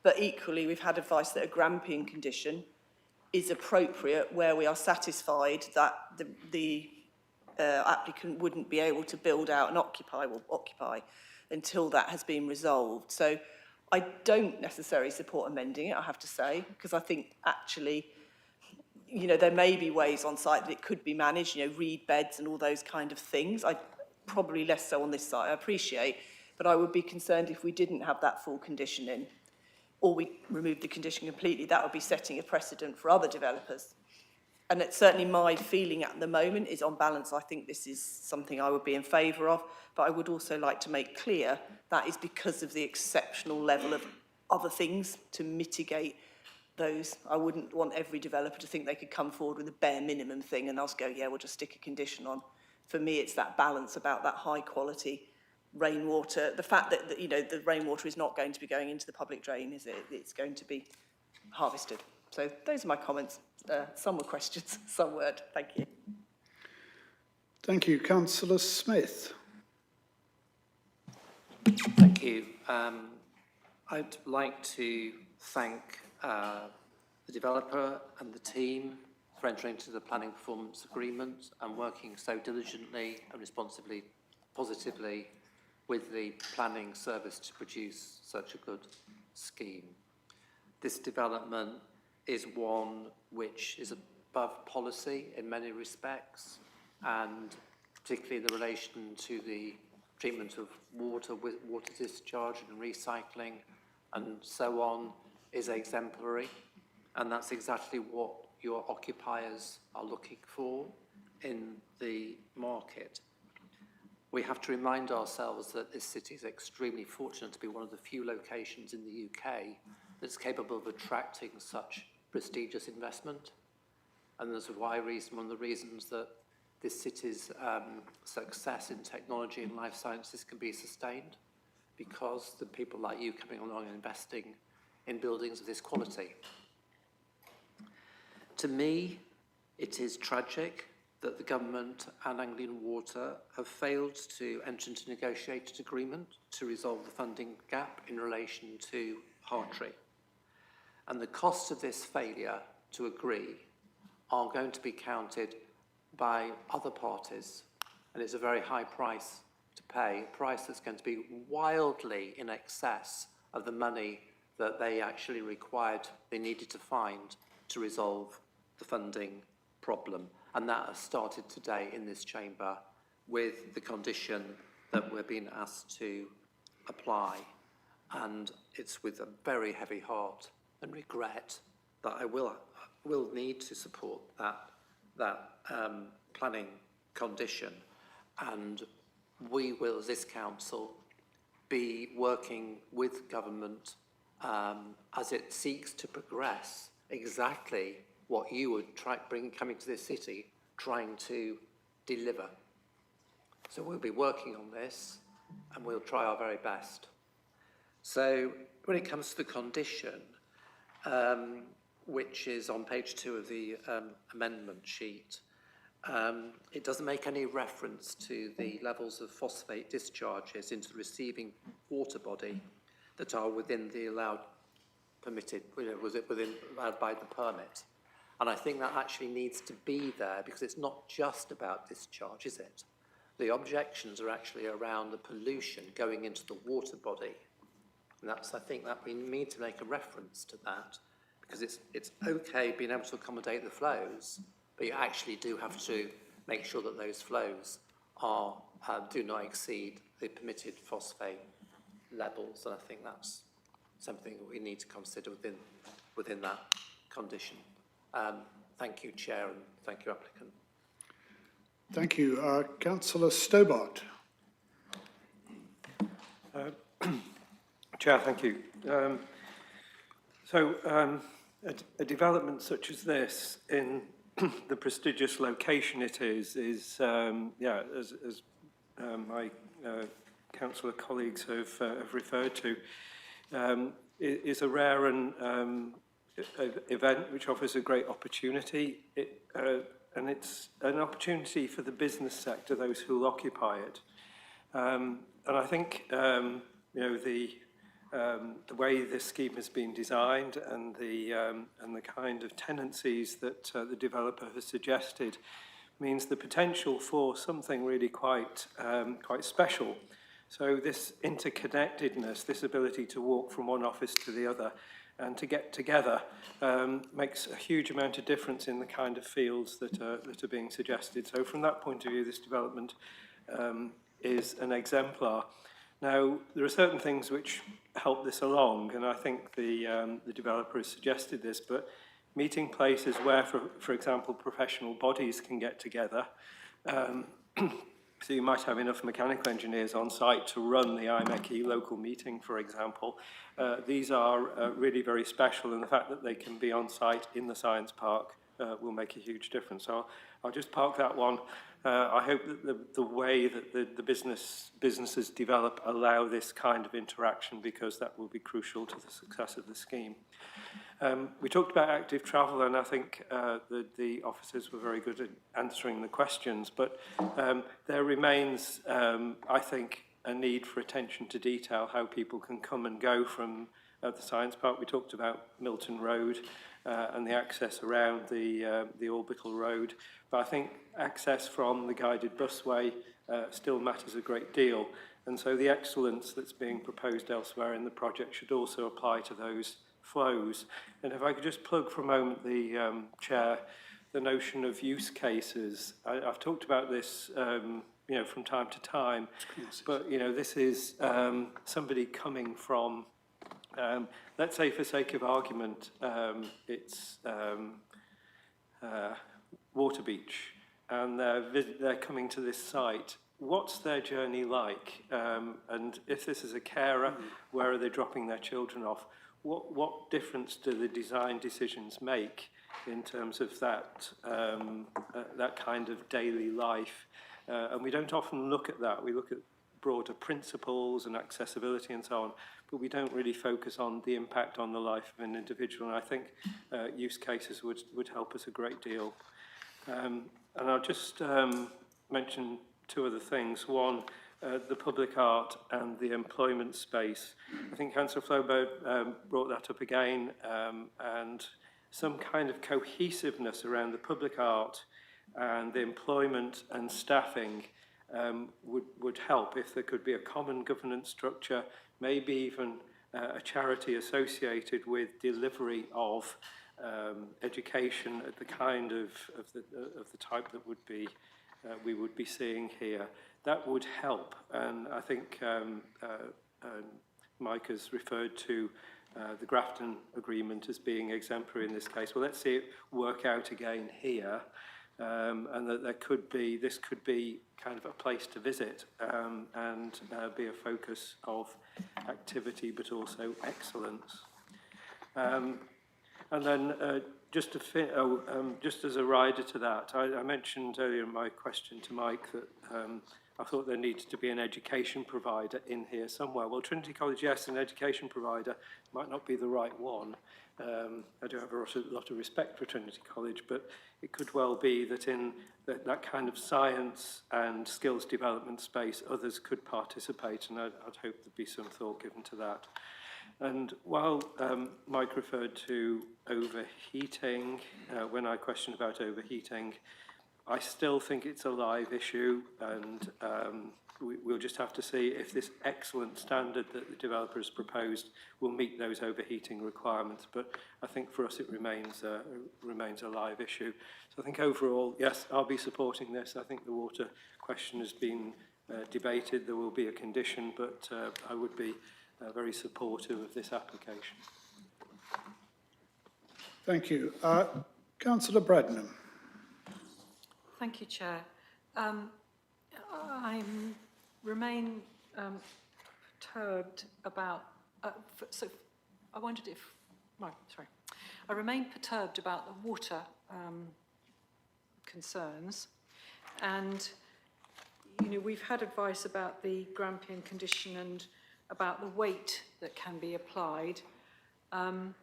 Speaker 6: But equally, we've had advice that a Grampian condition is appropriate where we are satisfied that the applicant wouldn't be able to build out and occupy until that has been resolved. So I don't necessarily support amending it, I have to say, because I think actually, you know, there may be ways on site that it could be managed, you know, reed beds and all those kind of things. Probably less so on this site, I appreciate, but I would be concerned if we didn't have that full condition in, or we removed the condition completely. That would be setting a precedent for other developers. And it's certainly my feeling at the moment is, on balance, I think this is something I would be in favour of, but I would also like to make clear that is because of the exceptional level of other things to mitigate those. I wouldn't want every developer to think they could come forward with a bare minimum thing and us go, yeah, we'll just stick a condition on. For me, it's that balance about that high quality rainwater. The fact that you know, the rainwater is not going to be going into the public drain, is it? It's going to be harvested. So those are my comments. Some were questions, some weren't. Thank you.
Speaker 2: Thank you. Councillor Smith.
Speaker 3: Thank you. I'd like to thank the developer and the team for entering into the planning performance agreement and working so diligently and responsibly, positively with the planning service to produce such a good scheme. This development is one which is above policy in many respects, and particularly the relation to the treatment of water with water discharge and recycling and so on is exemplary, and that's exactly what your occupiers are looking for in the market. We have to remind ourselves that this city is extremely fortunate to be one of the few locations in the UK that's capable of attracting such prestigious investment. And that's one of the reasons that this city's success in technology and life sciences can be sustained, because the people like you coming along and investing in buildings of this quality. To me, it is tragic that the government and Anglian Water have failed to enter into a negotiated agreement to resolve the funding gap in relation to Hartree. And the costs of this failure to agree are going to be counted by other parties, and it's a very high price to pay, a price that's going to be wildly in excess of the money that they actually they needed to find to resolve the funding problem. And that has started today in this chamber with the condition that we're being asked to apply. And it's with a very heavy heart and regret that I will need to support that planning condition. And we will, as this council, be working with government as it seeks to progress exactly what you would coming to this city, trying to deliver. So we'll be working on this and we'll try our very best. So when it comes to the condition, which is on page 2 of the amendment sheet, it doesn't make any reference to the levels of phosphate discharges into the receiving water body that are within the allowed permitted, allowed by the permit. And I think that actually needs to be there because it's not just about discharge, is it? The objections are actually around the pollution going into the water body. And I think that we need to make a reference to that because it's okay being able to accommodate the flows, but you actually do have to make sure that those flows do not exceed the permitted phosphate levels. And I think that's something that we need to consider within that condition. Thank you, Chair, and thank you, applicant.
Speaker 2: Thank you. Councillor Stobart.
Speaker 5: Chair, thank you. A development such as this in the prestigious location it is yeah, as my councillor colleagues have referred to, is a rare and event which offers a great opportunity. And it's an opportunity for the business sector, those who will occupy it. And I think you know, the way this scheme has been designed and the kind of tenancies that the developer has suggested means the potential for something really quite special. So this interconnectedness, this ability to walk from one office to the other and to get together makes a huge amount of difference in the kind of fields that are being suggested. So from that point of view, this development is an exemplar. Now, there are certain things which help this along, and I think the developer has suggested this, but meeting places where, for example, professional bodies can get together. So you might have enough mechanical engineers on site to run the IMechE local meeting, for example. These are really very special, and the fact that they can be on site in the science park will make a huge difference. So I'll just park that one. I hope that the way that the businesses develop allow this kind of interaction, because that will be crucial to the success of the scheme. We talked about active travel, and I think the officers were very good at answering the questions, but there remains, I think, a need for attention to detail, how people can come and go from the science park. We talked about Milton Road and the access around the orbital road, but I think access from the guided busway still matters a great deal, and so the excellence that's being proposed elsewhere in the project should also apply to those flows. And if I could just plug for a moment the Chair, the notion of use cases. I've talked about this you know, from time to time, but you know, this is somebody coming from let's say, for sake of argument, it's Waterbeach, and they're coming to this site. What's their journey like? And if this is a carer, where are they dropping their children off? What difference do the design decisions make in terms of that that kind of daily life? And we don't often look at that. We look at broader principles and accessibility and so on, but we don't really focus on the impact on the life of an individual. And I think use cases would help us a great deal. And I'll just mention two other things. One, the public art and the employment space. I think Councillor Flobo brought that up again, and some kind of cohesiveness around the public art and the employment and staffing would help if there could be a common governance structure, maybe even a charity associated with delivery of education at the kind of the type that would be we would be seeing here. that would help. And I think Mike has referred to the Grafton Agreement as being exemplary in this case. Well, let's see it work out again here, and that this could be kind of a place to visit and be a focus of activity, but also excellence. And then just as a rider to that, I mentioned earlier in my question to Mike that I thought there needed to be an education provider in here somewhere. Well, Trinity College, yes, an education provider might not be the right one. I do have a lot of respect for Trinity College, but it could well be that in that kind of science and skills development space, others could participate, and I'd hope there'd be some thought given to that. And while Mike referred to overheating, when I questioned about overheating, I still think it's a live issue, and we'll just have to see if this excellent standard that the developer has proposed will meet those overheating requirements. But I think for us it remains a live issue. So I think overall, yes, I'll be supporting this. I think the water question has been debated. There will be a condition, but I would be very supportive of this application.
Speaker 2: Thank you. Councillor Bradnam.
Speaker 4: Thank you, Chair. I remain perturbed about, so I wondered if, right, sorry. I remain perturbed about the water concerns, and, you know, we've had advice about the Grampian condition and about the weight that can be applied, and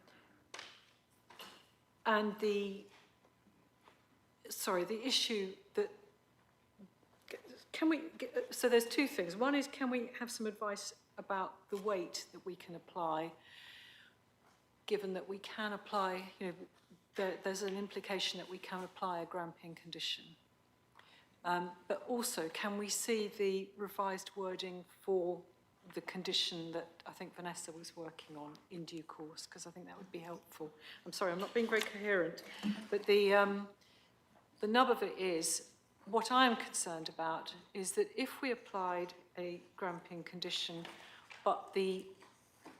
Speaker 4: the issue that, so there's two things. One is, can we have some advice about the weight that we can apply, given that we can apply, you know, there's an implication that we can apply a Grampian condition. But also, can we see the revised wording for the condition that I think Vanessa was working on in due course, because I think that would be helpful. I'm sorry, I'm not being very coherent, but the nub of it is, what I'm concerned about is that if we applied a Grampian condition, but the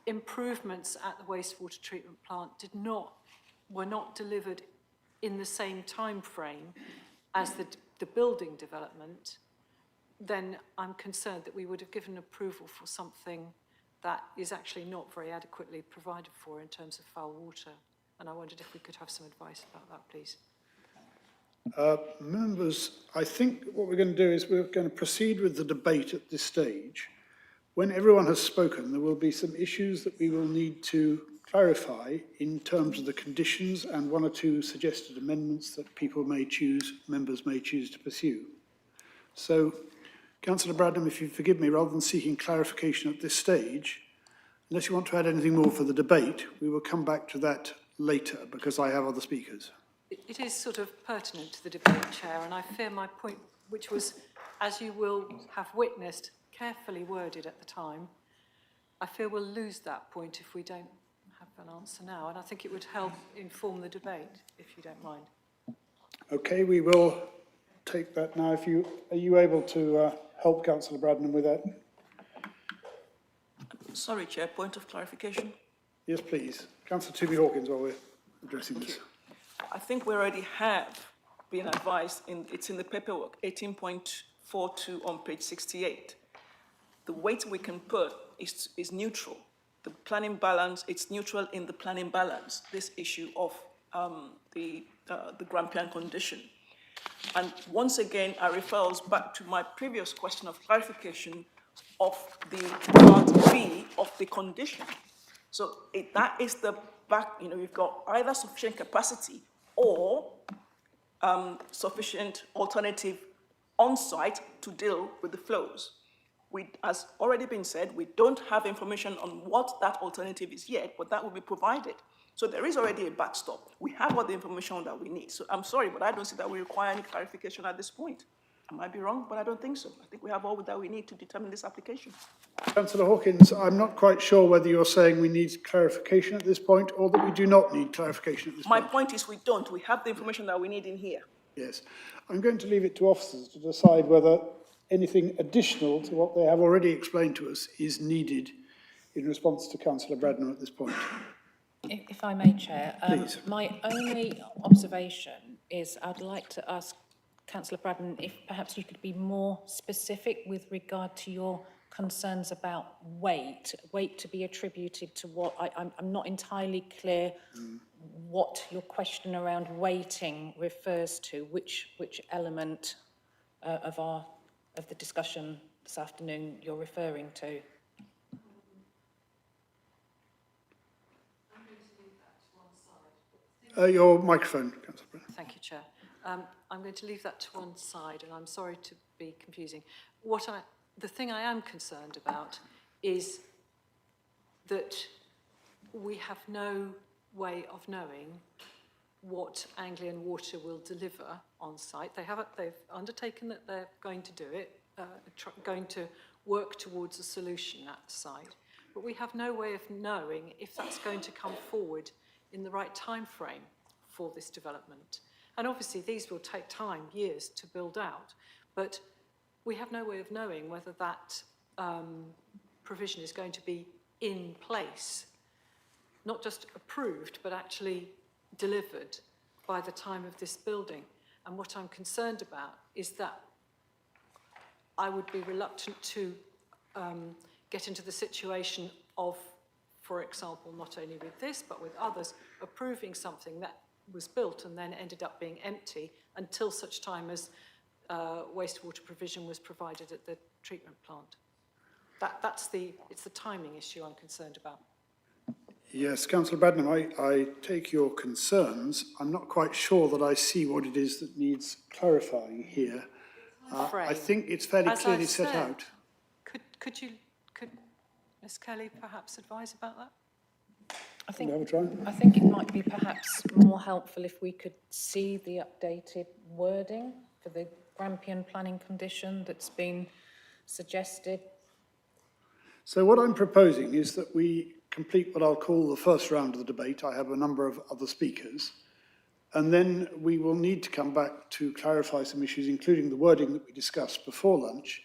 Speaker 4: improvements at the wastewater treatment plant were not delivered in the same time frame as the building development, then I'm concerned that we would have given approval for something that is actually not very adequately provided for in terms of foul water. And I wondered if we could have some advice about that, please.
Speaker 2: Members, I think what we're going to do is we're going to proceed with the debate at this stage. When everyone has spoken, there will be some issues that we will need to clarify in terms of the conditions and one or two suggested amendments that members may choose to pursue. So, Councillor Bradnam, if you forgive me, rather than seeking clarification at this stage, unless you want to add anything more for the debate, we will come back to that later because I have other speakers.
Speaker 4: It is sort of pertinent to the debate, Chair, and I fear my point, which was, as you will have witnessed, carefully worded at the time, I fear we'll lose that point if we don't have an answer now, and I think it would help inform the debate, if you don't mind.
Speaker 2: Okay, we will take that now. Are you able to help Councillor Bradnam with that?
Speaker 9: Sorry, Chair, point of clarification.
Speaker 2: Yes, please. Councillor Toby Hawkins, while we're addressing this.
Speaker 9: I think we already have been advised, it's in the paperwork, 18.42 on page 68. The weight we can put is neutral. The planning balance, it's neutral in the planning balance, this issue of the Grampian condition. And once again, I refer us back to my previous question of clarification of the part B of the condition. So that is the back, you know, we've got either sufficient capacity or sufficient alternative on-site to deal with the flows. As already been said, we don't have information on what that alternative is yet, but that will be provided. So there is already a backstop. We have all the information that we need. So I'm sorry, but I don't see that we require any clarification at this point. I might be wrong, but I don't think so. I think we have all that we need to determine this application.
Speaker 2: Councillor Hawkins, I'm not quite sure whether you're saying we need clarification at this point or that we do not need clarification at this point.
Speaker 9: My point is we don't. We have the information that we need in here.
Speaker 2: Yes. I'm going to leave it to officers to decide whether anything additional to what they have already explained to us is needed in response to Councillor Bradnam at this point.
Speaker 11: If I may, Chair,
Speaker 2: Please.
Speaker 11: my only observation is I'd like to ask Councillor Bradnam if perhaps you could be more specific with regard to your concerns about weight to be attributed to what. I'm not entirely clear what your question around weighting refers to, which element of the discussion this afternoon you're referring to.
Speaker 2: Your microphone, Councillor Bradnam.
Speaker 4: Thank you, Chair. I'm going to leave that to one side, and I'm sorry to be confusing. The thing I am concerned about is that we have no way of knowing what Anglian Water will deliver on site. They've undertaken that they're going to do it, going to work towards a solution at the site, but we have no way of knowing if that's going to come forward in the right time frame for this development. And obviously these will take time, years to build out, but we have no way of knowing whether that provision is going to be in place, not just approved, but actually delivered by the time of this building. And what I'm concerned about is that I would be reluctant to get into the situation of, for example, not only with this, but with others, approving something that was built and then ended up being empty until such time as wastewater provision was provided at the treatment plant. It's the timing issue I'm concerned about.
Speaker 2: Yes, Councillor Bradnam, I take your concerns. I'm not quite sure that I see what it is that needs clarifying here. I think it's fairly clearly set out.
Speaker 4: Could Ms. Kelly perhaps advise about that?
Speaker 11: I think it might be perhaps more helpful if we could see the updated wording for the Grampian planning condition that's been suggested.
Speaker 2: So what I'm proposing is that we complete what I'll call the first round of the debate. I have a number of other speakers, and then we will need to come back to clarify some issues, including the wording that we discussed before lunch,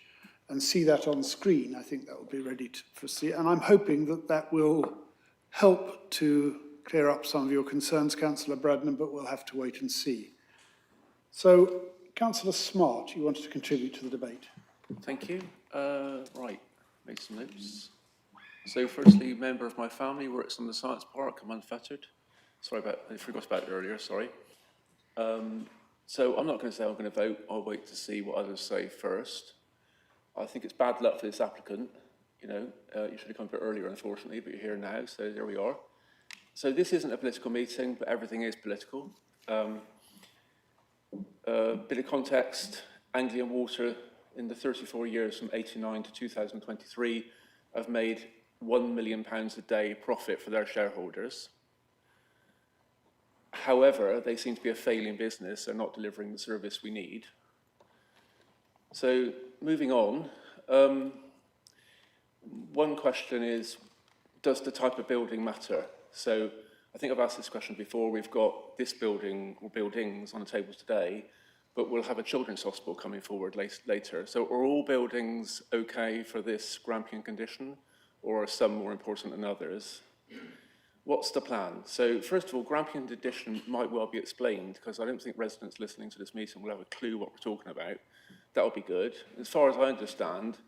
Speaker 2: and see that on screen. I think that will be ready to proceed, and I'm hoping that that will help to clear up some of your concerns, Councillor Bradnam, but we'll have to wait and see. So, Councillor Smart, you wanted to contribute to the debate.
Speaker 7: Thank you. Right, made some notes. So firstly, a member of my family works on the science park. I'm unfettered. I forgot about it earlier, sorry. So I'm not going to say I'm going to vote. I'll wait to see what others say first. I think it's bad luck for this applicant. You know, you should have come a bit earlier, unfortunately, but you're here now, so there we are. So this isn't a political meeting, but everything is political. Bit of context, Anglian Water, in the 34 years from 89 to 2023, have made £1 million a day profit for their shareholders. However, they seem to be a failing business. They're not delivering the service we need. So moving on, one question is, does the type of building matter? So I think I've asked this question before. We've got this building or buildings on the table today, but we'll have a children's hospital coming forward later. So are all buildings okay for this Grampian condition, or are some more important than others? What's the plan? So first of all, Grampian condition might well be explained, because I don't think residents listening to this meeting will have a clue what we're talking about. That would be good. As far as I understand,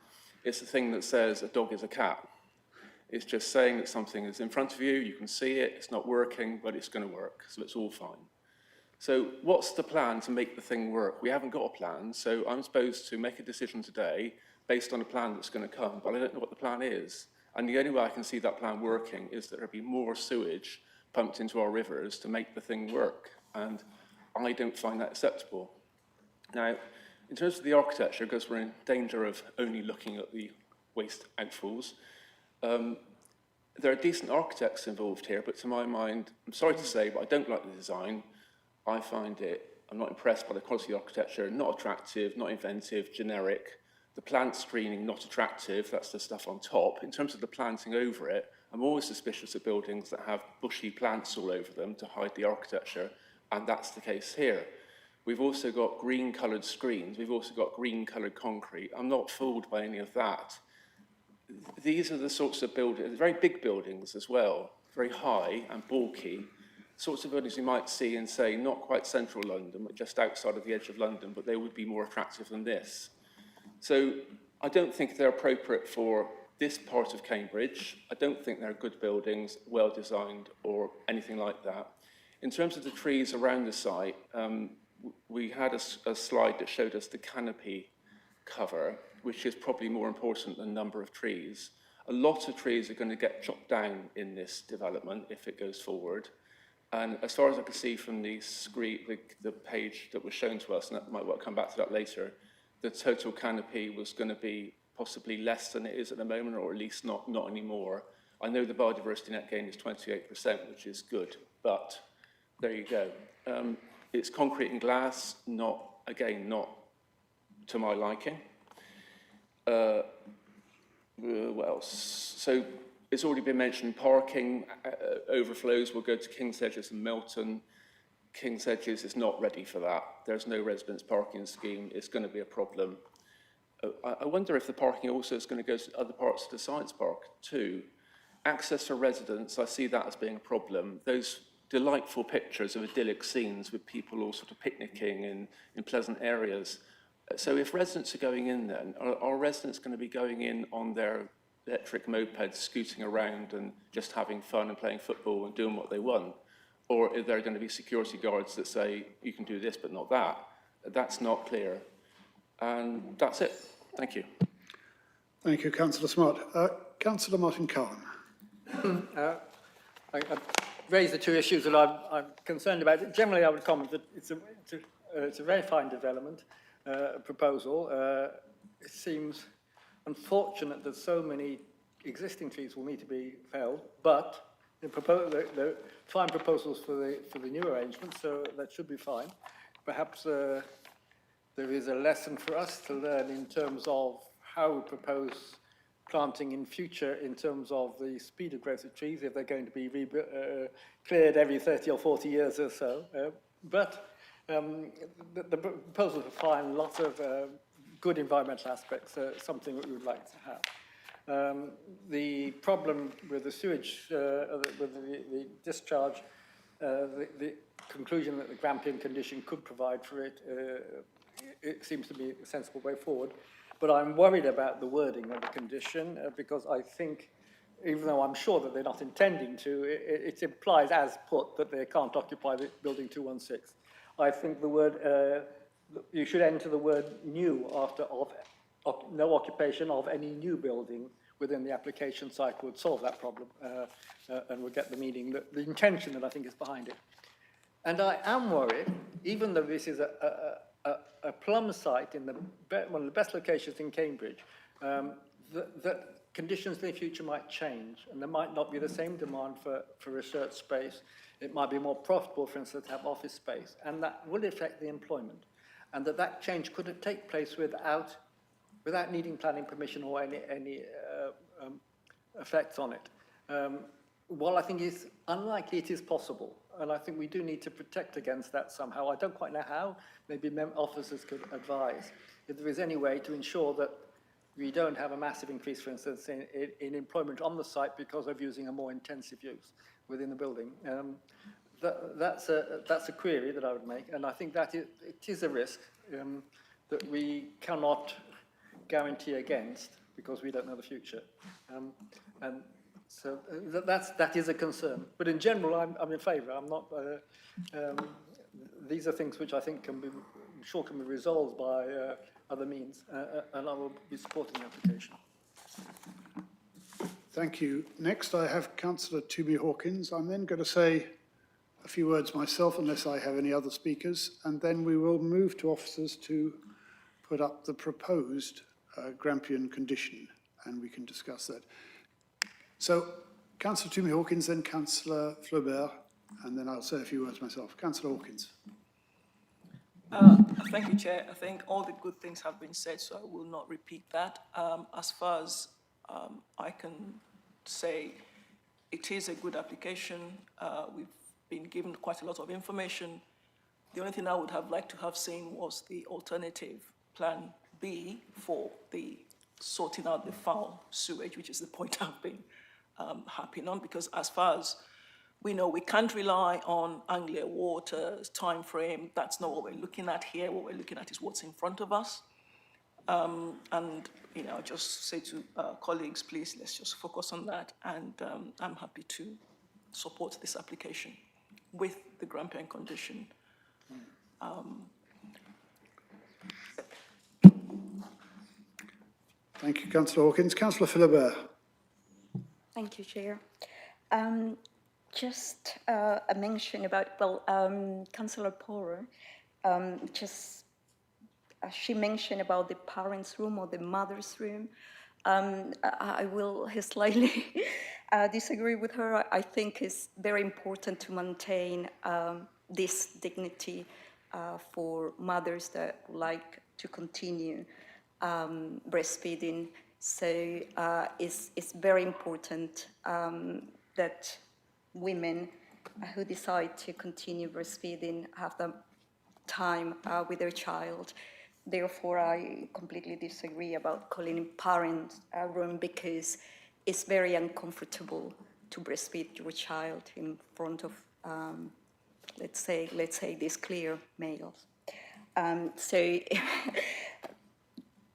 Speaker 7: it's the thing that says a dog is a cat. It's just saying that something is in front of you, you can see it, it's not working, but it's going to work, so it's all fine. So what's the plan to make the thing work? We haven't got a plan, so I'm supposed to make a decision today based on a plan that's going to come, but I don't know what the plan is. And the only way I can see that plan working is that there'll be more sewage pumped into our rivers to make the thing work. And I don't find that acceptable. Now, in terms of the architecture, because we're in danger of only looking at the waste outfalls, there are decent architects involved here, but to my mind, I'm sorry to say, but I don't like the design. I'm not impressed by the quality of the architecture, not attractive, not inventive, generic. The plant screening, not attractive, that's the stuff on top. In terms of the planting over it, I'm always suspicious of buildings that have bushy plants all over them to hide the architecture, and that's the case here. We've also got green-coloured screens. We've also got green-coloured concrete. I'm not fooled by any of that. These are the sorts of buildings, very big buildings as well, very high and bulky, sorts of buildings you might see in, say, not quite central London, but just outside of the edge of London, but they would be more attractive than this. So I don't think they're appropriate for this part of Cambridge. I don't think they're good buildings, well designed or anything like that. In terms of the trees around the site, we had a slide that showed us the canopy cover, which is probably more important than number of trees. A lot of trees are going to get chopped down in this development if it goes forward. And as far as I can see from the screen, the page that was shown to us, and I might come back to that later, the total canopy was going to be possibly less than it is at the moment, or at least not anymore. I know the biodiversity net gain is 28%, which is good, but there you go. It's concrete and glass, not to my liking. What else? So it's already been mentioned, parking overflows will go to King's Hedges and Milton. King's Hedges is not ready for that. There's no residence parking scheme. It's going to be a problem. I wonder if the parking also is going to go to other parts of the science park too. Access for residents, I see that as being a problem. Those delightful pictures of idyllic scenes with people all sort of picnicking in pleasant areas. So if residents are going in then, are residents going to be going in on their electric mopeds, scooting around and just having fun and playing football and doing what they want? Or are there going to be security guards that say, you can do this but not that? That's not clear. And that's it. Thank you.
Speaker 2: Thank you, Councillor Smart. Councillor Martin Cowan.
Speaker 16: I raised the two issues that I'm concerned about. Generally, I would comment that it's a very fine development proposal. It seems unfortunate that so many existing trees will need to be felled, but the fine proposals for the new arrangement, so that should be fine. Perhaps there is a lesson for us to learn in terms of how we propose planting in future in terms of the speed of growth of trees, if they're going to be cleared every 30 or 40 years or so. But the proposals are fine, lots of good environmental aspects, something that we would like to have. The problem with the sewage, with the discharge, the conclusion that the Grampian condition could provide for it, it seems to be a sensible way forward. But I'm worried about the wording of the condition because I think, even though I'm sure that they're not intending to, it implies as put that they can't occupy the building 216. I think the word, you should enter the word new after no occupation of any new building within the application cycle would solve that problem and would get the meaning, the intention that I think is behind it. And I am worried, even though this is a plum site in one of the best locations in Cambridge, that conditions in the future might change and there might not be the same demand for research space. It might be more profitable, for instance, to have office space, and that would affect the employment. And that change couldn't take place without needing planning permission or any effects on it. While I think it's unlikely, it is possible. And I think we do need to protect against that somehow. I don't quite know how. Maybe officers could advise if there is any way to ensure that we don't have a massive increase, for instance, in employment on the site because of using a more intensive use within the building. That's a query that I would make, and I think that it is a risk that we cannot guarantee against because we don't know the future. And so that is a concern. But in general, I'm in favour. I'm not. These are things which I think can be resolved by other means, and I will be supporting the application.
Speaker 2: Thank you. Next, I have Councillor Toomey Hawkins. I'm then going to say a few words myself, unless I have any other speakers, and then we will move to officers to put up the proposed Grampian condition, and we can discuss that. So, Councillor Toomey Hawkins, then Councillor Flaubert, and then I'll say a few words myself. Councillor Hawkins.
Speaker 9: Thank you, Chair. I think all the good things have been said, so I will not repeat that. As far as I can say, it is a good application. We've been given quite a lot of information. The only thing I would have liked to have seen was the alternative plan B for the sorting out the foul sewage, which is the point I've been harping on, because as far as we know, we can't rely on Anglia Water's time frame. That's not what we're looking at here. What we're looking at is what's in front of us. And, you know, just say to colleagues, please, let's just focus on that. And I'm happy to support this application with the grandparent condition.
Speaker 2: Thank you, Councillor Hawkins. Councillor Philibert.
Speaker 10: Thank you, Chair. Just a mention about, Councillor Porter, she mentioned about the parents' room or the mother's room. I will slightly disagree with her. I think it's very important to maintain this dignity for mothers that like to continue breastfeeding. So it's very important that women who decide to continue breastfeeding have the time with their child. Therefore, I completely disagree about calling it parent room, because it's very uncomfortable to breastfeed your child in front of, let's say these clear males. So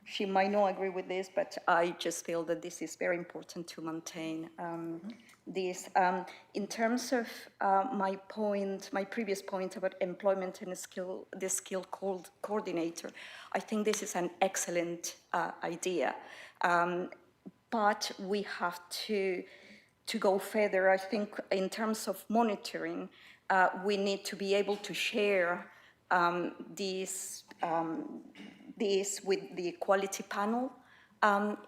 Speaker 10: she might not agree with this, but I just feel that this is very important to maintain this. In terms of my previous point about employment and the skill coordinator, I think this is an excellent idea. But we have to go further. I think in terms of monitoring, we need to be able to share this with the quality panel.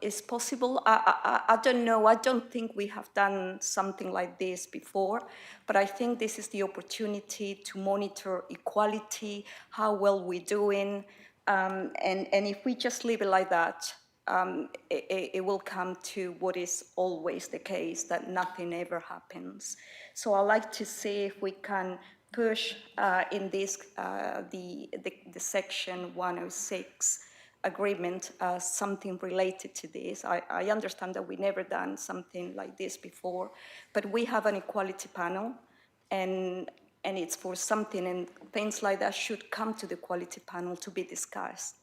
Speaker 10: Is possible. I don't know. I don't think we have done something like this before, but I think this is the opportunity to monitor equality, how well we're doing, and if we just leave it like that, it will come to what is always the case, that nothing ever happens. So I like to see if we can push in this the section 106 agreement something related to this. I understand that we never done something like this before, but we have an equality panel, and it's for something, and things like that should come to the quality panel to be discussed.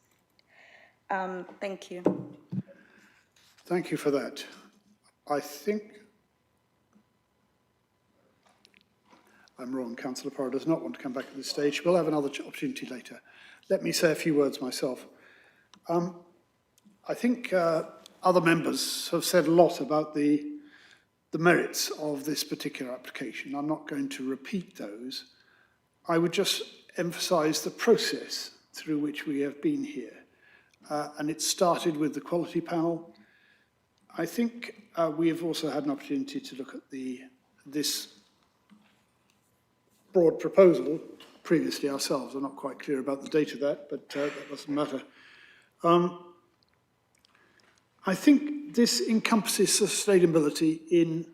Speaker 10: Thank you.
Speaker 2: Thank you for that. I think I'm wrong. Councillor Porter does not want to come back at this stage. We'll have another opportunity later. Let me say a few words myself. I think other members have said a lot about the merits of this particular application. I'm not going to repeat those. I would just emphasise the process through which we have been here. And it started with the quality panel. I think we have also had an opportunity to look at this broad proposal previously ourselves. I'm not quite clear about the date of that, but that doesn't matter. I think this encompasses sustainability in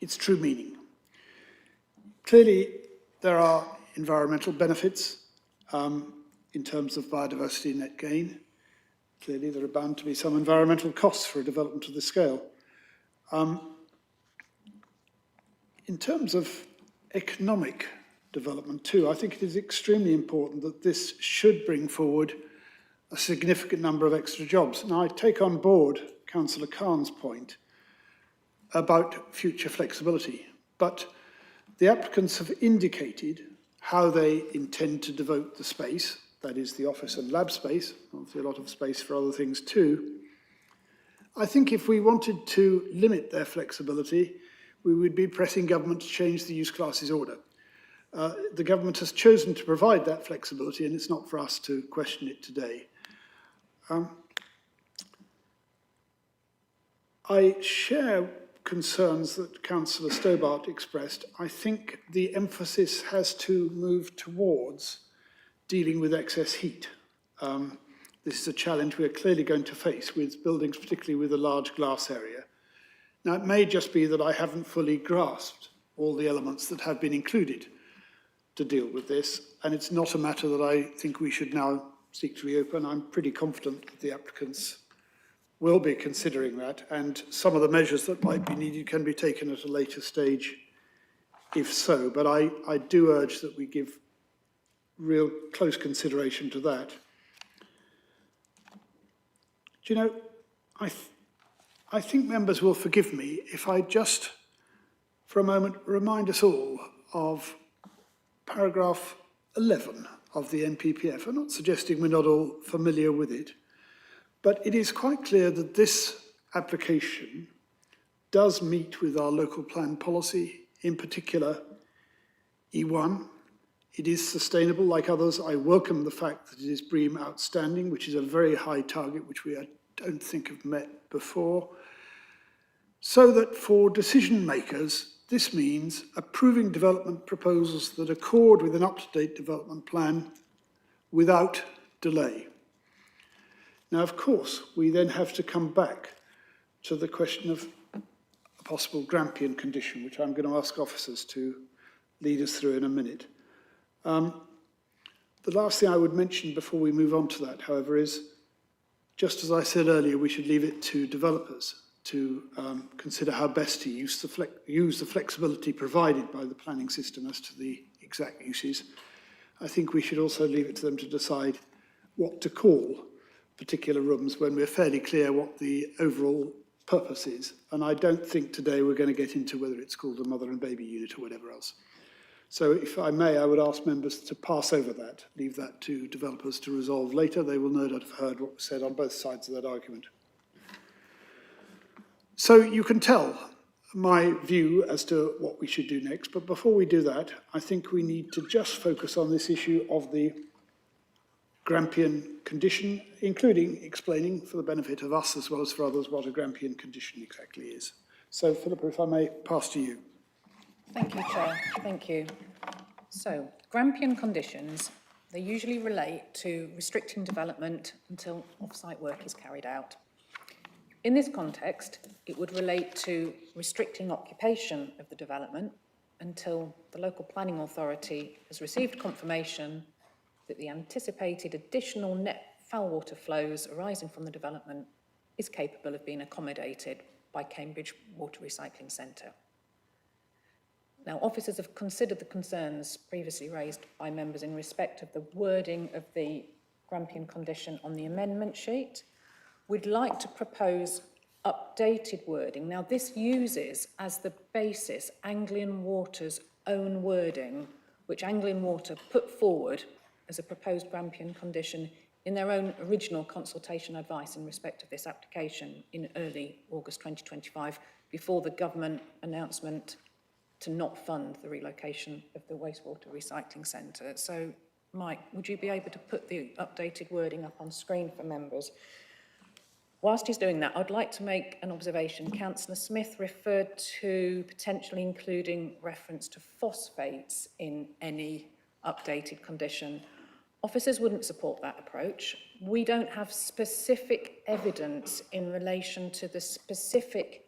Speaker 2: its true meaning. Clearly, there are environmental benefits in terms of biodiversity net gain. Clearly, there are bound to be some environmental costs for a development of this scale. In terms of economic development too, I think it is extremely important that this should bring forward a significant number of extra jobs. Now, I take on board Councillor Khan's point about future flexibility, but the applicants have indicated how they intend to devote the space, that is the office and lab space, obviously a lot of space for other things too. I think if we wanted to limit their flexibility, we would be pressing government to change the use classes order. The government has chosen to provide that flexibility, and it's not for us to question it today. I share concerns that Councillor Stobart expressed. I think the emphasis has to move towards dealing with excess heat. This is a challenge we're clearly going to face with buildings, particularly with a large glass area. Now, it may just be that I haven't fully grasped all the elements that have been included. to deal with this, and it's not a matter that I think we should now seek to reopen. I'm pretty confident that the applicants will be considering that, and some of the measures that might be needed can be taken at a later stage if so, but I do urge that we give real close consideration to that. Do you know, I think members will forgive me if I just, for a moment, remind us all of paragraph 11 of the NPPF. I'm not suggesting we're not all familiar with it, but it is quite clear that this application does meet with our local plan policy, in particular E1. It is sustainable like others. I welcome the fact that it is BREEAM outstanding, which is a very high target, which we I don't think have met before. So that for decision makers, this means approving development proposals that accord with an up-to-date development plan without delay. Now, of course, we then have to come back to the question of a possible Grampian condition, which I'm going to ask officers to lead us through in a minute. The last thing I would mention before we move on to that, however, is, just as I said earlier, we should leave it to developers to consider how best to use the flexibility provided by the planning system as to the exact uses. I think we should also leave it to them to decide what to call particular rooms when we're fairly clear what the overall purpose is. And I don't think today we're going to get into whether it's called a mother and baby unit or whatever else. So if I may, I would ask members to pass over that, leave that to developers to resolve later. They will no doubt have heard what was said on both sides of that argument. So you can tell my view as to what we should do next, but before we do that, I think we need to just focus on this issue of the Grampian condition, including explaining for the benefit of us as well as for others what a Grampian condition exactly is. So Philippa, if I may pass to you.
Speaker 11: Thank you, Chair. Thank you. So, Grampian conditions, they usually relate to restricting development until off-site work is carried out. In this context, it would relate to restricting occupation of the development until the local planning authority has received confirmation that the anticipated additional net foul water flows arising from the development is capable of being accommodated by Cambridge Water Recycling Centre. Now, officers have considered the concerns previously raised by members in respect of the wording of the Grampian condition on the amendment sheet. We'd like to propose updated wording. Now, this uses as the basis Anglian Water's own wording, which Anglian Water put forward as a proposed Grampian condition in their own original consultation advice in respect of this application in early August 2025, before the government announcement to not fund the relocation of the wastewater recycling centre. So, Mike, would you be able to put the updated wording up on screen for members? Whilst he's doing that, I'd like to make an observation. Councillor Smith referred to potentially including reference to phosphates in any updated condition. Officers wouldn't support that approach. We don't have specific evidence in relation to the specific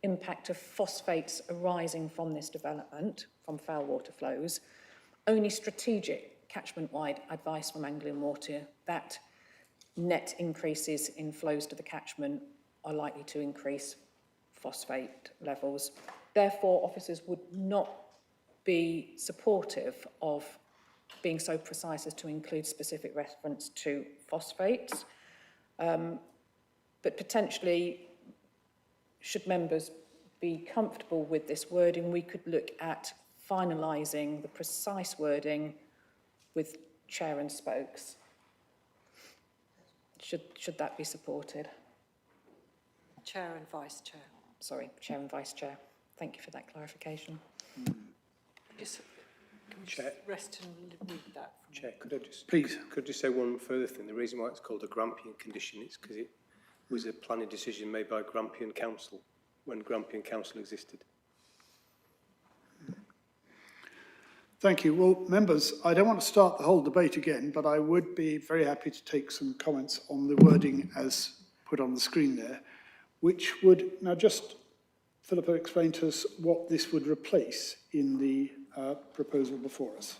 Speaker 11: impact of phosphates arising from this development, from foul water flows. Only strategic catchment-wide advice from Anglian Water that net increases in flows to the catchment are likely to increase phosphate levels. Therefore, officers would not be supportive of being so precise as to include specific reference to phosphates. But potentially, should members be comfortable with this wording, we could look at finalising the precise wording with chair and spokes. Should that be supported?
Speaker 4: Chair and Vice Chair.
Speaker 11: Sorry, Chair and Vice Chair. Thank you for that clarification.
Speaker 4: Just, can we
Speaker 12: Chair.
Speaker 4: just rest and read that?
Speaker 12: Chair, could I just
Speaker 2: Please.
Speaker 12: could I just say one further thing? The reason why it's called a Grampian condition is because it was a planning decision made by Grampian Council when Grampian Council existed.
Speaker 2: Thank you. Well, members, I don't want to start the whole debate again, but I would be very happy to take some comments on the wording as put on the screen there, which would, now just, Philippa, explain to us what this would replace in the proposal before us.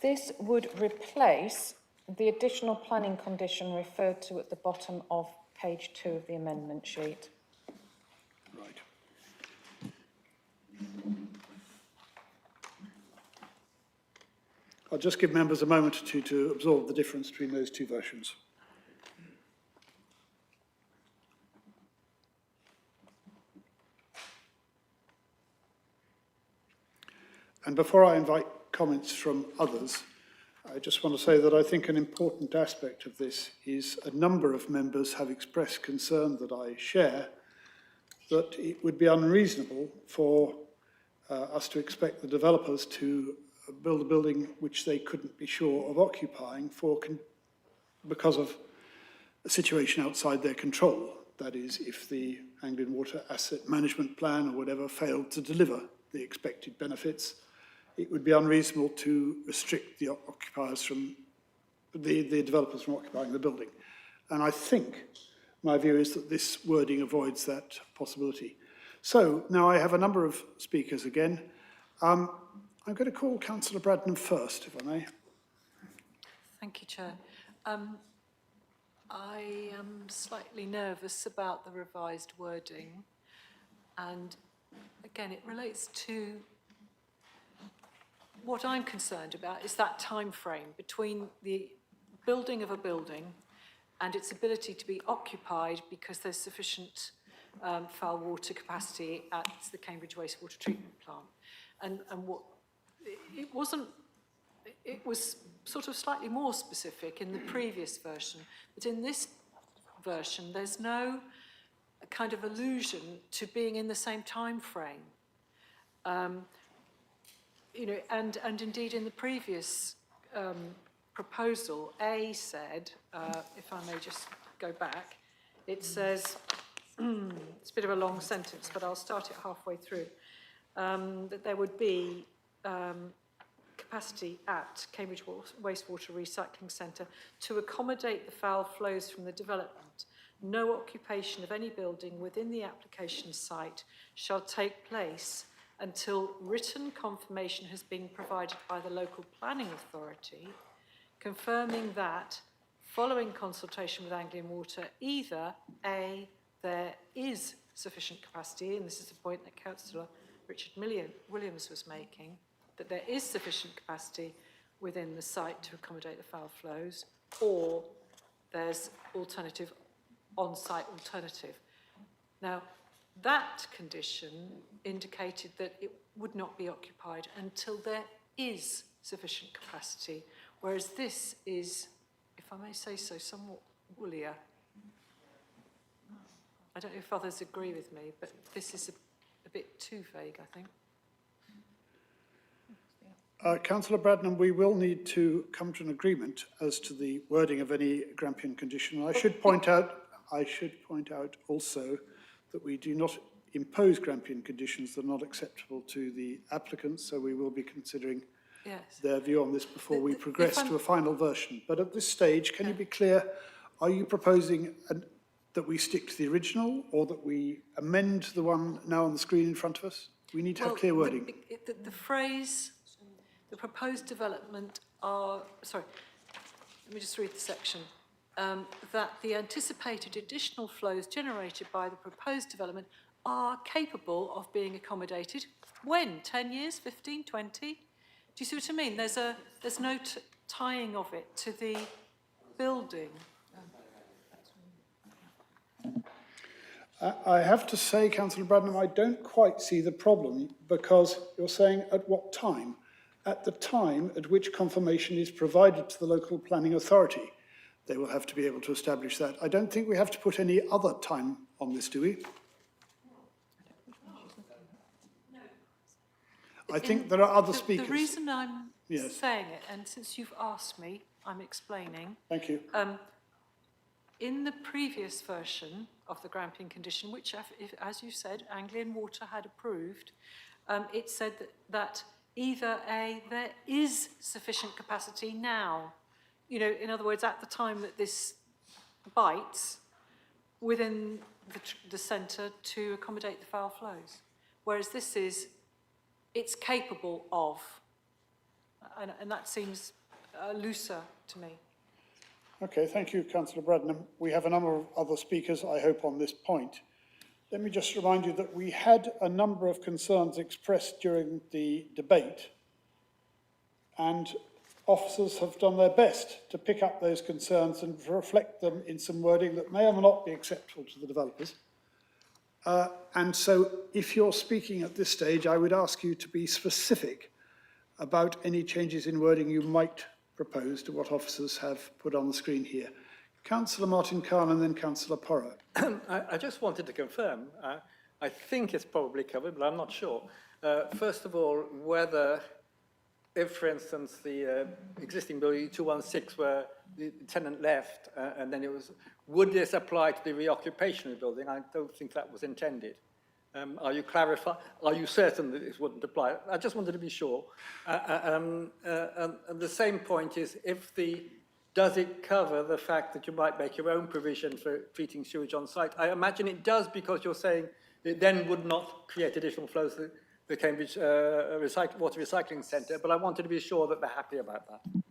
Speaker 11: This would replace the additional planning condition referred to at the bottom of page 2 of the amendment sheet.
Speaker 2: Right. I'll just give members a moment or two to absorb the difference between those two versions. And before I invite comments from others, I just want to say that I think an important aspect of this is a number of members have expressed concern that I share, that it would be unreasonable for us to expect the developers to build a building which they couldn't be sure of occupying because of a situation outside their control. That is, if the Anglian Water Asset Management Plan or whatever failed to deliver the expected benefits, it would be unreasonable to restrict the occupiers from, the developers from occupying the building. And I think my view is that this wording avoids that possibility. So now I have a number of speakers again. I'm going to call Councillor Bradnam first, if I may.
Speaker 4: Thank you, Chair. I am slightly nervous about the revised wording. And again, it relates to what I'm concerned about is that time frame between the building of a building and its ability to be occupied because there's sufficient foul water capacity at the Cambridge Wastewater Treatment Plant. And what it was sort of slightly more specific in the previous version, but in this version there's no kind of allusion to being in the same time frame. You know, and indeed in the previous proposal, A said, if I may just go back, it says, it's a bit of a long sentence, but I'll start it halfway through, that there would be capacity at Cambridge Wastewater Recycling Centre to accommodate the foul flows from the development. No occupation of any building within the application site shall take place until written confirmation has been provided by the local planning authority, confirming that, following consultation with Anglian Water, either A, there is sufficient capacity, and this is the point that Councillor Richard Williams was making, that there is sufficient capacity within the site to accommodate the foul flows, or there's alternative, on-site alternative. Now, that condition indicated that it would not be occupied until there is sufficient capacity, whereas this is, if I may say so, somewhat woollier. I don't know if others agree with me, but this is a bit too vague, I think.
Speaker 2: Councillor Bradnam, we will need to come to an agreement as to the wording of any Grampian condition. I should point out also that we do not impose Grampian conditions that are not acceptable to the applicants, so we will be considering their view on this before we progress to a final version. But at this stage, can you be clear, are you proposing that we stick to the original or that we amend the one now on the screen in front of us? We need to have clear wording.
Speaker 4: The phrase, the proposed development are, sorry, let me just read the section. That the anticipated additional flows generated by the proposed development are capable of being accommodated. When? 10 years, 15, 20? Do you see what I mean? There's no tying of it to the building.
Speaker 2: I have to say, Councillor Bradnam, I don't quite see the problem, because you're saying at what time? At the time at which confirmation is provided to the local planning authority. They will have to be able to establish that. I don't think we have to put any other time on this, do we? I think there are other speakers.
Speaker 4: The reason I'm saying it, and since you've asked me, I'm explaining.
Speaker 2: Thank you.
Speaker 4: In the previous version of the Grampian condition, which, as you said, Anglian Water had approved, it said that either A, there is sufficient capacity now. You know, in other words, at the time that this bites within the centre to accommodate the foul flows. Whereas this is, it's capable of. And that seems looser to me.
Speaker 2: Okay, thank you, Councillor Bradnam. We have a number of other speakers, I hope, on this point. Let me just remind you that we had a number of concerns expressed during the debate, and officers have done their best to pick up those concerns and to reflect them in some wording that may or may not be acceptable to the developers. And so if you're speaking at this stage, I would ask you to be specific about any changes in wording you might propose to what officers have put on the screen here. Councillor Martin Khan and then Councillor Porrow.
Speaker 16: I just wanted to confirm, I think it's probably covered, but I'm not sure. First of all, whether, if, for instance, the existing building 216 where the tenant left and then it was, would this apply to the reoccupation of the building? I don't think that was intended. Are you certain that this wouldn't apply? I just wanted to be sure. And the same point is, does it cover the fact that you might make your own provision for treating sewage on site? I imagine it does, because you're saying it then would not create additional flows to the Cambridge Water Recycling Centre, but I wanted to be sure that they're happy about that.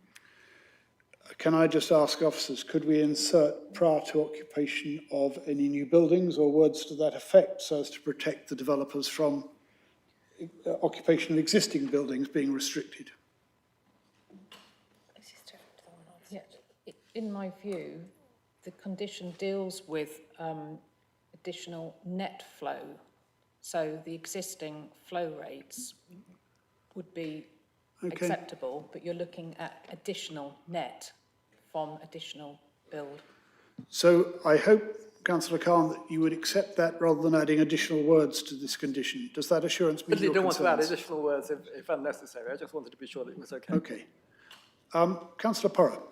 Speaker 2: Can I just ask officers, could we insert prior to occupation of any new buildings or words to that effect so as to protect the developers from occupation of existing buildings being restricted?
Speaker 11: Yeah, in my view, the condition deals with additional net flow. So the existing flow rates would be acceptable, but you're looking at additional net from additional build.
Speaker 2: So I hope, Councillor Khan, that you would accept that rather than adding additional words to this condition. Does that assurance meet your
Speaker 16: I don't want to add
Speaker 2: concerns?
Speaker 16: additional words if unnecessary. I just wanted to be sure that it was okay.
Speaker 2: Okay. Councillor Porrow.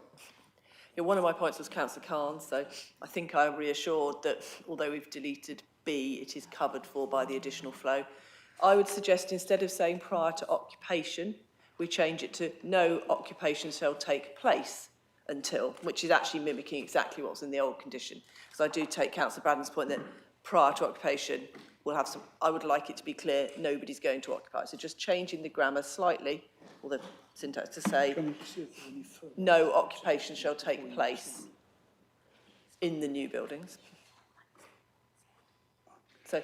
Speaker 6: Yeah, one of my points was Councillor Khan, so I think I'm reassured that although we've deleted B, it is covered for by the additional flow. I would suggest instead of saying prior to occupation, we change it to no occupation shall take place until, which is actually mimicking exactly what was in the old condition. Because I do take Councillor Braddon's point that prior to occupation, we'll have some, I would like it to be clear, nobody's going to occupy. So just changing the grammar slightly, or the syntax to say, no occupation shall take place in the new buildings. So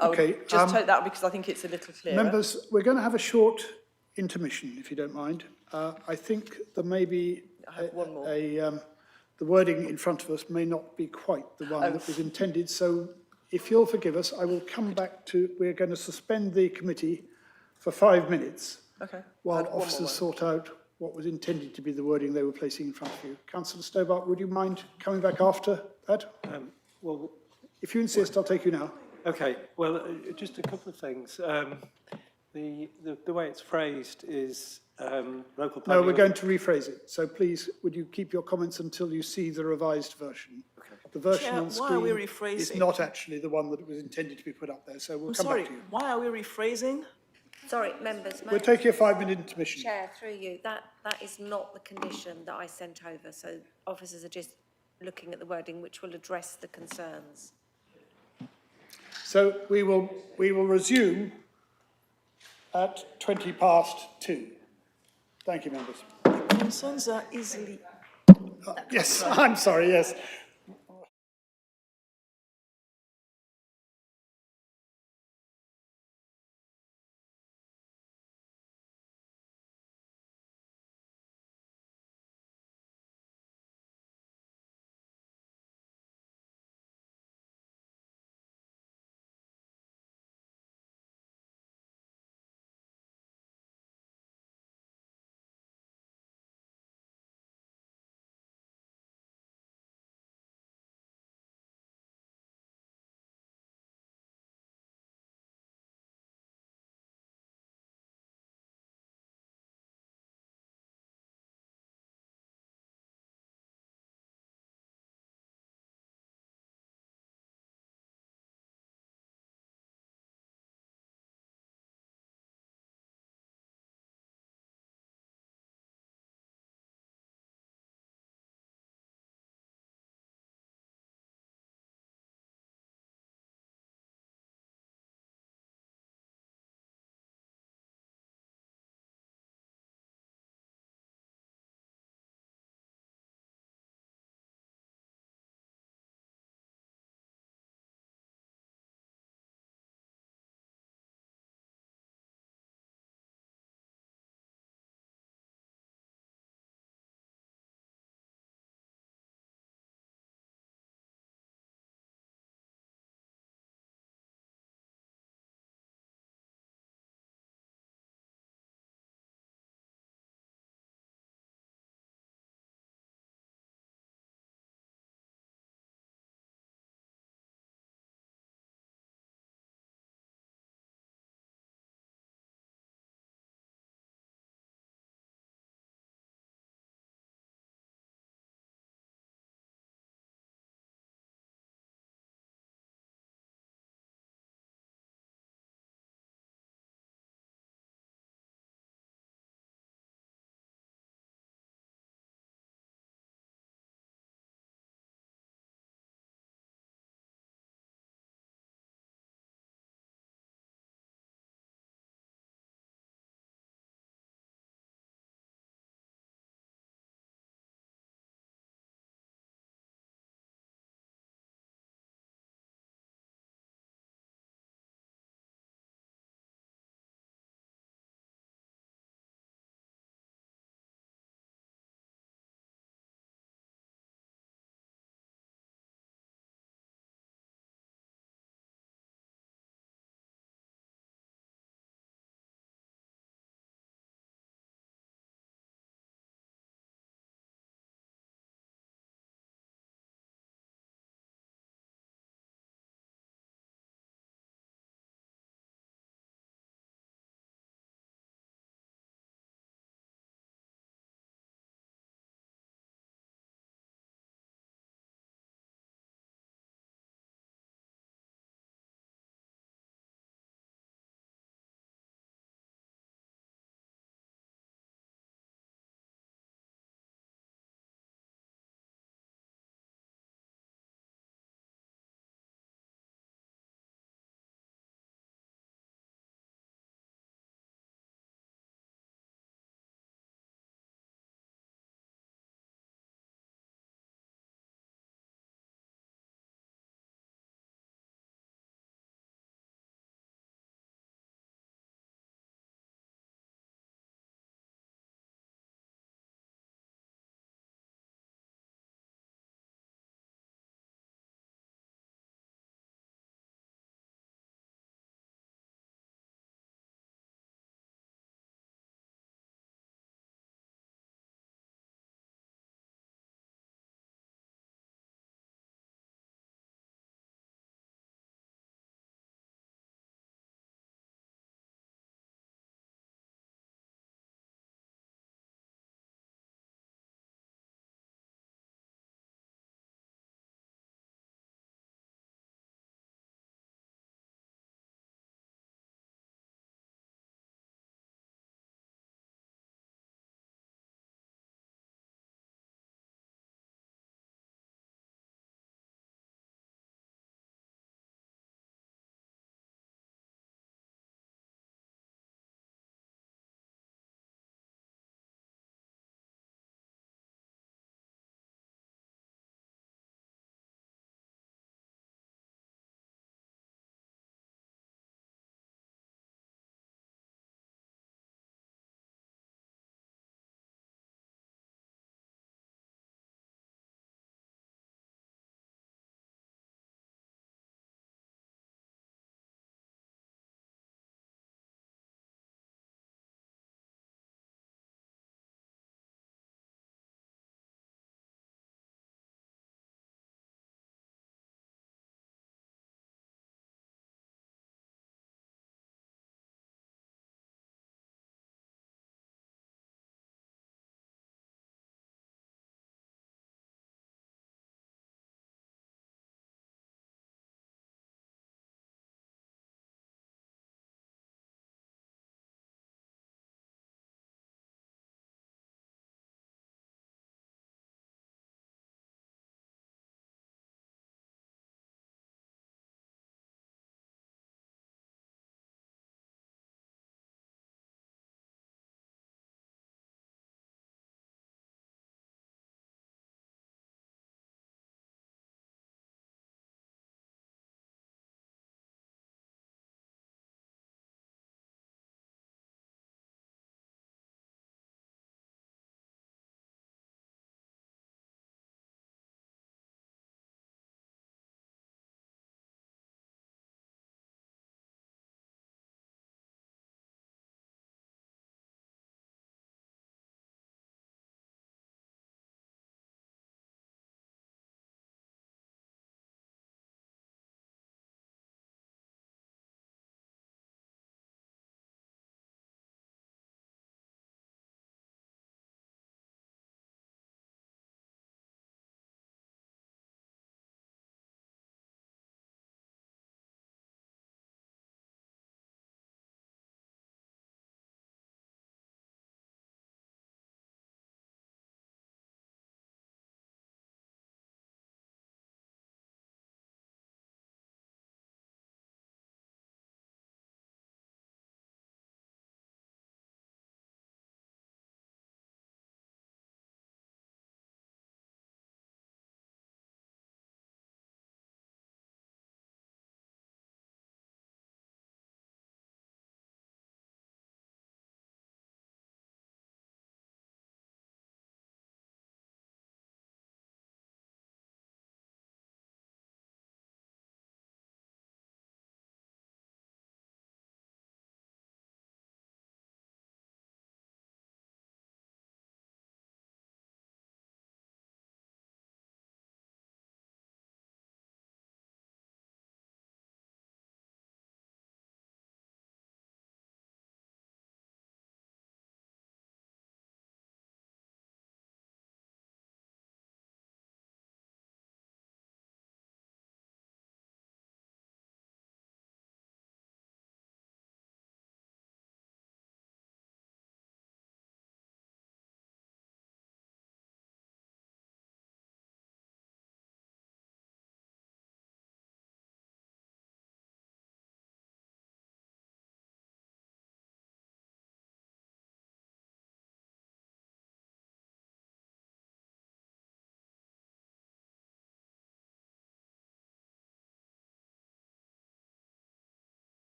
Speaker 6: I would just take that because I think it's a little clearer.
Speaker 2: Members, we're going to have a short intermission, if you don't mind. I think there may be the wording in front of us may not be quite the one that was intended. So if you'll forgive us, I will come back to, we're going to suspend the committee for 5 minutes while officers sort out what was intended to be the wording they were placing in front of you. Councillor Stobart, would you mind coming back after that?
Speaker 5: Well,
Speaker 2: if you insist, I'll take you now.
Speaker 5: Okay, well, just a couple of things. The way it's phrased is local planning...
Speaker 2: No, we're going to rephrase it. So please, would you keep your comments until you see the revised version? Okay. The version
Speaker 9: Chair,
Speaker 2: on screen
Speaker 9: why are we rephrasing?
Speaker 2: is not actually the one that was intended to be put up there, so we'll come back to you.
Speaker 9: Why are we rephrasing?
Speaker 17: Sorry, members.
Speaker 2: We'll take you a 5-minute intermission.
Speaker 17: Chair, through you, that is not the condition that I sent over, so officers are just looking at the wording which will address the concerns.
Speaker 2: So we will resume at 2:20. Thank you, members.
Speaker 9: Concerns are easily...
Speaker 2: Yes, I'm sorry, yes.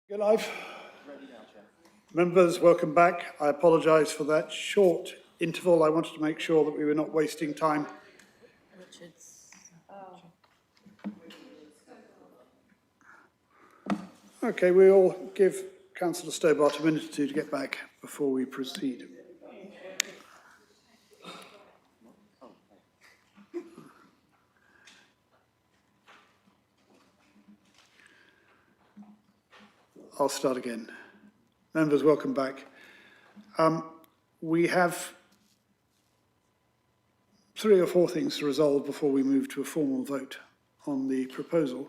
Speaker 2: Go live. Members, welcome back. I apologise for that short interval. I wanted to make sure that we were not wasting time. Okay, we'll give Councillor Stobart a minute or two to get back before we proceed. I'll start again. Members, welcome back. We have 3 or 4 things to resolve before we move to a formal vote on the proposal.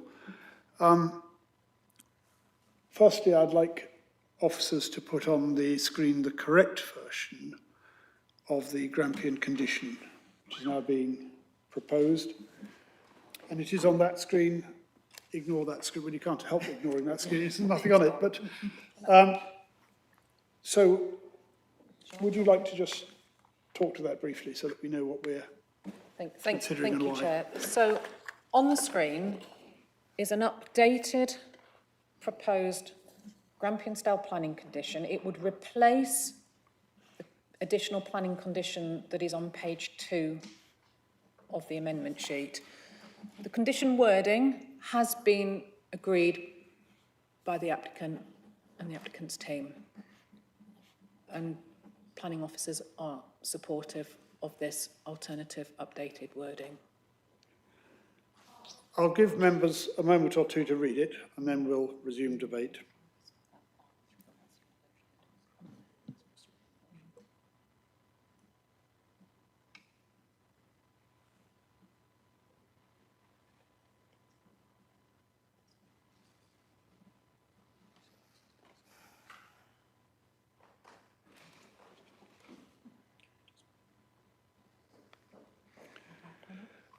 Speaker 2: Firstly, I'd like officers to put on the screen the correct version of the Grampian condition, which is now being proposed. And it is on that screen. Ignore that screen. Well, you can't help ignoring that screen. There's nothing on it. But so would you like to just talk to that briefly so that we know what we're
Speaker 11: Thank you, Chair. So on the screen is an updated proposed Grampian-style planning condition. It would replace the additional planning condition that is on page 2 of the amendment sheet. The condition wording has been agreed by the applicant and the applicant's team, and planning officers are supportive of this alternative updated wording.
Speaker 2: I'll give members a moment or two to read it, and then we'll resume debate.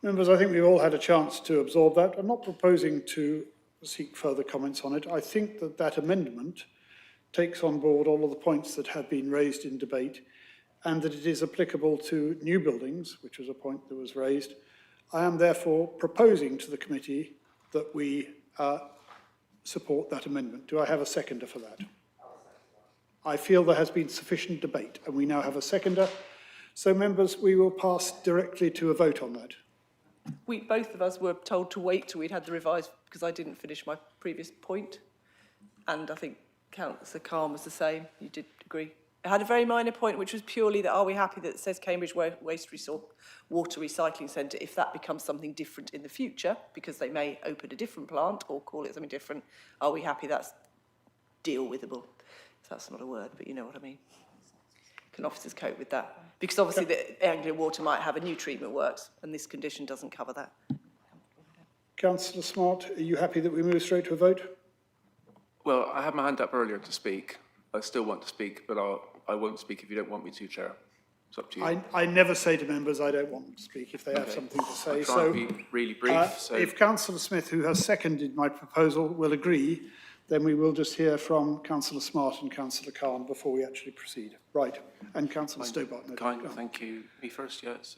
Speaker 2: Members, I think we've all had a chance to absorb that. I'm not proposing to seek further comments on it. I think that that amendment takes on board all of the points that have been raised in debate, and that it is applicable to new buildings, which was a point that was raised. I am therefore proposing to the committee that we support that amendment. Do I have a seconder for that? I feel there has been sufficient debate, and we now have a seconder. So, members, we will pass directly to a vote on that.
Speaker 6: Both of us were told to wait till we'd had the revised, because I didn't finish my previous point. And I think Councillor Khan was the same. You did agree. I had a very minor point, which was purely that are we happy that it says Cambridge Waste Water Recycling Centre, if that becomes something different in the future, because they may open a different plant or call it something different, are we happy that's deal-withable? That's not a word, but you know what I mean. Can officers cope with that? Because obviously the Anglian Water might have a new treatment works, and this condition doesn't cover that.
Speaker 2: Councillor Smart, are you happy that we move straight to a vote?
Speaker 7: Well, I had my hand up earlier to speak. I still want to speak, but I won't speak if you don't want me to, Chair. It's up to you.
Speaker 2: I never say to members I don't want them to speak if they have something to say.
Speaker 7: I'll try and be really brief.
Speaker 2: If Councillor Smith, who has seconded my proposal, will agree, then we will just hear from Councillor Smart and Councillor Khan before we actually proceed. Right. And Councillor Stobart.
Speaker 7: Thank you. Me first, yes?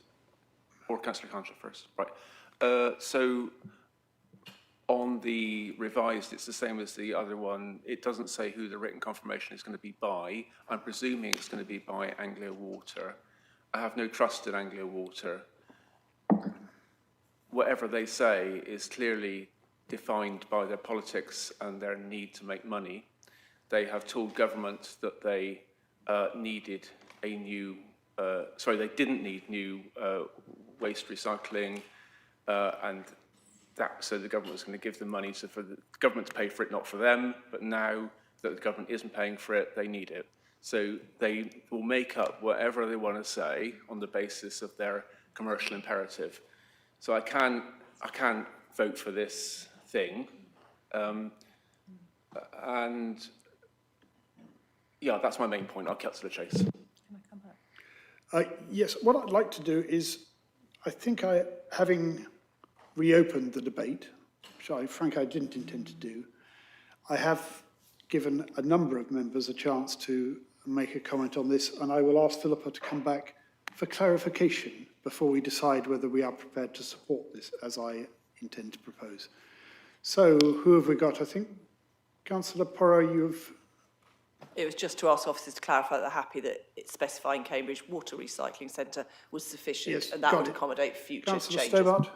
Speaker 7: Or Councillor Khan first? Right. So on the revised, it's the same as the other one. It doesn't say who the written confirmation is going to be by. I'm presuming it's going to be by Anglia Water. I have no trust in Anglia Water. Whatever they say is clearly defined by their politics and their need to make money. They have told government that they needed a new, they didn't need new waste recycling, and that so the government was going to give them money so for the government to pay for it, not for them. But now that the government isn't paying for it, they need it. So they will make up whatever they want to say on the basis of their commercial imperative. So I can't vote for this thing, and yeah, that's my main point. I'll cut to the chase.
Speaker 2: Yes, what I'd like to do is, I think having reopened the debate, which I didn't intend to do, I have given a number of members a chance to make a comment on this, and I will ask Philippa to come back for clarification before we decide whether we are prepared to support this as I intend to propose. So, who have we got? I think Councillor Porrow, you've...
Speaker 6: It was just to ask officers to clarify that they're happy that it's specifying Cambridge Water Recycling Centre was sufficient,
Speaker 2: Yes,
Speaker 6: and that
Speaker 2: got
Speaker 6: would
Speaker 2: it.
Speaker 6: accommodate future
Speaker 2: Councillor
Speaker 6: changes.
Speaker 2: Stobart?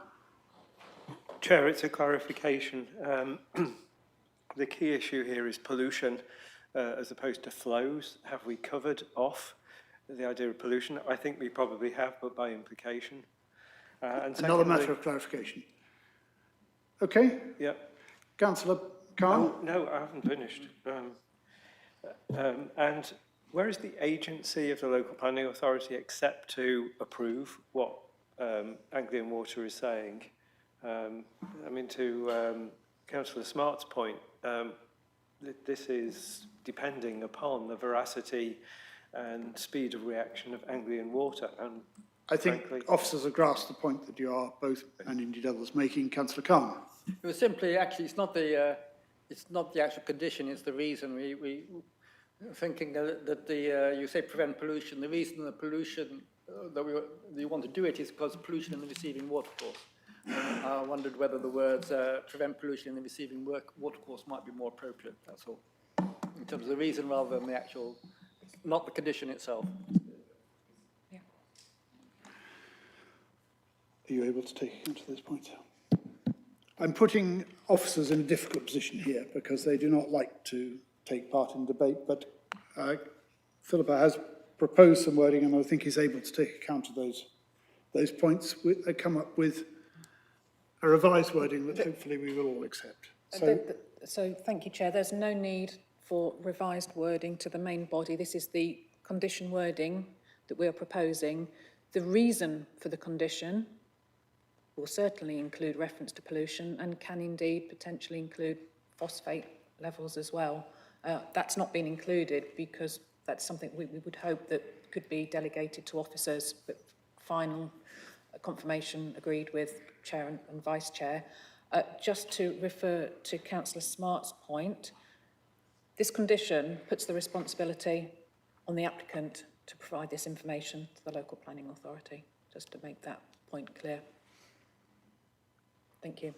Speaker 5: Chair, it's a clarification. The key issue here is pollution as opposed to flows. Have we covered off the idea of pollution? I think we probably have, but by implication. And
Speaker 2: Another
Speaker 5: secondly,
Speaker 2: matter of clarification. Okay.
Speaker 5: Yeah.
Speaker 2: Councillor Khan?
Speaker 5: No, I haven't finished. And where is the agency of the local planning authority except to approve what Anglian Water is saying? I mean, to Councillor Smart's point, this is depending upon the veracity and speed of reaction of Anglian Water. And
Speaker 2: I think
Speaker 5: frankly,
Speaker 2: officers have grasped the point that you are both, and indeed others, making. Councillor Khan?
Speaker 16: It was simply, actually, it's not the actual condition, it's the reason. We thinking that you say prevent pollution. The reason the pollution that you want to do it is because of pollution in the receiving watercourse. I wondered whether the words prevent pollution in the receiving watercourse might be more appropriate, that's all. In terms of the reason rather than the actual, not the condition itself.
Speaker 2: Are you able to take account of those points? I'm putting officers in a difficult position here because they do not like to take part in debate, but Philippa has proposed some wording and I think he's able to take account of those points. They come up with a revised wording that hopefully we will all accept.
Speaker 11: So thank you, Chair. There's no need for revised wording to the main body. This is the condition wording that we are proposing. The reason for the condition will certainly include reference to pollution and can indeed potentially include phosphate levels as well. That's not been included because that's something we would hope that could be delegated to officers, but final confirmation agreed with Chair and Vice Chair. Just to refer to Councillor Smart's point, this condition puts the responsibility on the applicant to provide this information to the local planning authority, just to make that point clear. Thank you.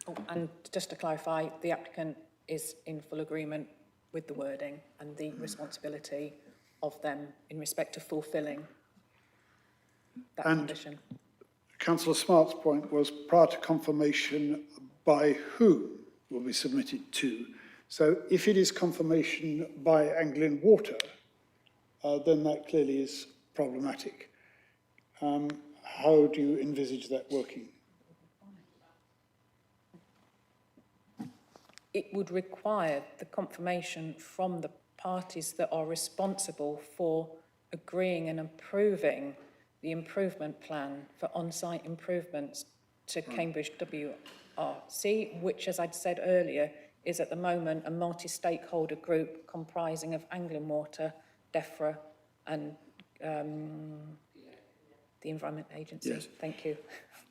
Speaker 11: Oh, and just to clarify, the applicant is in full agreement with the wording and the responsibility of them in respect to fulfilling that condition.
Speaker 2: Councillor Smart's point was prior to confirmation by who will be submitted to. So if it is confirmation by Anglian Water, then that clearly is problematic. How do you envisage that working?
Speaker 11: It would require the confirmation from the parties that are responsible for agreeing and approving the improvement plan for on-site improvements to Cambridge WRC, which, as I'd said earlier, is at the moment a multi-stakeholder group comprising of Anglian Water, DEFRA and the Environment Agency.
Speaker 2: Yes.
Speaker 11: Thank you.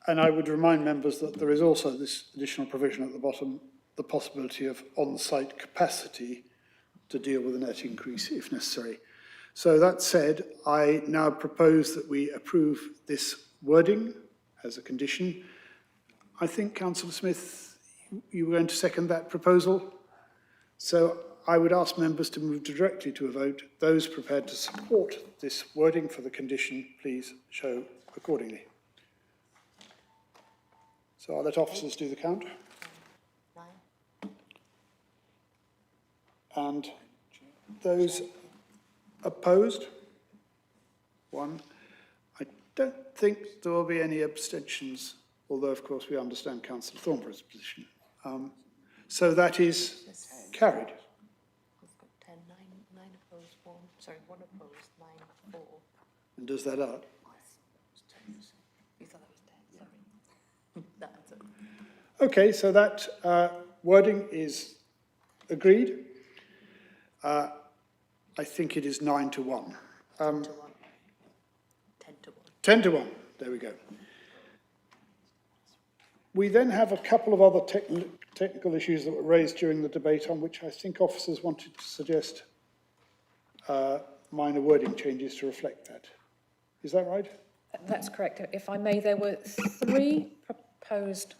Speaker 2: And I would remind members that there is also this additional provision at the bottom, the possibility of on-site capacity to deal with a net increase if necessary. So that said, I now propose that we approve this wording as a condition. I think, Councillor Smith, you were going to second that proposal. So I would ask members to move directly to a vote. Those prepared to support this wording for the condition, please show accordingly. So I'll let officers do the count. And those opposed? One. I don't think there will be any abstentions, although of course we understand Councillor Thornborough's position. So that is carried.
Speaker 18: We've got 10, 9 opposed, 1 opposed, 9, 4.
Speaker 2: And does that out?
Speaker 18: You thought that was 10, sorry. That's it.
Speaker 2: Okay, so that wording is agreed. I think it is 9 to 1.
Speaker 18: 10 to 1.
Speaker 2: 10 to 1, there we go. We then have a couple of other technical issues that were raised during the debate on which I think officers wanted to suggest minor wording changes to reflect that. Is that right?
Speaker 11: That's correct. If I may, there were 3 proposed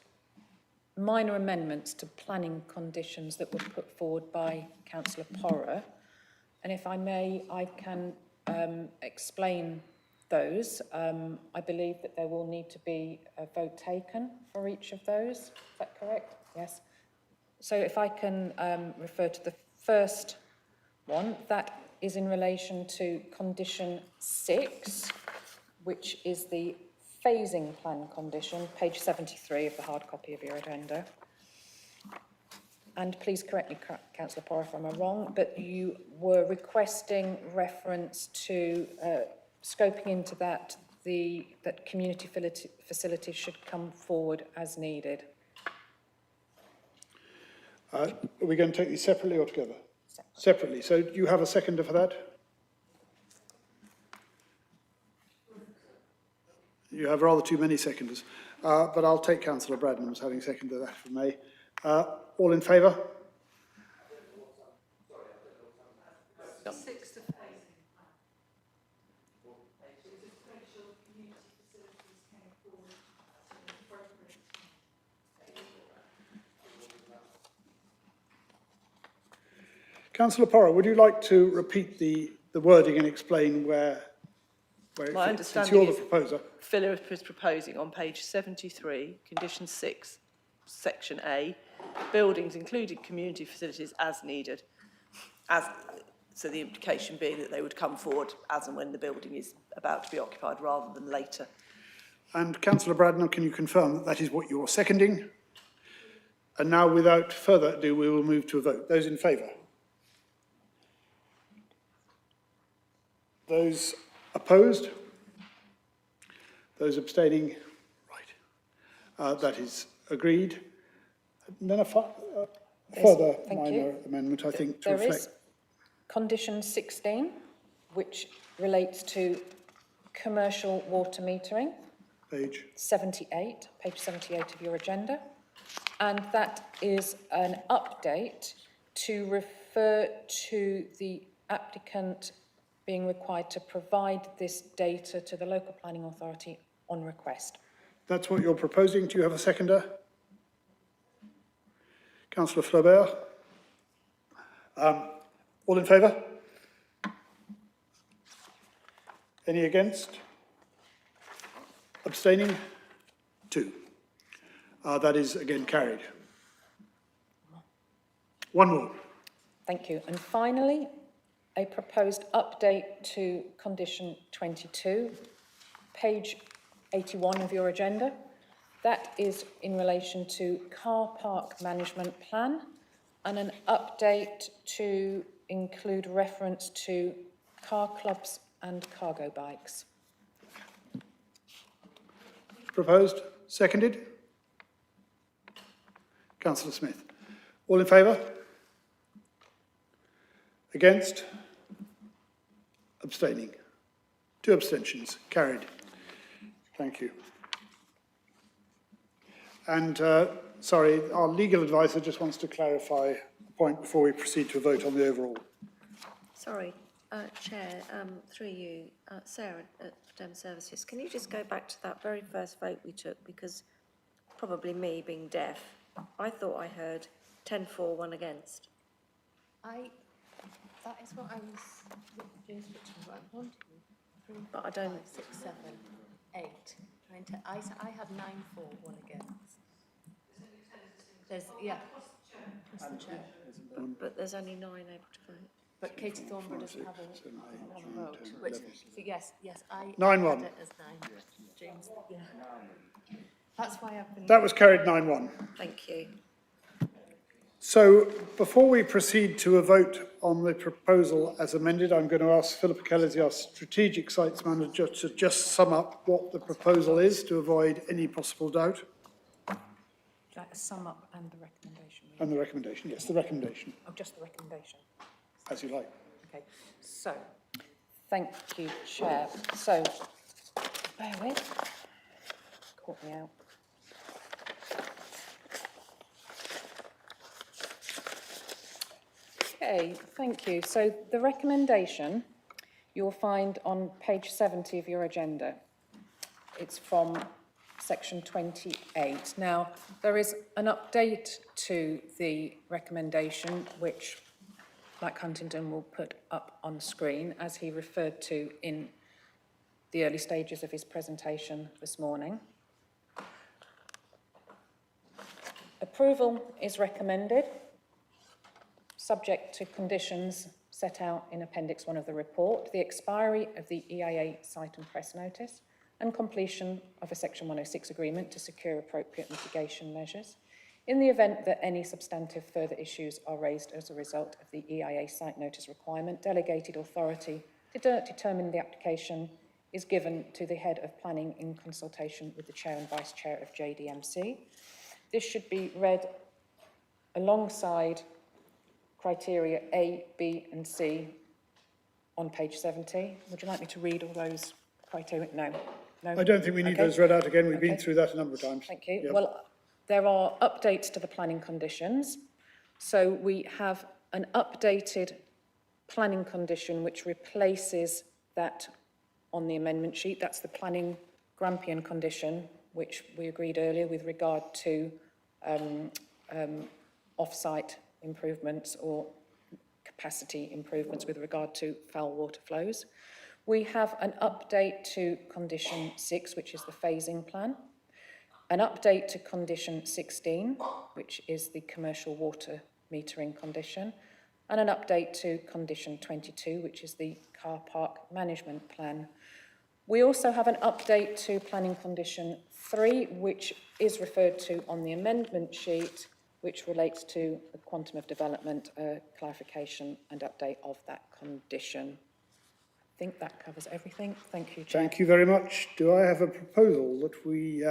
Speaker 11: minor amendments to planning conditions that were put forward by Councillor Porrer. And if I may, I can explain those. I believe that there will need to be a vote taken for each of those. Is that correct? Yes. So if I can refer to the first one, that is in relation to condition 6, which is the phasing plan condition, page 73 of the hard copy of your agenda. And please correct me, Councillor Porrer, if I'm wrong, but you were requesting reference to scoping into that, that community facilities should come forward as needed.
Speaker 2: Are we going to take these separately or together? Separately. So do you have a seconder for that? You have rather too many seconders, but I'll take Councillor Bradnam's having seconded that for me. All in favour? Councillor Porrer, would you like to repeat the wording and explain where
Speaker 6: My
Speaker 2: it fits? Since
Speaker 6: understanding
Speaker 2: you're the
Speaker 6: is
Speaker 2: proposer.
Speaker 6: Philip is proposing on page 73, condition 6, section A, buildings including community facilities as needed. So the implication being that they would come forward as and when the building is about to be occupied rather than later.
Speaker 2: And Councillor Bradnam, can you confirm that that is what you're seconding? And now, without further ado, we will move to a vote. Those in favour? Those opposed? Those abstaining? Right. That is agreed. And then a further minor amendment, I think, to
Speaker 11: There
Speaker 2: reflect.
Speaker 11: is condition 16, which relates to commercial water metering.
Speaker 2: Page
Speaker 11: 78, page 78 of your agenda. And that is an update to refer to the applicant being required to provide this data to the local planning authority on request.
Speaker 2: That's what you're proposing. Do you have a seconder? Councillor Flaubert. All in favour? Any against? Abstaining? 2. That is again carried. One more.
Speaker 11: Thank you. And finally, a proposed update to condition 22, page 81 of your agenda. That is in relation to car park management plan and an update to include reference to car clubs and cargo bikes.
Speaker 2: Proposed? Seconded? Councillor Smith. All in favour? Against? Abstaining? 2 abstentions. Carried. Thank you. And, sorry, our legal advisor just wants to clarify a point before we proceed to a vote on the overall.
Speaker 17: Sorry, Chair, through you, Sarah at Dem Services, can you just go back to that very first vote we took? Because probably me being deaf, I thought I heard 10 for, 1 against.
Speaker 18: That is what I was doing, what I wanted.
Speaker 17: But I don't.
Speaker 18: 5, 6, 7, 8. I had 9 for, 1 against. There's, yeah. That's the chair.
Speaker 17: But there's only 9 able to vote.
Speaker 18: But Katie Thornborough doesn't have a vote, which, so yes, I
Speaker 2: 9-1.
Speaker 18: had it as 9. James, yeah. That's why I've been...
Speaker 2: That was carried 9-1.
Speaker 17: Thank you.
Speaker 2: So before we proceed to a vote on the proposal as amended, I'm going to ask Philippa Kellesy, our Strategic Sites Manager, to just sum up what the proposal is to avoid any possible doubt.
Speaker 11: Would you like to sum up and the recommendation?
Speaker 2: And the recommendation, yes, the recommendation,
Speaker 11: Oh, just the recommendation.
Speaker 2: as you like.
Speaker 11: Okay, so, thank you, Chair. So, bear with. Caught me out. Okay, thank you. So the recommendation you'll find on page 70 of your agenda. It's from section 28. Now, there is an update to the recommendation, which, like Huntington, will put up on screen, as he referred to in the early stages of his presentation this morning. Approval is recommended, subject to conditions set out in Appendix 1 of the report, the expiry of the EIA site and press notice, and completion of a Section 106 agreement to secure appropriate mitigation measures. In the event that any substantive further issues are raised as a result of the EIA site notice requirement, delegated authority to determine the application is given to the Head of Planning in consultation with the Chair and Vice Chair of JDMC. This should be read alongside criteria A, B and C on page 70. Would you like me to read all those criteria? No. No?
Speaker 2: I don't think we need those read out again. We've been through that a number of times.
Speaker 11: Thank you.
Speaker 2: Yep.
Speaker 11: Well, there are updates to the planning conditions. So we have an updated planning condition which replaces that on the amendment sheet. That's the planning Grampian condition, which we agreed earlier with regard to off-site improvements or capacity improvements with regard to foul water flows. We have an update to condition 6, which is the phasing plan, an update to condition 16, which is the commercial water metering condition, and an update to condition 22, which is the car park management plan. We also have an update to planning condition 3, which is referred to on the amendment sheet, which relates to the quantum of development, clarification and update of that condition. I think that covers everything. Thank you, Chair.
Speaker 2: Thank you very much. Do I have a proposal that we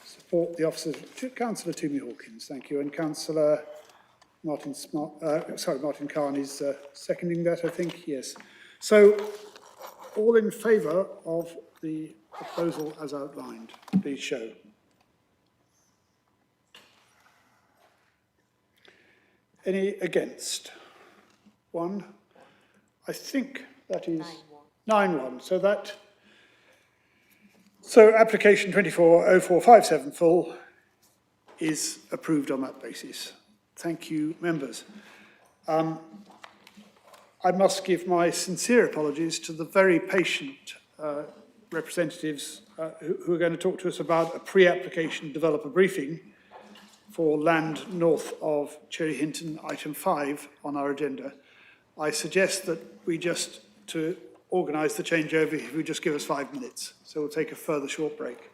Speaker 2: support the officers? Councillor Toomey Hawkins, thank you, and Councillor Martin Carn is seconding that, I think. Yes. So, all in favour of the proposal as outlined, please show. Any against? One. I think that is 9-1. So application 240457 full is approved on that basis. Thank you, members. I must give my sincere apologies to the very patient representatives who are going to talk to us about a pre-application developer briefing for land north of Cherry Hinton, item 5 on our agenda. I suggest that we just, to organise the changeover, if we just give us 5 minutes. So we'll take a further short break.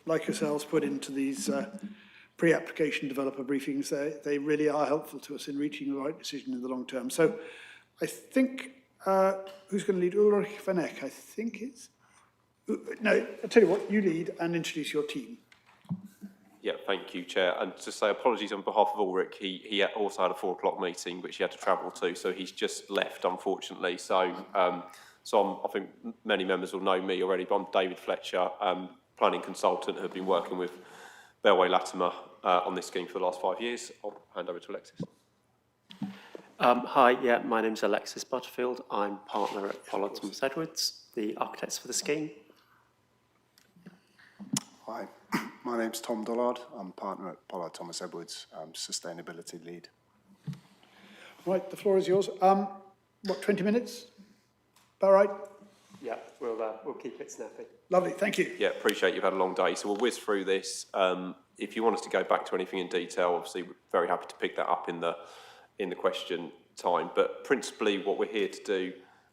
Speaker 2: like yourselves, put into these pre-application developer briefings. They really are helpful to us in reaching the right decision in the long term. So I think, who's going to lead? Ulrich van Eck, I think it's... No, I'll tell you what, you lead and introduce your team.
Speaker 19: Yeah, thank you, Chair. And to say apologies on behalf of Ulrich, he also had a 4 o'clock meeting which he had to travel to, so he's just left, unfortunately. So, I think many members will know me already, but I'm David Fletcher, planning consultant who have been working with Bellway Latimer on this scheme for the last 5 years. I'll hand over to Alexis.
Speaker 20: Hi, yeah, my name's Alexis Butterfield. I'm partner at Pollard Thomas Edwards, the architects for the scheme.
Speaker 21: Hi, my name's Tom Dollard. I'm partner at Pollard Thomas Edwards, sustainability lead.
Speaker 2: Right, the floor is yours. What, 20 minutes? About right?
Speaker 20: Yeah, we'll keep it snappy.
Speaker 2: Lovely, thank you.
Speaker 19: Yeah, appreciate you've had a long day, so we'll whiz through this. If you want us to go back to anything in detail, obviously we're very happy to pick that up in the question time. But principally what we're here to do,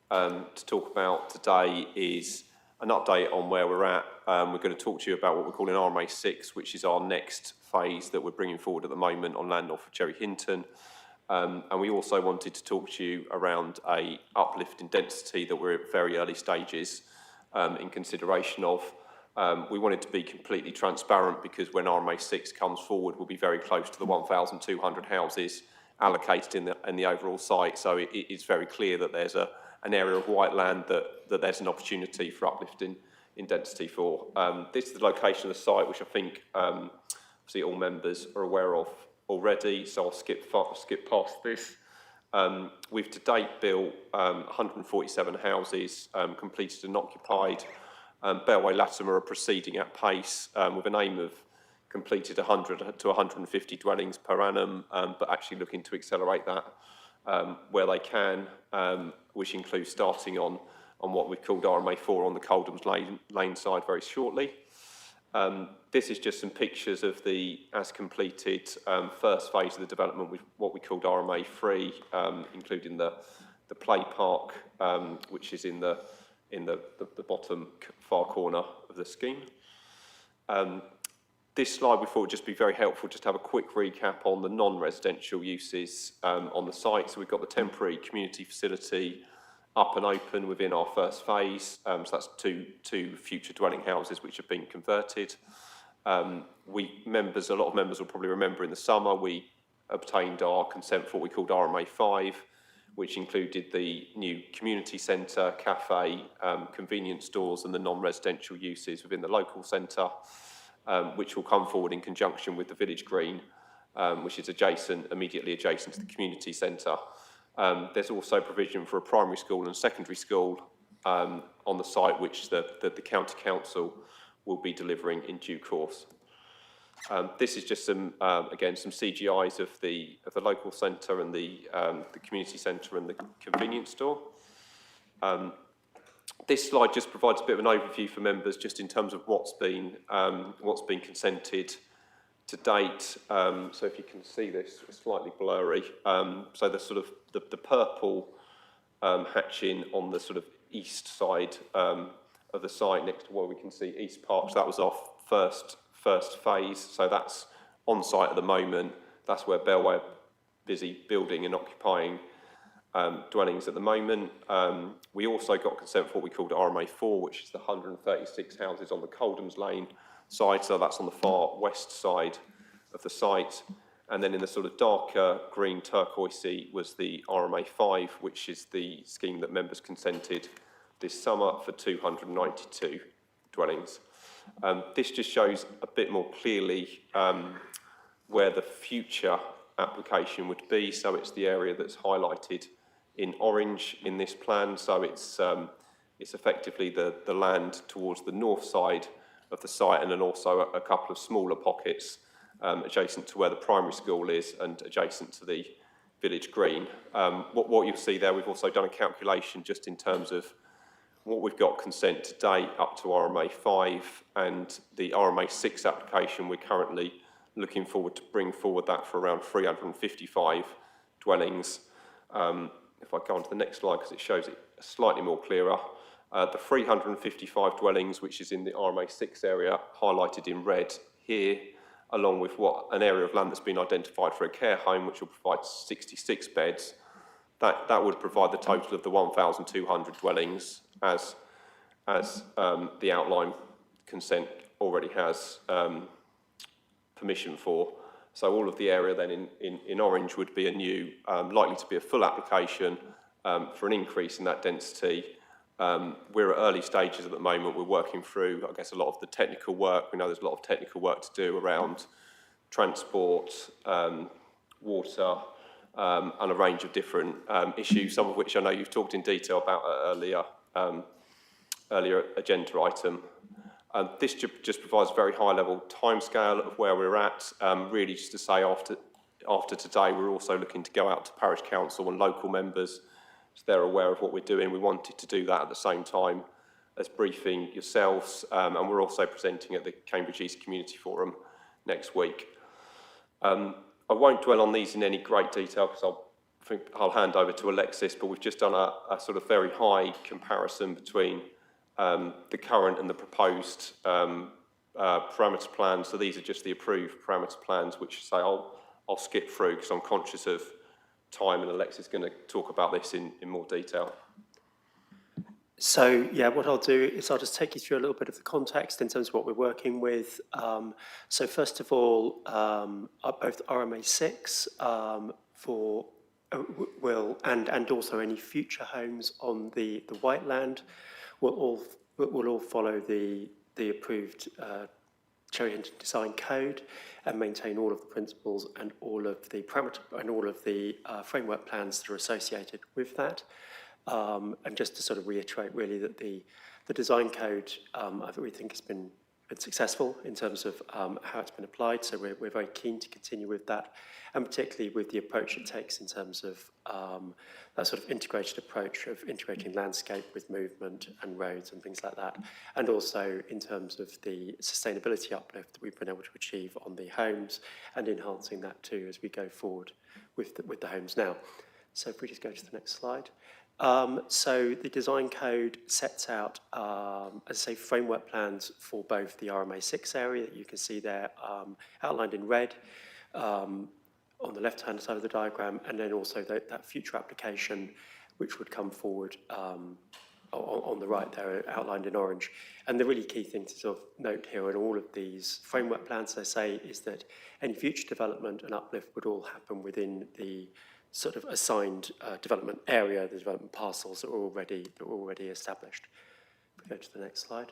Speaker 19: to talk about today is an update on where we're at. We're going to talk to you about what we're calling RMA 6, which is our next phase that we're bringing forward at the moment on land north of Cherry Hinton. And we also wanted to talk to you around a uplift in density that we're at very early stages in consideration of. We wanted to be completely transparent because when RMA 6 comes forward, we'll be very close to the 1,200 houses allocated in the overall site. So it's very clear that there's an area of white land that there's an opportunity for uplifting in density for. This is the location of the site, which I think obviously all members are aware of already, so I'll skip past this. We've to date built 147 houses, completed and occupied. Bellway Latimer are proceeding at pace with an aim of completed 100 to 150 dwellings per annum, but actually looking to accelerate that where they can, which includes starting on what we've called RMA 4 on the Coldhams Lane side very shortly. This is just some pictures of the as completed first phase of the development with what we called RMA 3, including the play park, which is in the bottom far corner of the scheme. This slide we thought would just be very helpful just to have a quick recap on the non-residential uses on the site. So we've got the temporary community facility up and open within our first phase. So that's two future dwelling houses which have been converted. A lot of members will probably remember in the summer we obtained our consent for what we called RMA 5, which included the new community centre, cafe, convenience stores and the non-residential uses within the local centre, which will come forward in conjunction with the village green, which is immediately adjacent to the community centre. There's also provision for a primary school and secondary school on the site, which the county council will be delivering in due course. This is just some CGIs of the local centre and the community centre and the convenience store. This slide just provides a bit of an overview for members, just in terms of what's been consented to date. So if you can see this, it's slightly blurry. So the sort of the purple hatching on the sort of east side of the site, next to where we can see East Park. So that was our first phase. So that's on site at the moment. That's where Bellway are busy building and occupying dwellings at the moment. We also got consent for what we called RMA 4, which is the 136 houses on the Coldhams Lane side. So that's on the far west side of the site. And then in the sort of darker green turquoisey was the RMA 5, which is the scheme that members consented this summer for 292 dwellings. This just shows a bit more clearly where the future application would be. So it's the area that's highlighted in orange in this plan. So it's effectively the land towards the north side of the site, and then also a couple of smaller pockets adjacent to where the primary school is and adjacent to the village green. What you'll see there, we've also done a calculation just in terms of what we've got consent to date up to RMA 5, and the RMA 6 application we're currently looking forward to bring forward that for around 355 dwellings. If I go on to the next slide, because it shows it slightly more clearer, The 355 dwellings, which is in the RMA6 area, highlighted in red here, along with an area of land that's been identified for a care home, which will provide 66 beds. That would provide the total of the 1,200 dwellings as the outline consent already has permission for. So all of the area then in orange would be a new, likely to be a full application for an increase in that density. We're at early stages at the moment. We're working through, I guess, a lot of the technical work. We know there's a lot of technical work to do around transport, water, and a range of different issues, some of which I know you've talked in detail about at earlier agenda item. This just provides a very high-level timescale of where we're at. Really, just to say, after today, we're also looking to go out to parish council and local members, so they're aware of what we're doing. We wanted to do that at the same time as briefing yourselves, and we're also presenting at the Cambridge East Community Forum next week. I won't dwell on these in any great detail because I'll hand over to Alexis, but we've just done a sort of very high comparison between the current and the proposed parameter plans. So these are just the approved parameter plans, which say I'll skip through because I'm conscious of time, and Alexis is going to talk about this in more detail.
Speaker 20: So, yeah, what I'll do is I'll just take you through a little bit of the context in terms of what we're working with. So first of all, both RMA6 and also any future homes on the White Land will all follow the approved Cherry Hinton Design Code and maintain all of the principles and all of the parameter and all of the framework plans that are associated with that. And just to sort of reiterate really that the design code we think has been successful in terms of how it's been applied, so we're very keen to continue with that, and particularly with the approach it takes in terms of that sort of integrated approach of integrating landscape with movement and roads and things like that, and also in terms of the sustainability uplift that we've been able to achieve on the homes and enhancing that too as we go forward with the homes now. So if we just go to the next slide. So the design code sets out, as I say, framework plans for both the RMA6 area that you can see there outlined in red on the left-hand side of the diagram, and then also that future application which would come forward on the right there outlined in orange. And the really key thing to sort of note here in all of these framework plans, as I say, is that any future development and uplift would all happen within the sort of assigned development area, the development parcels that were already established. If we go to the next slide.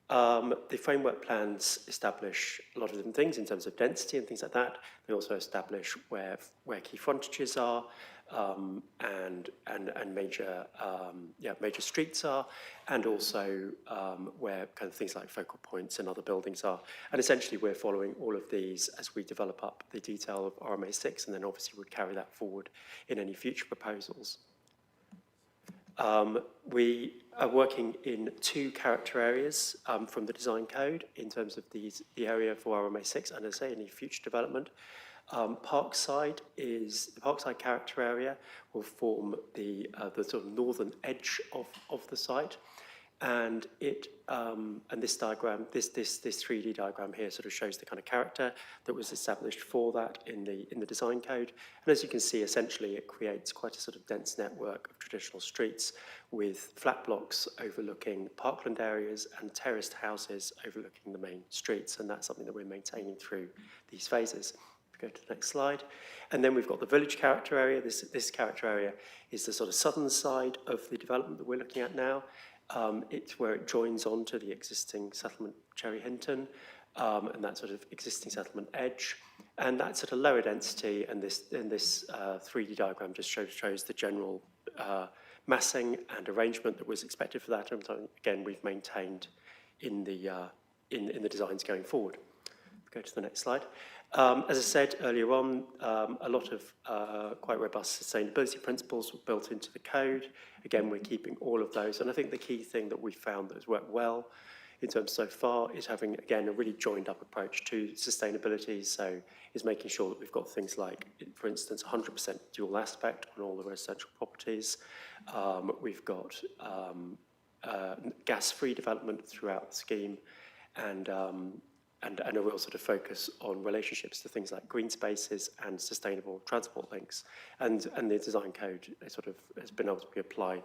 Speaker 20: The framework plans establish a lot of different things in terms of density and things like that. They also establish where key frontages are and major streets are, and also where kind of things like focal points and other buildings are. And essentially we're following all of these as we develop up the detail of RMA6, and then obviously would carry that forward in any future proposals. We are working in two character areas from the design code in terms of the area for RMA6 and, as I say, any future development. Parkside character area will form the sort of northern edge of the site, and this diagram, this 3D diagram here sort of shows the kind of character that was established for that in the design code. And as you can see, essentially it creates quite a sort of dense network of traditional streets with flat blocks overlooking parkland areas and terraced houses overlooking the main streets, and that's something that we're maintaining through these phases. Go to the next slide. And then we've got the village character area. This character area is the sort of southern side of the development that we're looking at now. It's where it joins onto the existing settlement Cherry Hinton, and that sort of existing settlement edge. And that's at a lower density, and this 3D diagram just shows the general massing and arrangement that was expected for that, and again we've maintained in the designs going forward. Go to the next slide. As I said earlier on, a lot of quite robust sustainability principles were built into the code. Again, we're keeping all of those. And I think the key thing that we found that has worked well in terms so far is having, again, a really joined up approach to sustainability. So is making sure that we've got things like, for instance, 100% dual aspect on all the residential properties. We've got gas-free development throughout the scheme, and a real sort of focus on relationships to things like green spaces and sustainable transport links. And the design code sort of has been able to be applied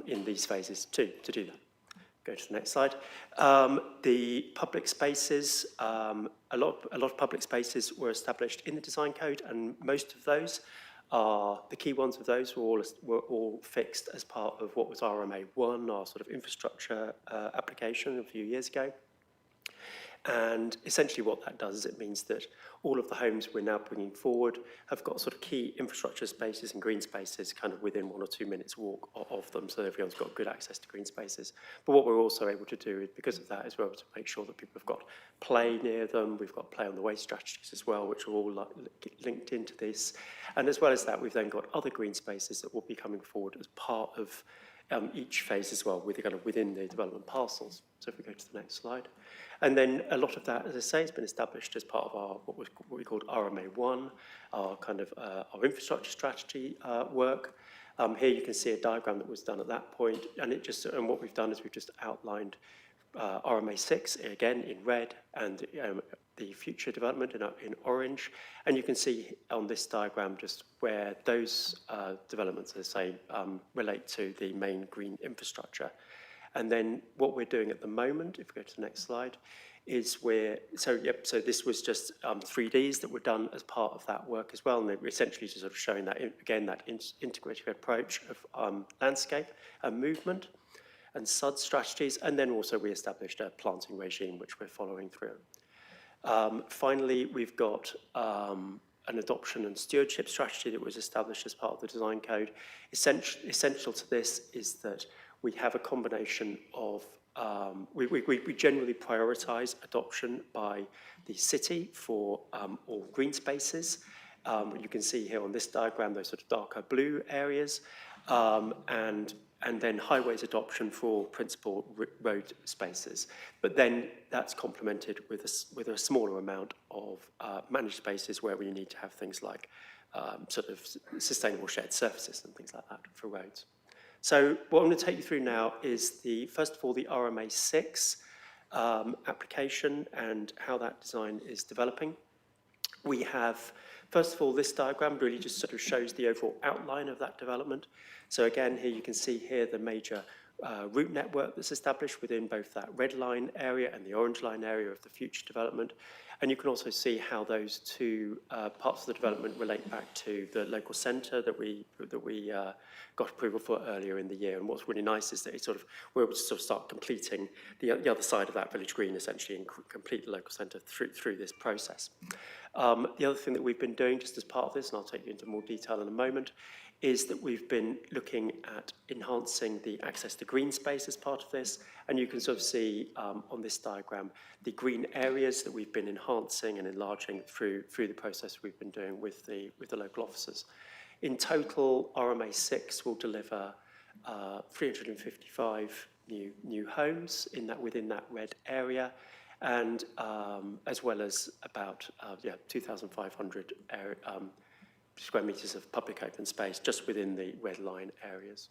Speaker 20: in these phases to do that. Go to the next slide. The public spaces, a lot of public spaces were established in the design code, and most of those are, the key ones of those were all fixed as part of what was RMA 1, our sort of infrastructure application a few years ago. And essentially what that does is it means that all of the homes we're now bringing forward have got sort of key infrastructure spaces and green spaces kind of within 1 or 2 minutes walk of them, so everyone's got good access to green spaces. But what we're also able to do, because of that, is we're able to make sure that people have got play near them. We've got play on the way strategies as well, which are all linked into this. And as well as that, we've then got other green spaces that will be coming forward as part of each phase as well, within the development parcels. So if we go to the next slide. And then a lot of that, as I say, has been established as part of our what we called RMA 1, our kind of our infrastructure strategy work. Here you can see a diagram that was done at that point, and what we've done is we've just outlined RMA 6 again in red, and the future development in orange. And you can see on this diagram just where those developments, as I say, relate to the main green infrastructure. And then what we're doing at the moment, if we go to the next slide, is so this was just 3Ds that were done as part of that work as well, and they're essentially just sort of showing that, again, that integrated approach of landscape and movement and SUD strategies, and then also we established a planting regime, which we're following through. Finally, we've got an adoption and stewardship strategy that was established as part of the design code. Essential to this is that we have a combination of, we generally prioritise adoption by the city for all green spaces. You can see here on this diagram those sort of darker blue areas, and then highways adoption for principal road spaces. But then that's complemented with a smaller amount of managed spaces where we need to have things like sort of sustainable shared surfaces and things like that for roads. So what I'm going to take you through now is first of all, the RMA 6 application and how that design is developing. We have, first of all, this diagram really just sort of shows the overall outline of that development. So again, here you can see here the major route network that's established within both that red line area and the orange line area of the future development. And you can also see how those two parts of the development relate back to the local centre that we got approval for earlier in the year. And what's really nice is that we're able to sort of start completing the other side of that village green essentially and complete the local centre through this process. The other thing that we've been doing just as part of this, and I'll take you into more detail in a moment, is that we've been looking at enhancing the access to green space as part of this. And you can sort of see on this diagram the green areas that we've been enhancing and enlarging through the process we've been doing with the local officers. In total, RMA 6 will deliver 355 new homes within that red area, and as well as about 2,500 square metres of public open space just within the red line areas.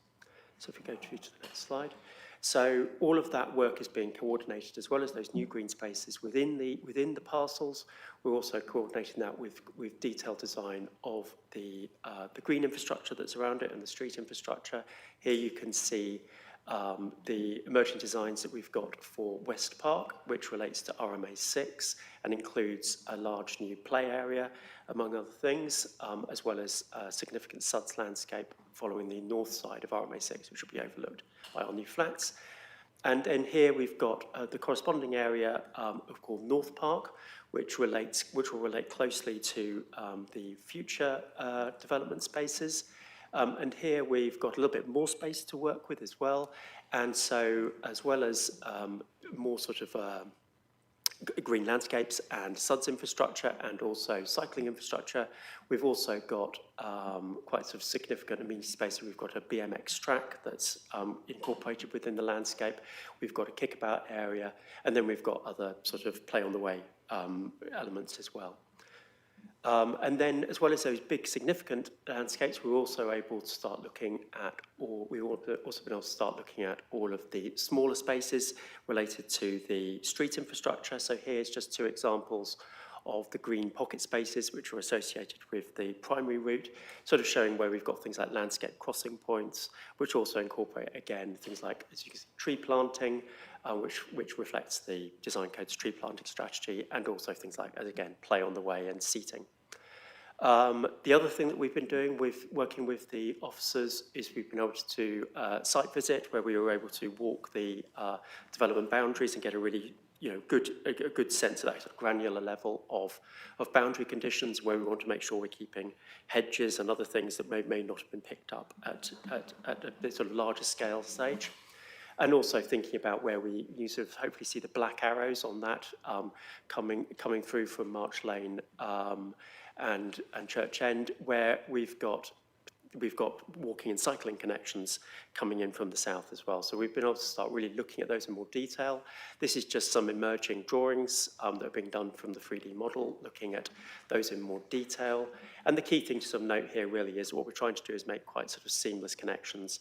Speaker 20: So if we go through to the next slide. So all of that work is being coordinated, as well as those new green spaces within the parcels. We're also coordinating that with detailed design of the green infrastructure that's around it and the street infrastructure. Here you can see the emerging designs that we've got for West Park, which relates to RMA 6 and includes a large new play area, among other things, as well as a significant SUDS landscape following the north side of RMA 6, which will be overlooked by our new flats. And then here we've got the corresponding area called North Park, which will relate closely to the future development spaces. And here we've got a little bit more space to work with as well. And so, as well as more sort of green landscapes and SUDS infrastructure and also cycling infrastructure, we've also got quite sort of significant amenity space. We've got a BMX track that's incorporated within the landscape. We've got a kickabout area, and then we've got other sort of play on the way elements as well. And then, as well as those big significant landscapes, we're also able to start looking at, or we've also been able to start looking at all of the smaller spaces related to the street infrastructure. So here's just 2 examples of the green pocket spaces which are associated with the primary route, sort of showing where we've got things like landscape crossing points, which also incorporate, again, things like, as you can see, tree planting, which reflects the design code's tree planting strategy, and also things like, again, play on the way and seating. The other thing that we've been doing with working with the officers is we've been able to do site visit, where we were able to walk the development boundaries and get a really a good sense of that sort of granular level of boundary conditions, where we want to make sure we're keeping hedges and other things that may not have been picked up at a sort of larger scale stage. And also thinking about where you sort of hopefully see the black arrows on that coming through from March Lane and Church End, where we've got walking and cycling connections coming in from the south as well. So we've been able to start really looking at those in more detail. This is just some emerging drawings that are being done from the 3D model, looking at those in more detail. And the key thing to sort of note here really is what we're trying to do is make quite sort of seamless connections,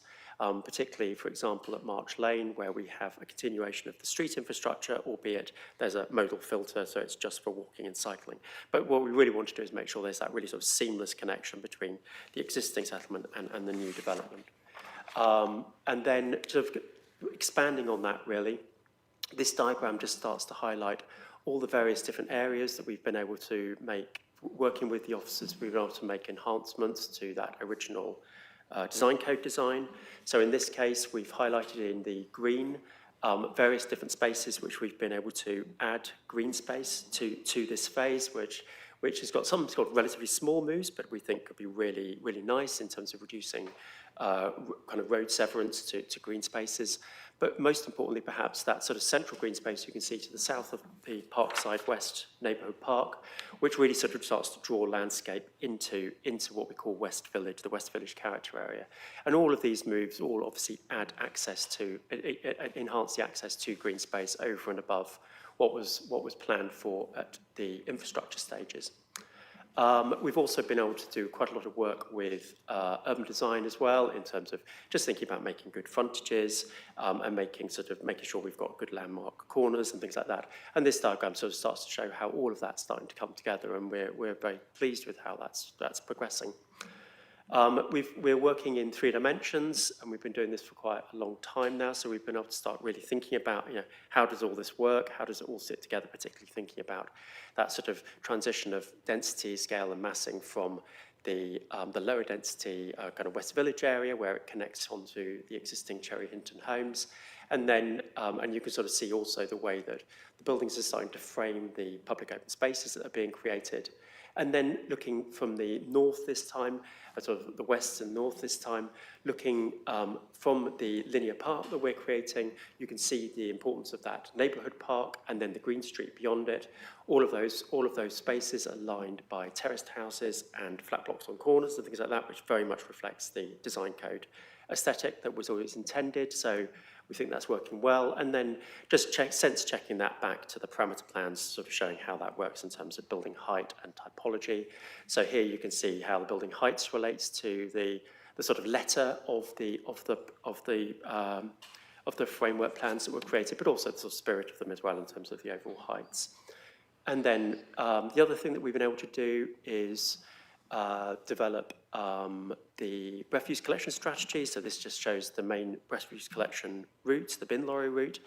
Speaker 20: particularly, for example, at March Lane, where we have a continuation of the street infrastructure, albeit there's a modal filter, so it's just for walking and cycling. But what we really want to do is make sure there's that really sort of seamless connection between the existing settlement and the new development. And then sort of expanding on that really, this diagram just starts to highlight all the various different areas that we've been able to make, working with the officers, we've been able to make enhancements to that original design code design. So in this case, we've highlighted in the green various different spaces which we've been able to add green space to this phase, which has got some sort of relatively small moves, but we think could be really, really nice in terms of reducing kind of road severance to green spaces. But most importantly, perhaps, that sort of central green space you can see to the south of the Parkside West neighbourhood park, which really sort of starts to draw landscape into what we call West Village, the West Village character area. And all of these moves all obviously add access to, enhance the access to green space over and above what was planned for at the infrastructure stages. We've also been able to do quite a lot of work with urban design as well, in terms of just thinking about making good frontages and making sure we've got good landmark corners and things like that. And this diagram sort of starts to show how all of that's starting to come together, and we're very pleased with how that's progressing. We're working in 3 dimensions, and we've been doing this for quite a long time now, so we've been able to start really thinking about, how does all this work, how does it all sit together, particularly thinking about that sort of transition of density, scale and massing from the lower density kind of West Village area, where it connects onto the existing Cherry Hinton homes. And then, and you can sort of see also the way that the buildings are starting to frame the public open spaces that are being created. And then looking from the north this time, sort of the west and north this time, looking from the linear park that we're creating, you can see the importance of that neighbourhood park and then the green street beyond it. All of those spaces are lined by terraced houses and flat blocks on corners and things like that, which very much reflects the design code aesthetic that was always intended. So we think that's working well. And then just sense checking that back to the parameter plans, sort of showing how that works in terms of building height and typology. So here you can see how the building heights relates to the sort of letter of the framework plans that were created, but also the sort of spirit of them as well in terms of the overall heights. And then the other thing that we've been able to do is develop the refuse collection strategy. So this just shows the main refuse collection route, the bin lorry route.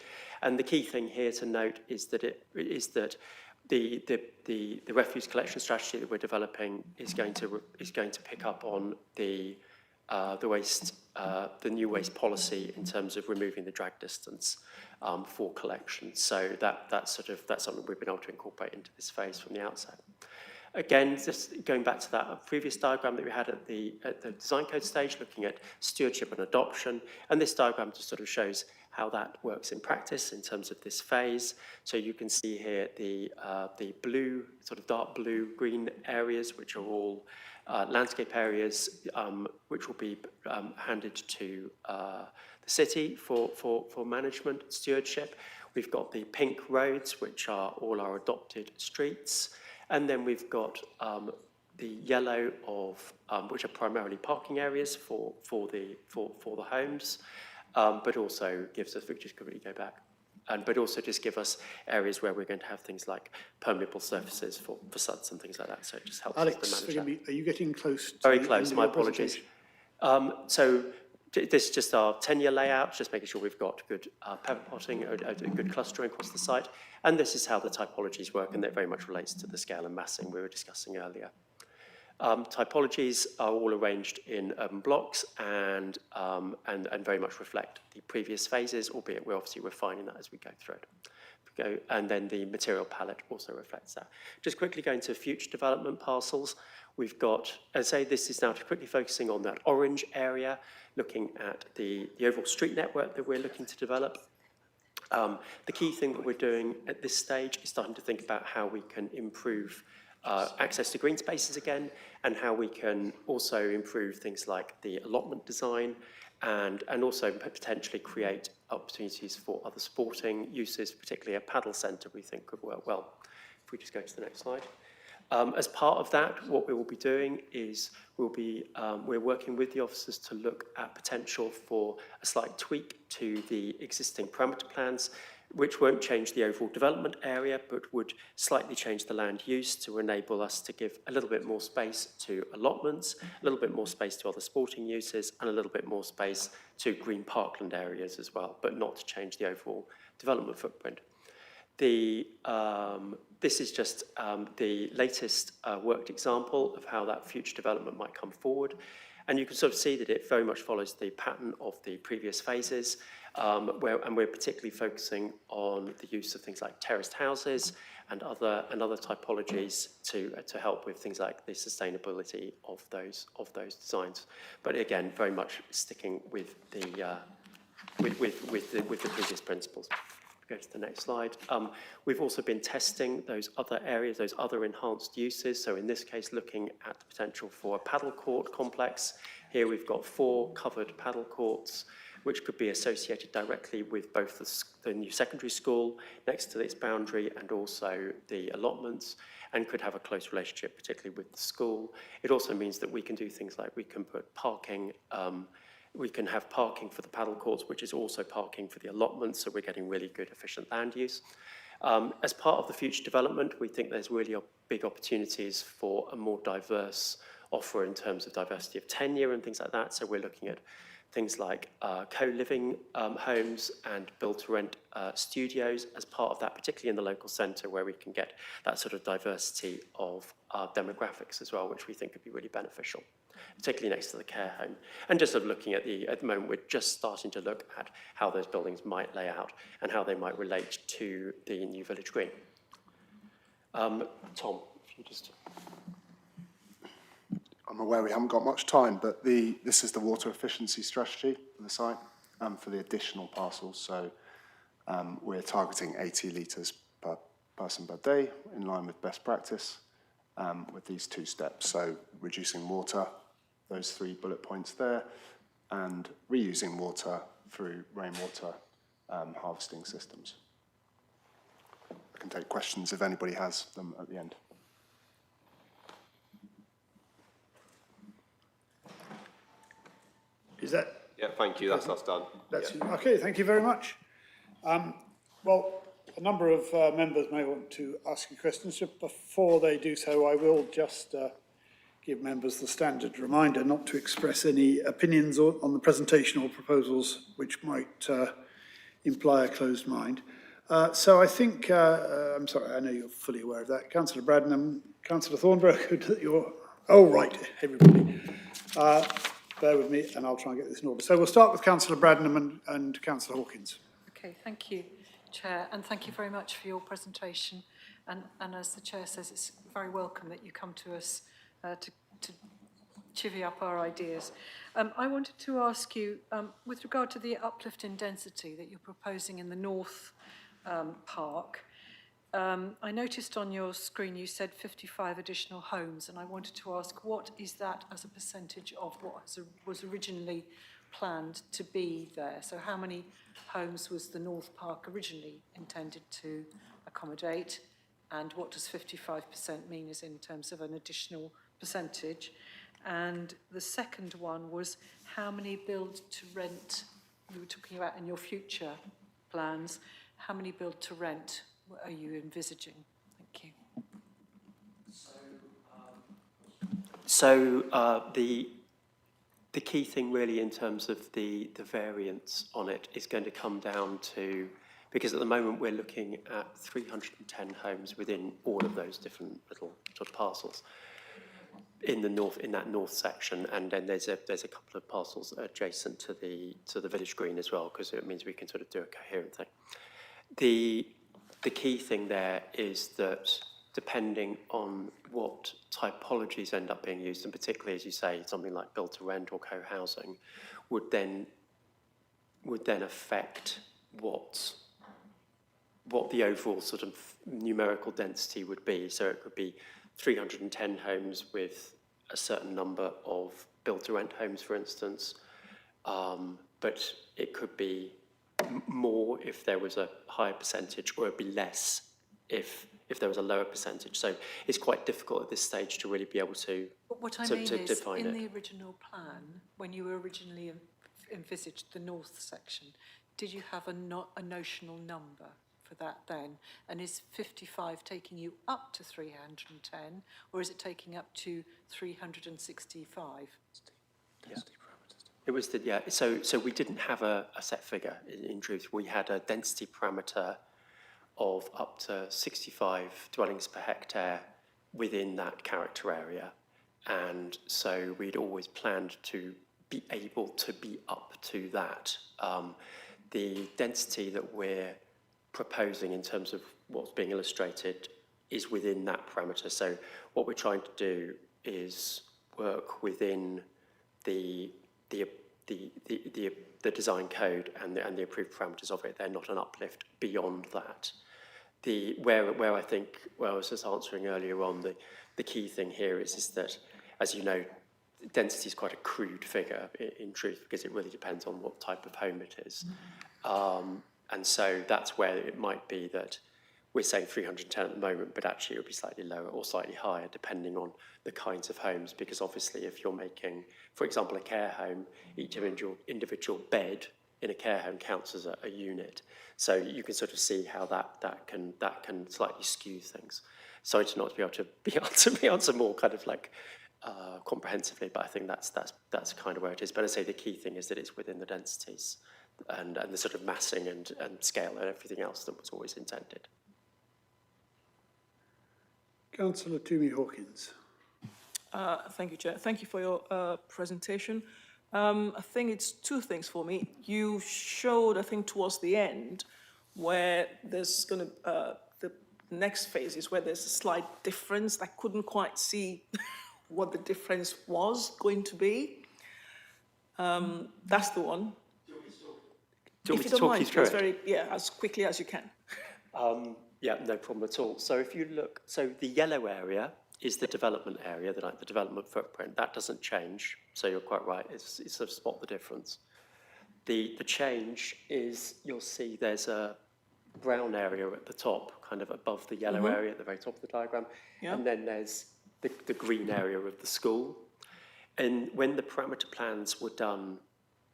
Speaker 20: And the key thing here to note is that the refuse collection strategy that we're developing is going to pick up on the new waste policy in terms of removing the drag distance for collection. So that's something we've been able to incorporate into this phase from the outset. Again, just going back to that previous diagram that we had at the design code stage, looking at stewardship and adoption, and this diagram just sort of shows how that works in practice in terms of this phase. So you can see here the blue, sort of dark blue green areas, which are all landscape areas, which will be handed to the city for management stewardship. We've got the pink roads, which are all our adopted streets. And then we've got yellow of which are primarily parking areas for the homes, but also gives us, if we just quickly go back, but also just give us areas where we're going to have things like permeable surfaces for facades and things like that. So it just helps us to
Speaker 2: Alex,
Speaker 20: manage
Speaker 2: forgive
Speaker 20: that.
Speaker 2: me, are you getting close to
Speaker 20: Very
Speaker 2: the
Speaker 20: close,
Speaker 2: end of
Speaker 20: my
Speaker 2: your
Speaker 20: apologies.
Speaker 2: presentation?
Speaker 20: So this is just our 10-year layout, just making sure we've got good pepper potting, a good clustering across the site. And this is how the typologies work, and that very much relates to the scale and massing we were discussing earlier. Typologies are all arranged in urban blocks and very much reflect the previous phases, albeit we're obviously refining that as we go through it. And then the material palette also reflects that. Just quickly going to future development parcels, we've got, as I say, this is now quickly focusing on that orange area, looking at the overall street network that we're looking to develop. The key thing that we're doing at this stage is starting to think about how we can improve access to green spaces again, and how we can also improve things like the allotment design, and also potentially create opportunities for other sporting uses, particularly a paddle centre we think could work well. If we just go to the next slide. As part of that, what we will be doing is we're working with the officers to look at potential for a slight tweak to the existing parameter plans, which won't change the overall development area, but would slightly change the land use to enable us to give a little bit more space to allotments, a little bit more space to other sporting uses, and a little bit more space to green parkland areas as well, but not to change the overall development footprint. This is just the latest worked example of how that future development might come forward. And you can sort of see that it very much follows the pattern of the previous phases, and we're particularly focusing on the use of things like terraced houses and other typologies to help with things like the sustainability of those designs. But again, very much sticking with the previous principles. Go to the next slide. We've also been testing those other areas, those other enhanced uses. So in this case, looking at the potential for a paddle court complex. Here we've got 4 covered paddle courts, which could be associated directly with both the new secondary school next to its boundary and also the allotments, and could have a close relationship, particularly with the school. It also means that we can do things like we can put parking, we can have parking for the paddle courts, which is also parking for the allotments, so we're getting really good, efficient land use. As part of the future development, we think there's really big opportunities for a more diverse offer in terms of diversity of tenure and things like that. So we're looking at things like co-living homes and build-to-rent studios as part of that, particularly in the local centre, where we can get that sort of diversity of demographics as well, which we think could be really beneficial, particularly next to the care home. And just sort of looking at the moment, we're just starting to look at how those buildings might lay out and how they might relate to the new village green. Tom, if you just...
Speaker 21: I'm aware we haven't got much time, but this is the water efficiency strategy for the site for the additional parcels. So we're targeting 80 litres per person per day in line with best practice with these 2 steps. So reducing water, those 3 bullet points there, and reusing water through rainwater harvesting systems. I can take questions if anybody has them at the end.
Speaker 2: Is that?
Speaker 19: Yeah, thank you. That's us done.
Speaker 2: That's
Speaker 19: yeah.
Speaker 2: Okay, thank you very much. Well, a number of members may want to ask you questions. Before they do so, I will just give members the standard reminder not to express any opinions on the presentation or proposals which might imply a closed mind. So I think, I'm sorry, I know you're fully aware of that. Councillor Bradnam, Councillor Thornborough, you're, oh right, everybody. Bear with me and I'll try and get this in order. So we'll start with Councillor Bradnam and Councillor Hawkins.
Speaker 4: Okay, thank you, Chair, and thank you very much for your presentation. And as the Chair says, it's very welcome that you come to us to chivvy up our ideas. I wanted to ask you, with regard to the uplift in density that you're proposing in the North Park, I noticed on your screen you said 55 additional homes, and I wanted to ask, what is that as a percentage of what was originally planned to be there? So how many homes was the North Park originally intended to accommodate, and what does 55% mean as in terms of an additional percentage? And the second one was how many build to rent, you were talking about in your future plans, how many build to rent are you envisaging? Thank you.
Speaker 20: So the key thing really in terms of the variance on it is going to come down to, because at the moment we're looking at 310 homes within all of those different little sort of parcels in the north, in that north section, and then there's a couple of parcels adjacent to the village green as well, because it means we can sort of do a coherent thing. The key thing there is that depending on what typologies end up being used, and particularly, as you say, something like build to rent or co-housing, would then affect what the overall sort of numerical density would be. So it could be 310 homes with a certain number of build to rent homes, for instance, but it could be more if there was a higher percentage, or it'd be less if there was a lower percentage. So it's quite difficult at this stage to really be able to
Speaker 4: But what I
Speaker 20: to-
Speaker 4: mean
Speaker 20: to
Speaker 4: is,
Speaker 20: define
Speaker 4: in
Speaker 20: it.
Speaker 4: the original plan, when you originally envisaged the north section, did you have a notional number for that then? And is 55 taking you up to 310, or is it taking up to 365?
Speaker 20: Yeah. It was so we didn't have a set figure in truth. We had a density parameter of up to 65 dwellings per hectare within that character area. And so we'd always planned to be able to be up to that. The density that we're proposing in terms of what's being illustrated is within that parameter. So what we're trying to do is work within the design code and the approved parameters of it. They're not an uplift beyond that. Where I think, well, I was just answering earlier on, the key thing here is that, as you know, density is quite a crude figure in truth, because it really depends on what type of home it is. And so that's where it might be that we're saying 310 at the moment, but actually it would be slightly lower or slightly higher depending on the kinds of homes, because obviously if you're making, for example, a care home, each individual bed in a care home counts as a unit. So you can sort of see how that can slightly skew things. Sorry to not be able to answer more kind of like comprehensively, but I think that's kind of where it is. But I say the key thing is that it's within the densities and the sort of massing and scale and everything else that was always intended.
Speaker 2: Councillor Toomey Hawkins.
Speaker 9: Thank you, Chair. Thank you for your presentation. I think it's two things for me. You showed, I think, towards the end, where there's going to, the next phase is where there's a slight difference. I couldn't quite see what the difference was going to be. That's the one.
Speaker 20: Do you want me to talk you through it?
Speaker 9: As quickly as you can.
Speaker 20: Yeah, no problem at all. So if you look, so the yellow area is the development area, the development footprint. That doesn't change. So you're quite right. It's sort of spot the difference. The change is, you'll see there's a brown area at the top, kind of above the yellow area at the very top of the diagram.
Speaker 9: Yeah.
Speaker 20: And then there's the green area of the school. And when the parameter plans were done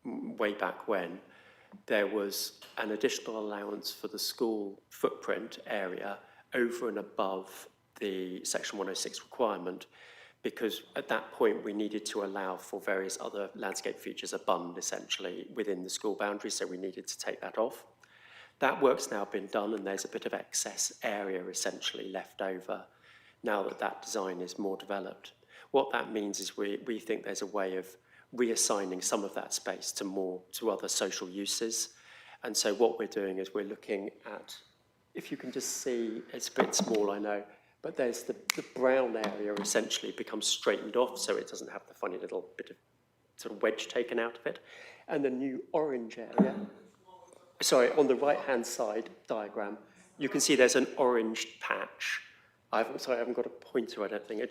Speaker 20: way back when, there was an additional allowance for the school footprint area over and above the Section 106 requirement, because at that point we needed to allow for various other landscape features, a bund essentially, within the school boundaries, so we needed to take that off. That work's now been done, and there's a bit of excess area essentially left over now that that design is more developed. What that means is we think there's a way of reassigning some of that space to other social uses. And so what we're doing is we're looking at, if you can just see, it's a bit small, I know, but there's the brown area essentially becomes straightened off, so it doesn't have the funny little bit of sort of wedge taken out of it. And the new orange area, sorry, on the right-hand side diagram, you can see there's an orange patch. I haven't got a pointer, I don't think.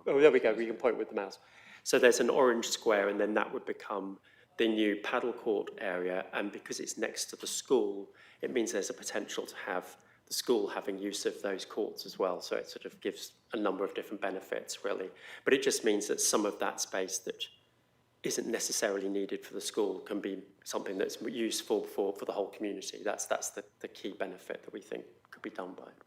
Speaker 20: Oh, there we go, we can point with the mouse. So there's an orange square, and then that would become the new paddle court area. And because it's next to the school, it means there's a potential to have the school having use of those courts as well. So it sort of gives a number of different benefits, really. But it just means that some of that space that isn't necessarily needed for the school can be something that's useful for the whole community. That's the key benefit that we think could be done by it.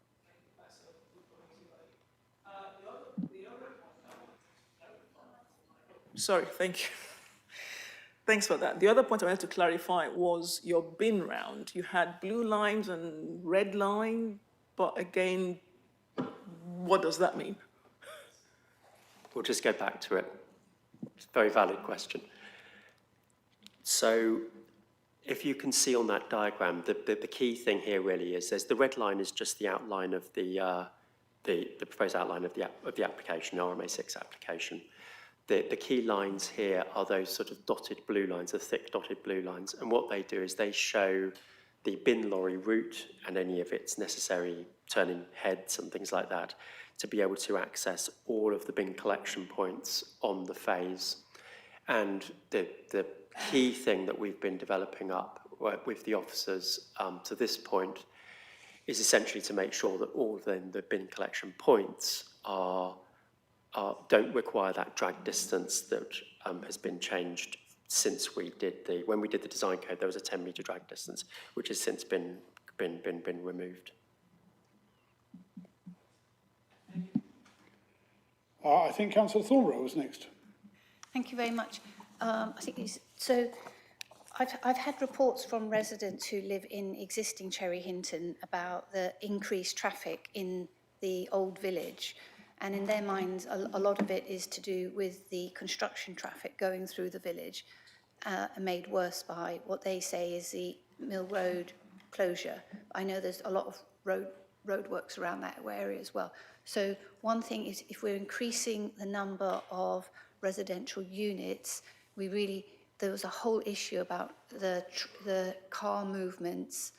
Speaker 9: Sorry, thank you. Thanks for that. The other point I wanted to clarify was your bin round. You had blue lines and red line, but again, what does that mean?
Speaker 20: We'll just go back to it. It's a very valid question. So if you can see on that diagram, the key thing here really is the red line is just the outline of the proposed outline of the application, the RMA6 application. The key lines here are those sort of dotted blue lines, the thick dotted blue lines. And what they do is they show the bin lorry route and any of its necessary turning heads and things like that to be able to access all of the bin collection points on the phase. And the key thing that we've been developing up with the officers to this point is essentially to make sure that all then the bin collection points don't require that drag distance that has been changed since when we did the design code. There was a 10-metre drag distance, which has since been removed.
Speaker 2: I think Councillor Thornborough was next.
Speaker 1: Thank you very much. I think so. I've had reports from residents who live in existing Cherry Hinton about the increased traffic in the old village. And in their minds, a lot of it is to do with the construction traffic going through the village, made worse by what they say is the Mill Road closure. I know there's a lot of roadworks around that area as well. So one thing is, if we're increasing the number of residential units, there was a whole issue about the car movements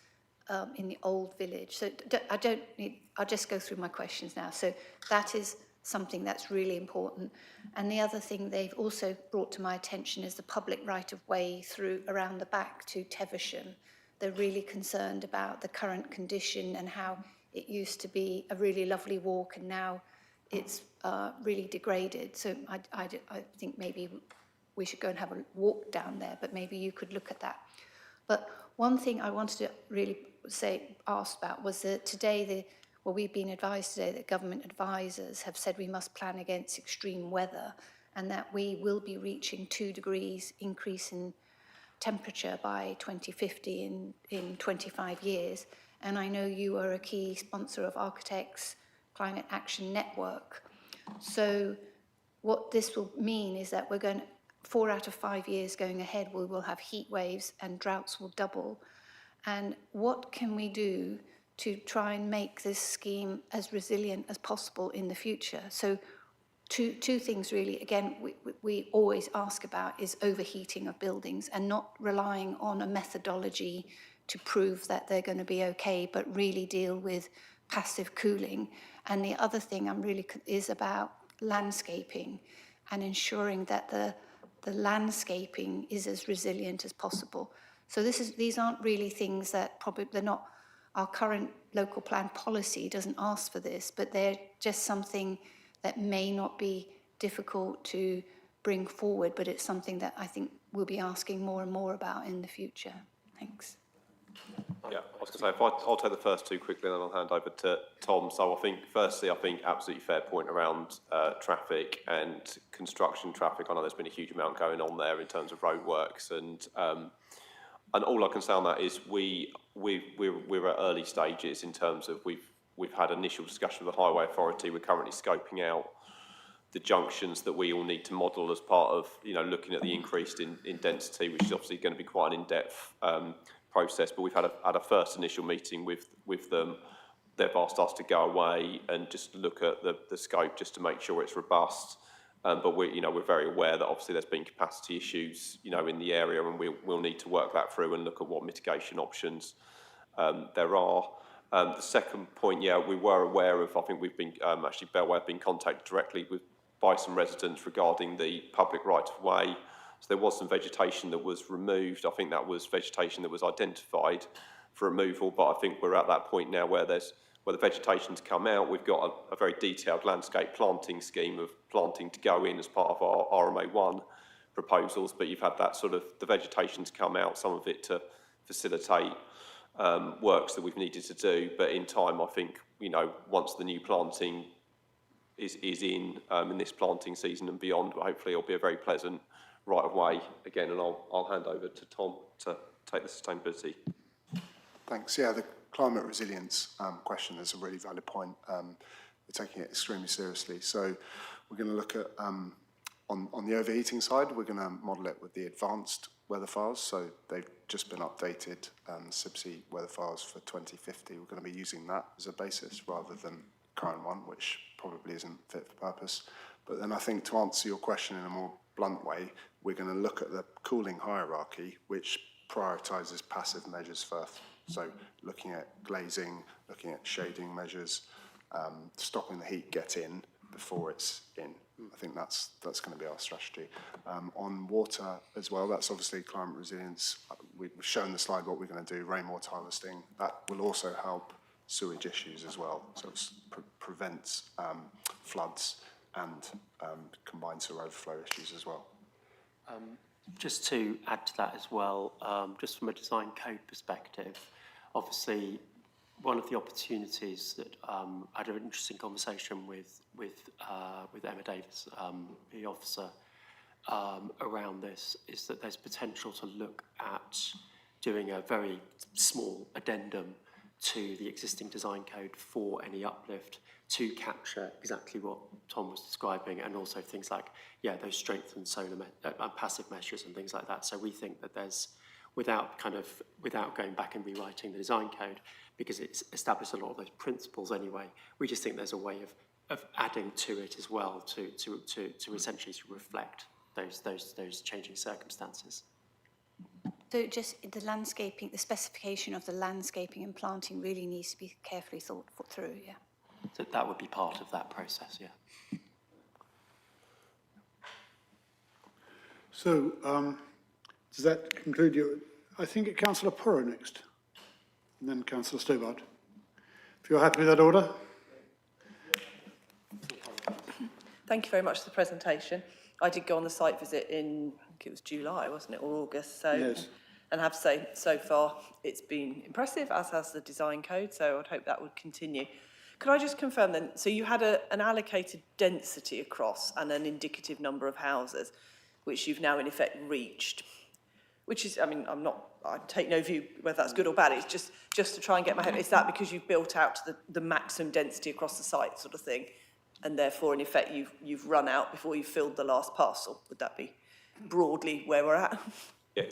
Speaker 1: in the old village. So I'll just go through my questions now. So that is something that's really important. And the other thing they've also brought to my attention is the public right-of-way through around the back to Teversham. They're really concerned about the current condition and how it used to be a really lovely walk and now it's really degraded. So I think maybe we should go and have a walk down there, but maybe you could look at that. But one thing I wanted to really ask about was that today, we've been advised today that government advisors have said we must plan against extreme weather and that we will be reaching 2 degrees increase in temperature by 2050 in 25 years. And I know you are a key sponsor of Architects Climate Action Network. So what this will mean is that 4 out of 5 years going ahead, we will have heat waves and droughts will double. And what can we do to try and make this scheme as resilient as possible in the future? So two things really, again, we always ask about is overheating of buildings and not relying on a methodology to prove that they're going to be okay, but really deal with passive cooling. And the other thing is about landscaping and ensuring that the landscaping is as resilient as possible. So these aren't really things that they're not, our current local plan policy doesn't ask for this, but they're just something that may not be difficult to bring forward, but it's something that I think we'll be asking more and more about in the future. Thanks.
Speaker 19: Yeah, I was going to say, I'll take the first two quickly and then I'll hand over to Tom. So I think, firstly, absolutely fair point around traffic and construction traffic. I know there's been a huge amount going on there in terms of roadworks and all I can say on that is we're at early stages in terms of we've had initial discussion with the Highway Authority. We're currently scoping out the junctions that we all need to model as part of looking at the increase in density, which is obviously going to be quite an in-depth process. But we've had a first initial meeting with them. They've asked us to go away and just look at the scope just to make sure it's robust. But we're very aware that obviously there's been capacity issues in the area, and we'll need to work that through and look at what mitigation options there are. The second point, we were aware of. I think we've been actually Bellway have been contacted directly by some residents regarding the public right of way. So there was some vegetation that was removed. I think that was vegetation that was identified removal, but I think we're at that point now where the vegetation's come out. We've got a very detailed landscape planting scheme of planting to go in as part of our RMA1 proposals, but you've had that sort of, the vegetation's come out, some of it to facilitate works that we've needed to do, but in time, I think, you know, once the new planting is in this planting season and beyond, hopefully it'll be a very pleasant right of way again, and I'll hand over to Tom to take the sustainability.
Speaker 21: Thanks. Yeah, the climate resilience question is a really valid point. We're taking it extremely seriously. So we're going to look at, on the overheating side, we're going to model it with the advanced weather files. So they've just been updated, SIBSI weather files for 2050. We're going to be using that as a basis rather than current one, which probably isn't fit for purpose. But then I think to answer your question in a more blunt way, we're going to look at the cooling hierarchy, which prioritises passive measures first. So looking at glazing, looking at shading measures, stopping the heat get in before it's in. I think that's going to be our strategy. On water as well, that's obviously climate resilience. We've shown the slide what we're going to do, rainwater harvesting. That will also help sewage issues as well. So it prevents floods and combined sewer overflow issues as well.
Speaker 20: Just to add to that as well, just from a design code perspective, obviously one of the opportunities that I had an interesting conversation with Emma Davis, the officer, around this, is that there's potential to look at doing a very small addendum to the existing design code for any uplift to capture exactly what Tom was describing, and also things like, yeah, those strengthened solar passive measures and things like that. So we think that there's, without going back and rewriting the design code, because it's established a lot of those principles anyway, we just think there's a way of adding to it as well to essentially reflect those changing circumstances.
Speaker 1: So just the landscaping, the specification of the landscaping and planting really needs to be carefully thought through, yeah.
Speaker 20: So that would be part of that process, yeah.
Speaker 2: So, does that conclude your, I think it's Councillor Porrow next, and then Councillor Stobart. If you're happy with that order.
Speaker 6: Thank you very much for the presentation. I did go on the site visit in, I think it was July, wasn't it, or August? So,
Speaker 2: yes.
Speaker 6: And I have to say, so far, it's been impressive, as has the design code, so I'd hope that would continue. Could I just confirm then, so you had an allocated density across and an indicative number of houses, which you've now in effect reached, which is, I mean, I take no view whether that's good or bad, it's just to try and get my head, is that because you've built out to the maximum density across the site sort of thing, and therefore in effect you've run out before you've filled the last parcel? Would that be broadly where we're at?
Speaker 19: Yeah,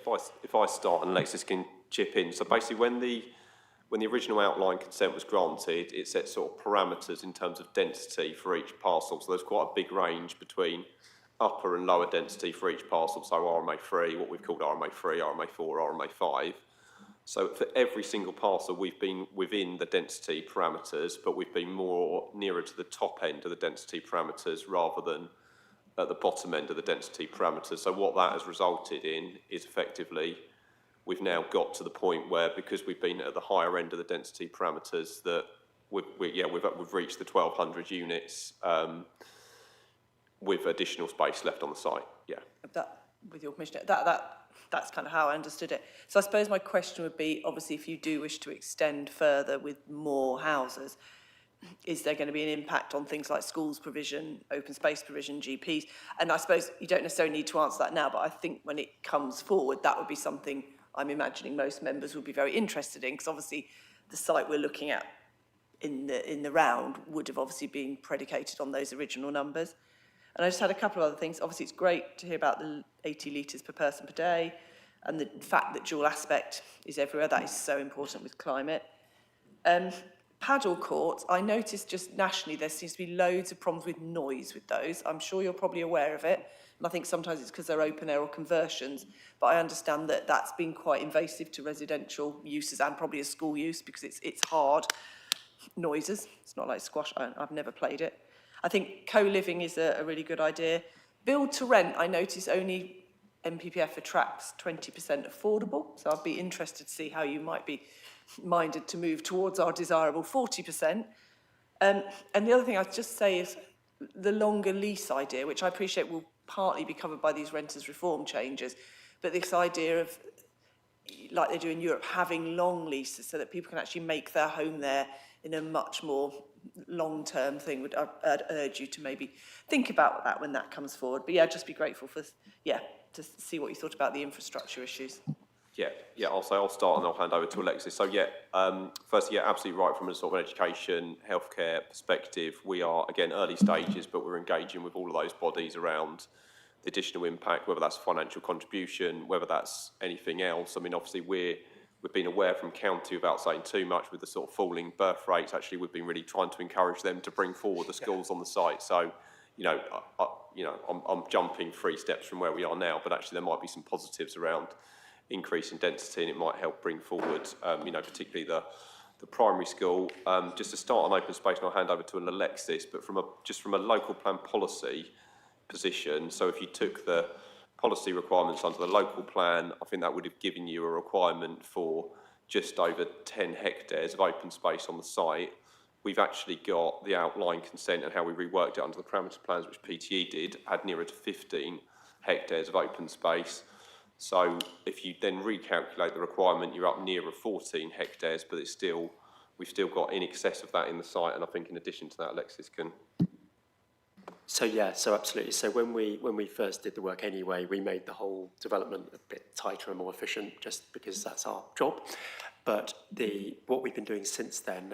Speaker 19: if I start and Alexis can chip in. So basically when the original outline consent was granted, it set sort of parameters in terms of density for each parcel. So there's quite a big range between upper and lower density for each parcel. So RMA3, what we've called RMA3, RMA4, RMA5. So for every single parcel, we've been within the density parameters, but we've been more nearer to the top end of the density parameters rather than at the bottom end of the density parameters. So what that has resulted in is effectively we've now got to the point where, because we've been at the higher end of the density parameters, that we've reached the 1,200 units with additional space left on the site. Yeah.
Speaker 6: That, with your permission, that's kind of how I understood it. So I suppose my question would be, obviously, if you do wish to extend further with more houses, is there going to be an impact on things like schools provision, open space provision, GPs? And I suppose you don't necessarily need to answer that now, but I think when it comes forward, that would be something I'm imagining most members would be very interested in, because obviously the site we're looking at in the round would have obviously been predicated on those original numbers. And I just had a couple of other things. Obviously, it's great to hear about the 80 litres per person per day and the fact that dual aspect is everywhere. That is so important with climate. Paddle courts, I noticed just nationally there seems to be loads of problems with noise with those. I'm sure you're probably aware of it. And I think sometimes it's because they're open air or conversions. But I understand that that's been quite invasive to residential uses and probably a school use, because it's hard noises. It's not like squash. I've never played it. I think co-living is a really good idea. Build to rent, I notice only NPPF attracts 20% affordable. So I'd be interested to see how you might be minded to move towards our desirable 40%. And the other thing I'd just say is the longer lease idea, which I appreciate will partly be covered by these renters reform changes, but this idea of, like they do in Europe, having long leases so that people can actually make their home there in a much more long-term thing. I'd urge you to maybe think about that when that comes forward. But yeah, just be grateful for, to see what you thought about the infrastructure issues.
Speaker 19: Yeah, I'll start and I'll hand over to Alexis. So firstly, absolutely right from a sort of an education, healthcare perspective. We are, again, early stages, but we're engaging with all of those bodies around the additional impact, whether that's financial contribution, whether that's anything else. I mean, obviously we've been aware from county, without saying too much, with the sort of falling birth rates, actually we've been really trying to encourage them to bring forward the schools on the site. So, I'm jumping 3 steps from where we are now, but actually there might be some positives around increase in density, and it might help bring forward, particularly the primary school. Just to start on open space, and I'll hand over to Alexis, but from a local plan policy position, so if you took the policy requirements under the local plan, I think that would have given you a requirement for just over 10 hectares of open space on the site. We've actually got the outline consent and how we reworked it under the parameter plans, which PTE did, had nearer to 15 hectares of open space. So if you then recalculate the requirement, you're up nearer 14 hectares, but we've still got in excess of that in the site. And I think in addition to that, Alexis can.
Speaker 20: So absolutely. So when we first did the work anyway, we made the whole development a bit tighter and more efficient, just because that's our job. But what we've been doing since then,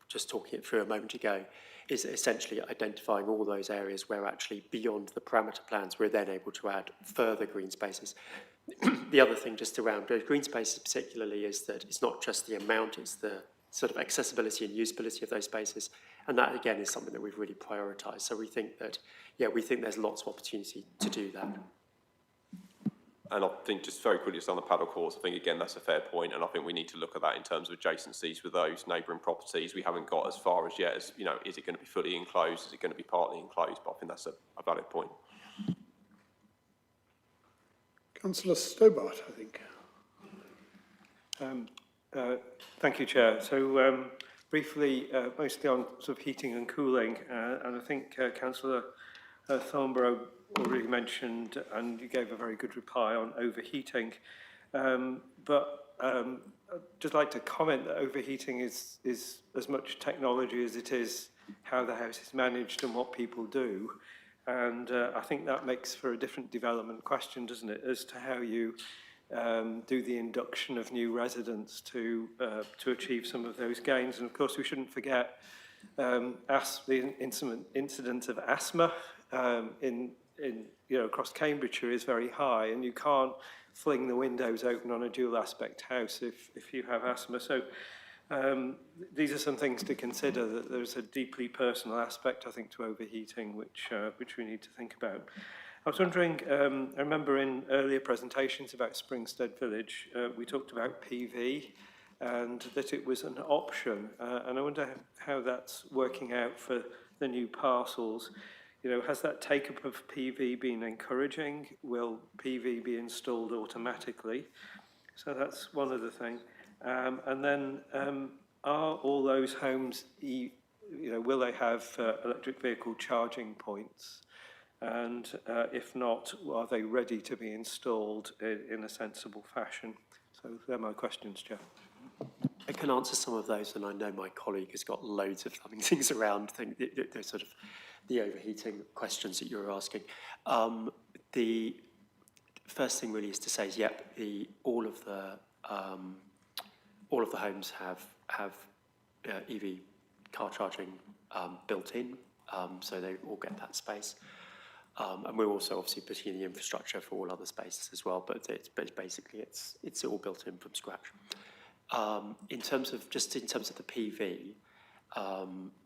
Speaker 20: just talking it through a moment ago, is essentially identifying all those areas where actually beyond the parameter plans, we're then able to add further green spaces. The other thing just around green spaces particularly is that it's not just the amount, it's the sort of accessibility and usability of those spaces. And that, again, is something that we've really prioritised. So we think that, there's lots of opportunity to do that.
Speaker 19: And I think just very quickly, just on the paddle courts, I think, again, that's a fair point, and I think we need to look at that in terms of adjacencies with those neighbouring properties. We haven't got as far as yet as, is it going to be fully enclosed? Is it going to be partly enclosed? But I think that's a valid point.
Speaker 2: Councillor Stobart, I think.
Speaker 5: Thank you, Chair. So briefly, mostly on sort of heating and cooling, and I think Councillor Thornborough already mentioned, and you gave a very good reply on overheating. But I'd just like to comment that overheating is as much technology as it is how the house is managed and what people do. And I think that makes for a different development question, doesn't it, as to how you do the induction of new residents to achieve some of those gains. And of course, we shouldn't forget the incidence of asthma across Cambridgeshire is very high, and you can't fling the windows open on a dual aspect house if you have asthma. So these are some things to consider, that there's a deeply personal aspect, I think, to overheating, which we need to think about. I was wondering, I remember in earlier presentations about Springstead Village, we talked about PV and that it was an option, and I wonder how that's working out for the new parcels. Has that take-up of PV been encouraging? Will PV be installed automatically? So that's one other thing. And then, are all those homes, will they have electric vehicle charging points? And if not, are they ready to be installed in a sensible fashion? So they're my questions, Jeff.
Speaker 20: I can answer some of those, and I know my colleague has got loads of things around the sort of the overheating questions that you're asking. The first thing really is to say, all of the homes have EV car charging built in, so they all get that space. And we're also obviously putting in the infrastructure for all other spaces as well, but basically it's all built in from scratch. In terms of the PV,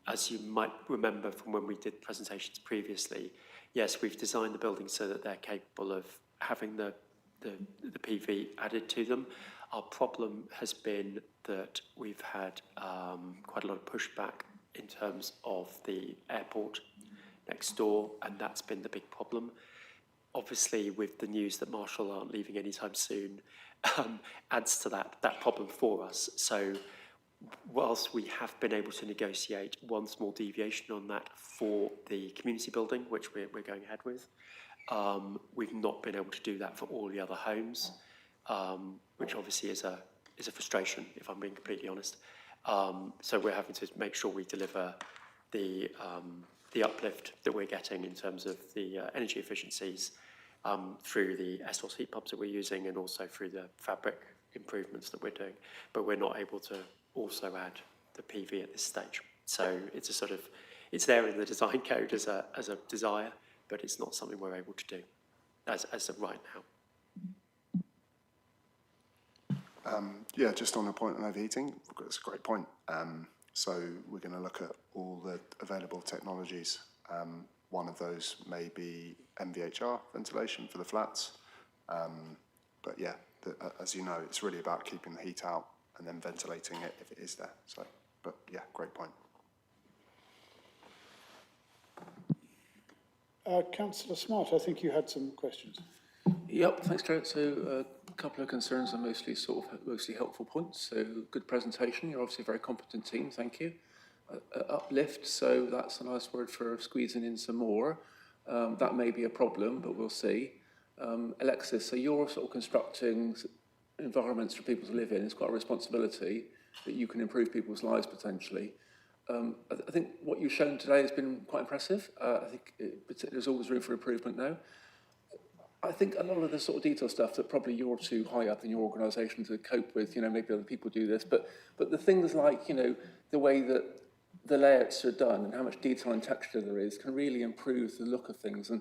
Speaker 20: as you might remember from when we did presentations previously, yes, we've designed the buildings so that they're capable of having the PV added to them. Our problem has been that we've had quite a lot of pushback in terms of the airport next door, and that's been the big problem. obviously with the news that Marshall aren't leaving anytime soon, adds to that problem for us. So whilst we have been able to negotiate one small deviation on that for the community building, which we're going ahead with, we've not been able to do that for all the other homes, which obviously is a frustration, if I'm being completely honest. So we're having to make sure we deliver the uplift that we're getting in terms of the energy efficiencies through the SOS heat pumps that we're using and also through the fabric improvements that we're doing. But we're not able to also add the PV at this stage. So it's a sort of, it's there in the design code as a desire, but it's not something we're able to do as of right now.
Speaker 21: Yeah, just on the point on overheating, that's a great point. So we're going to look at all the available technologies. One of those may be MVHR ventilation for the flats. But yeah, as you know, it's really about keeping the heat out and then ventilating it if it is there. So, but yeah, great point.
Speaker 2: Councillor Smart, I think you had some questions.
Speaker 7: Yep, thanks, Chair. So a couple of concerns and mostly helpful points. So good presentation. You're obviously a very competent team. Thank you. Uplift. So that's a nice word for squeezing in some more. That may be a problem, but we'll see. Alexis, so you're sort of constructing environments for people to live in. It's quite a responsibility that you can improve people's lives potentially. I think what you've shown today has been quite impressive. I think there's always room for improvement now. I think a lot of the sort of detail stuff that probably you're too high up in your organisation to cope with, you know, maybe other people do this, but the things like, you know, the way that the layouts are done and how much detail and texture there is can really improve the look of things. And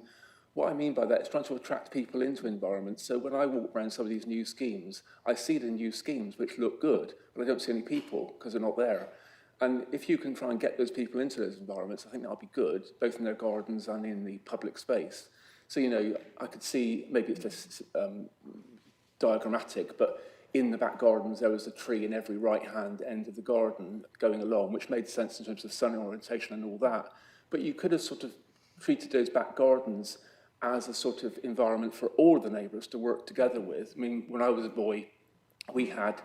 Speaker 7: what I mean by that is trying to attract people into environments. So when I walk around some of these new schemes, I see the new schemes which look good, but I don't see any people because they're not there. And if you can try and get those people into those environments, I think that'll be good, both in their gardens and in the public space. So, you know, I could see, maybe it's just diagrammatic, but in the back gardens there was a tree in every right-hand end of the garden going along, which made sense in terms of sun orientation and all that. But you could have sort of treated those back gardens as a sort of environment for all the neighbours to work together with. I mean, when I was a boy, we had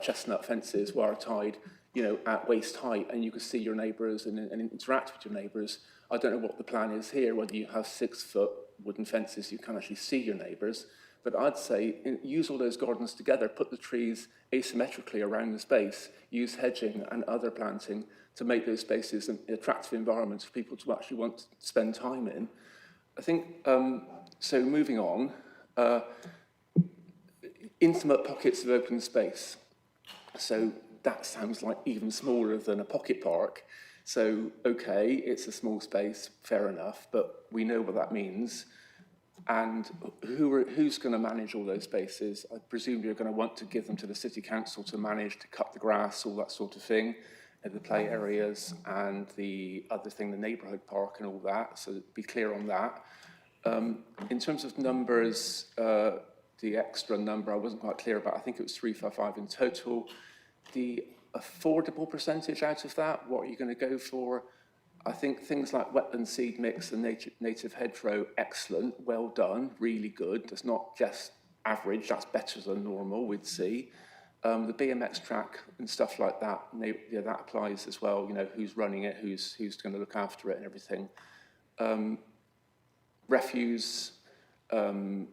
Speaker 7: chestnut fences wire-tied, you know, at waist height, and you could see your neighbours and interact with your neighbours. I don't know what the plan is here, whether you have 6-foot wooden fences, you can actually see your neighbours. But I'd say use all those gardens together, put the trees asymmetrically around the space, use hedging and other planting to make those spaces an attractive environments for people to actually want to spend time in. I think, so moving on, intimate pockets of open space. So that sounds like even smaller than a pocket park. So, okay, it's a small space, fair enough, but we know what that means. And who's going to manage all those spaces? I presume you're going to want to give them to the city council to manage, to cut the grass, all that sort of thing, and the play areas, and the other thing, the neighbourhood park and all that, so be clear on that. In terms of numbers, the extra number I wasn't quite clear about, I think it was 355 in total. The affordable percentage out of that, what are you going to go for? I think things like wetland seed mix and native hedgerow, excellent, well done, really good. That's not just average, that's better than normal, we'd see. The BMX track and stuff like that, yeah, that applies as well, you know, who's running it, who's going to look after it and everything. Refuse, so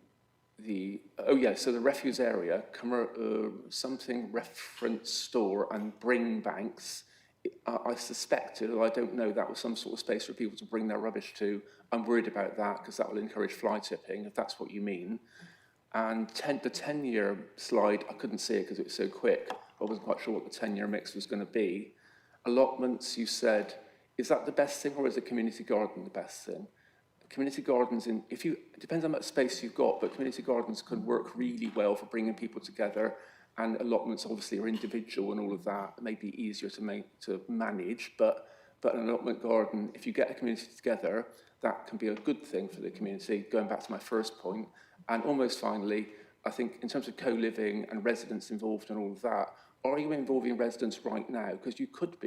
Speaker 7: the refuse area, something reference store and bring banks. I suspected, or I don't know, that was some sort of space for people to bring their rubbish to. I'm worried about that because that will encourage fly tipping, if that's what you mean. And the 10-year slide, I couldn't see it because it was so quick. I wasn't quite sure what the 10-year mix was going to be. Allotments, you said, is that the best thing or is a community garden the best thing? Community gardens, it depends on how much space you've got, but community gardens can work really well for bringing people together, and allotments obviously are individual and all of that. It may be easier to manage, but an allotment garden, if you get a community together, that can be a good thing for the community, going back to my first point. And almost finally, I think in terms of co-living and residents involved and all of that, are you involving residents right now? Because you could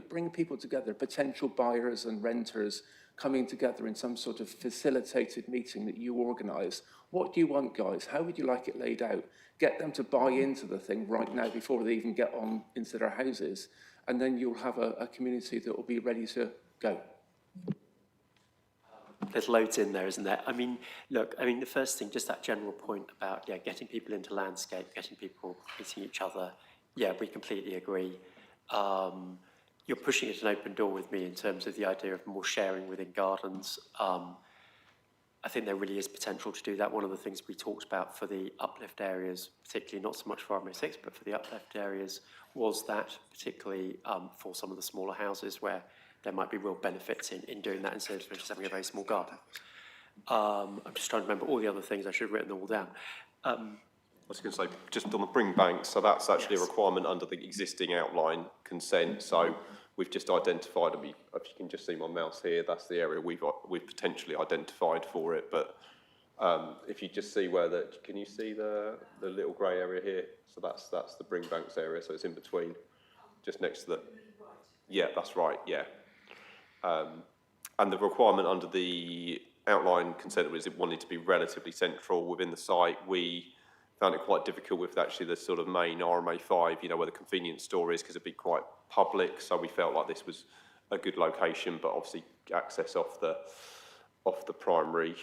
Speaker 7: bring people together, potential buyers and renters, coming together in some sort of facilitated meeting that you organise. What do you want, guys? How would you like it laid out? Get them to buy into the thing right now before they even get on into their houses, and then you'll have a community that will be ready to go.
Speaker 20: There's loads in there, isn't there? I mean, look, I mean, the first thing, just that general point about, yeah, getting people into landscape, getting people meeting each other, yeah, we completely agree. You're pushing it an open door with me in terms of the idea of more sharing within gardens. I think there really is potential to do that. One of the things we talked about for the uplift areas, particularly not so much for RMA6, but for the uplift areas, was that particularly for some of the smaller houses where there might be real benefits in doing that instead of just having a very small garden. I'm just trying to remember all the other things. I should have written them all down.
Speaker 19: I was going to say, just on the Bring Bank, so that's actually a requirement under the existing outline consent. So we've just identified, if you can just see my mouse here, that's the area we've potentially identified for it. But if you just see where can you see the little grey area here? So that's the Bring Banks area. So it's in between, just next to the. Yeah, that's right. Yeah. And the requirement under the outline consent was it wanted to be relatively central within the site. We found it quite difficult with actually the sort of main RMA5, you know, where the convenience store is, because it'd be quite public. So we felt like this was a good location, but obviously access off the primary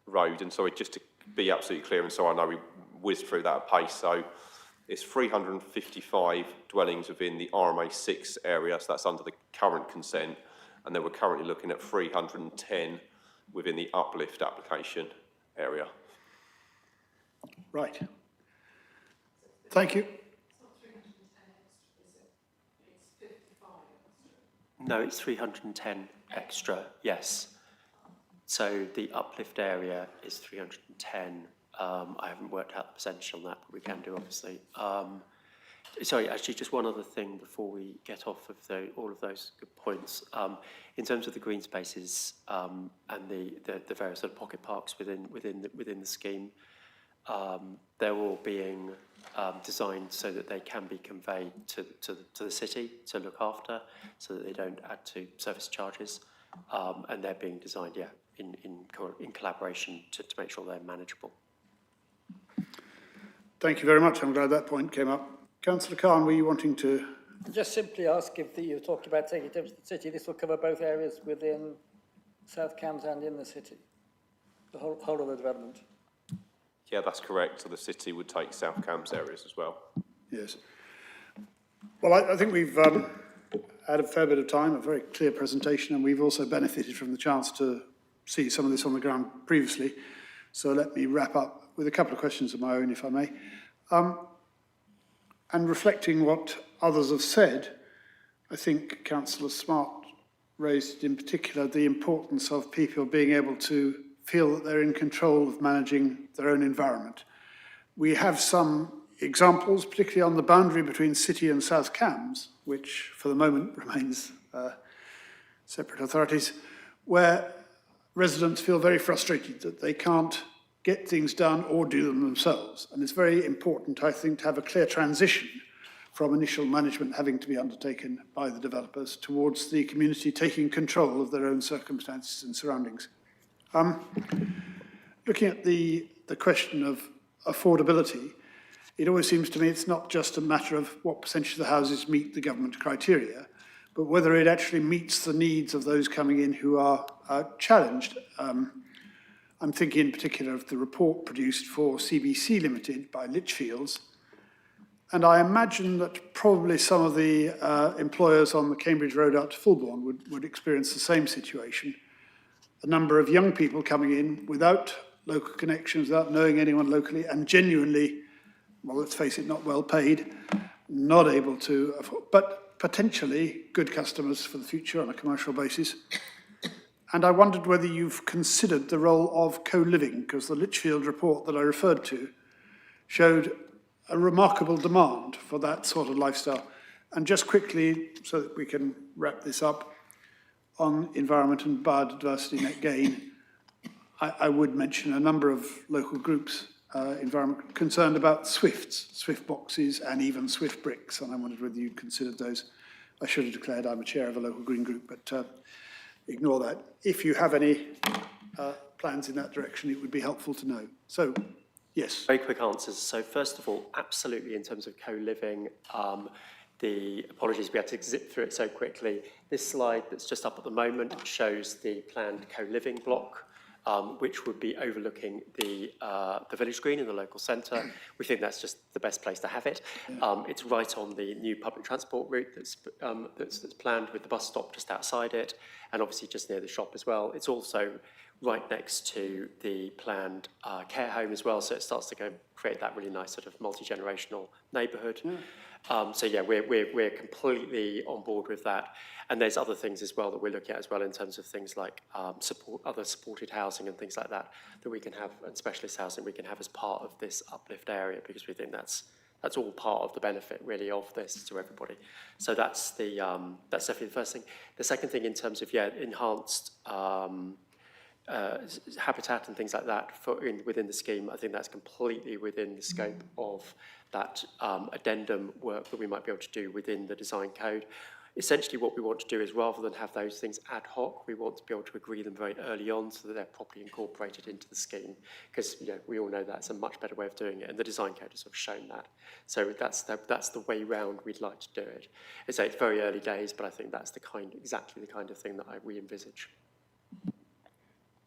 Speaker 19: road. And so just to be absolutely clear, and so I know we whizzed through that at pace. So it's 355 dwellings within the RMA6 area. So that's under the current consent. And then we're currently looking at 310 within the uplift application area.
Speaker 2: Right. Thank you.
Speaker 20: No, it's 310 extra, yes. So the uplift area is 310. I haven't worked out the percentage on that, but we can do, obviously. Sorry, actually, just one other thing before we get off of all of those good points. In terms of the green spaces and the various sort of pocket parks within the scheme, they're all being designed so that they can be conveyed to the city to look after, so that they don't add to service charges, and they're being designed, yeah, in collaboration to make sure they're manageable.
Speaker 2: Thank you very much. I'm glad that point came up. Councillor Khan, were you wanting to?
Speaker 16: Just simply ask if you talked about taking it to the city, this will cover both areas within South Cambs and in the city, the whole of the development.
Speaker 19: Yeah, that's correct. So the city would take South Cambs areas as well.
Speaker 2: Yes. Well, I think we've had a fair bit of time, a very clear presentation, and we've also benefited from the chance to see some of this on the ground previously. So let me wrap up with a couple of questions of my own, if I may. And reflecting what others have said, I think Councillor Smart raised in particular the importance of people being able to feel that they're in control of managing their own environment. We have some examples, particularly on the boundary between City and South Cambs, which for the moment remains separate authorities, where residents feel very frustrated that they can't get things done or do them themselves. And it's very important, I think, to have a clear transition from initial management having to be undertaken by the developers towards the community taking control of their own circumstances and surroundings. Looking at the question of affordability, it always seems to me it's not just a matter of what percentage of the houses meet the government criteria, but whether it actually meets the needs of those coming in who are challenged. I'm thinking in particular of the report produced for CBC Limited by Litchfields. And I imagine that probably some of the employers on the Cambridge Road out to Fulbourn would experience the same situation. A number of young people coming in without local connections, without knowing anyone locally, and genuinely, well, let's face it, not well paid, not able to afford, but potentially good customers for the future on a commercial basis. And I wondered whether you've considered the role of co-living, because the Litchfield report that I referred to showed a remarkable demand for that sort of lifestyle. And just quickly, so that we can wrap this up, on environment and biodiversity net gain, I would mention a number of local groups, environment concerned about Swifts, Swift boxes, and even Swift bricks. And I wondered whether you'd considered those. I should have declared I'm a chair of a local green group, but ignore that. If you have any plans in that direction, it would be helpful to know. So, yes.
Speaker 20: Very quick answers. So first of all, absolutely in terms of co-living, the apologies we had to zip through it so quickly. This slide that's just up at the moment shows the planned co-living block, which would be overlooking the village green in the local centre. We think that's just the best place to have it. It's right on the new public transport route that's planned, with the bus stop just outside it, and obviously just near the shop as well. It's also right next to the planned care home as well, so it starts to create that really nice sort of multi-generational neighbourhood. So yeah, we're completely on board with that. And there's other things as well that we're looking at as well in terms of things like other supported housing and things like that we can have, and specialist housing we can have as part of this uplift area, because we think that's all part of the benefit really of this to everybody. So that's definitely the first thing. The second thing in terms of enhanced habitat and things like that within the scheme, I think that's completely within the scope of that addendum work that we might be able to do within the design code. Essentially what we want to do is, rather than have those things ad hoc, we want to be able to agree them very early on so that they're properly incorporated into the scheme, because we all know that's a much better way of doing it, and the design code has sort of shown that. So that's the way round we'd like to do it. It's very early days, but I think that's exactly the kind of thing that we envisage.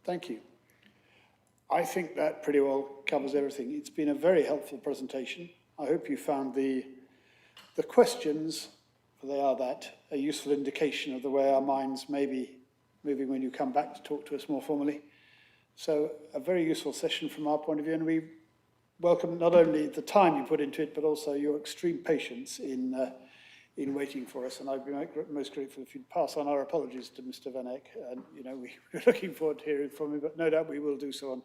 Speaker 2: Thank you. I think that pretty well covers everything. It's been a very helpful presentation. I hope you found the questions, for they are a useful indication of the way our minds may be moving when you come back to talk to us more formally. So a very useful session from our point of view, and we welcome not only the time you put into it, but also your extreme patience in waiting for us. And I'd be most grateful if you'd pass on our apologies to Mr. Van Eyck. And we're looking forward to hearing from him, but no doubt we will do so on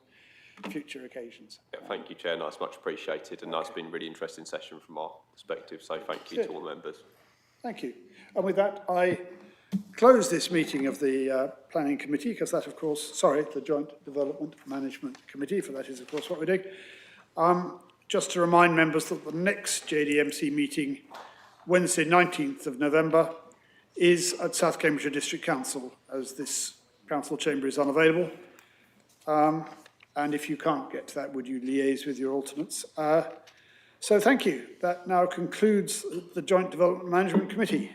Speaker 2: future occasions.
Speaker 19: Yeah, thank you, Chair. That's much appreciated, and that's been a really interesting session from our perspective. So thank you to all the members.
Speaker 2: Thank you. And with that, I close this meeting of the Planning Committee, because that, of course, the Joint Development Management Committee, for that is, of course, what we're doing. Just to remind members that the next JDMC meeting, Wednesday, 19th of November, is at South Cambridgeshire District Council, as this council chamber is unavailable. And if you can't get to that, would you liaise with your alternates? So thank you. That now concludes the Joint Development Management Committee.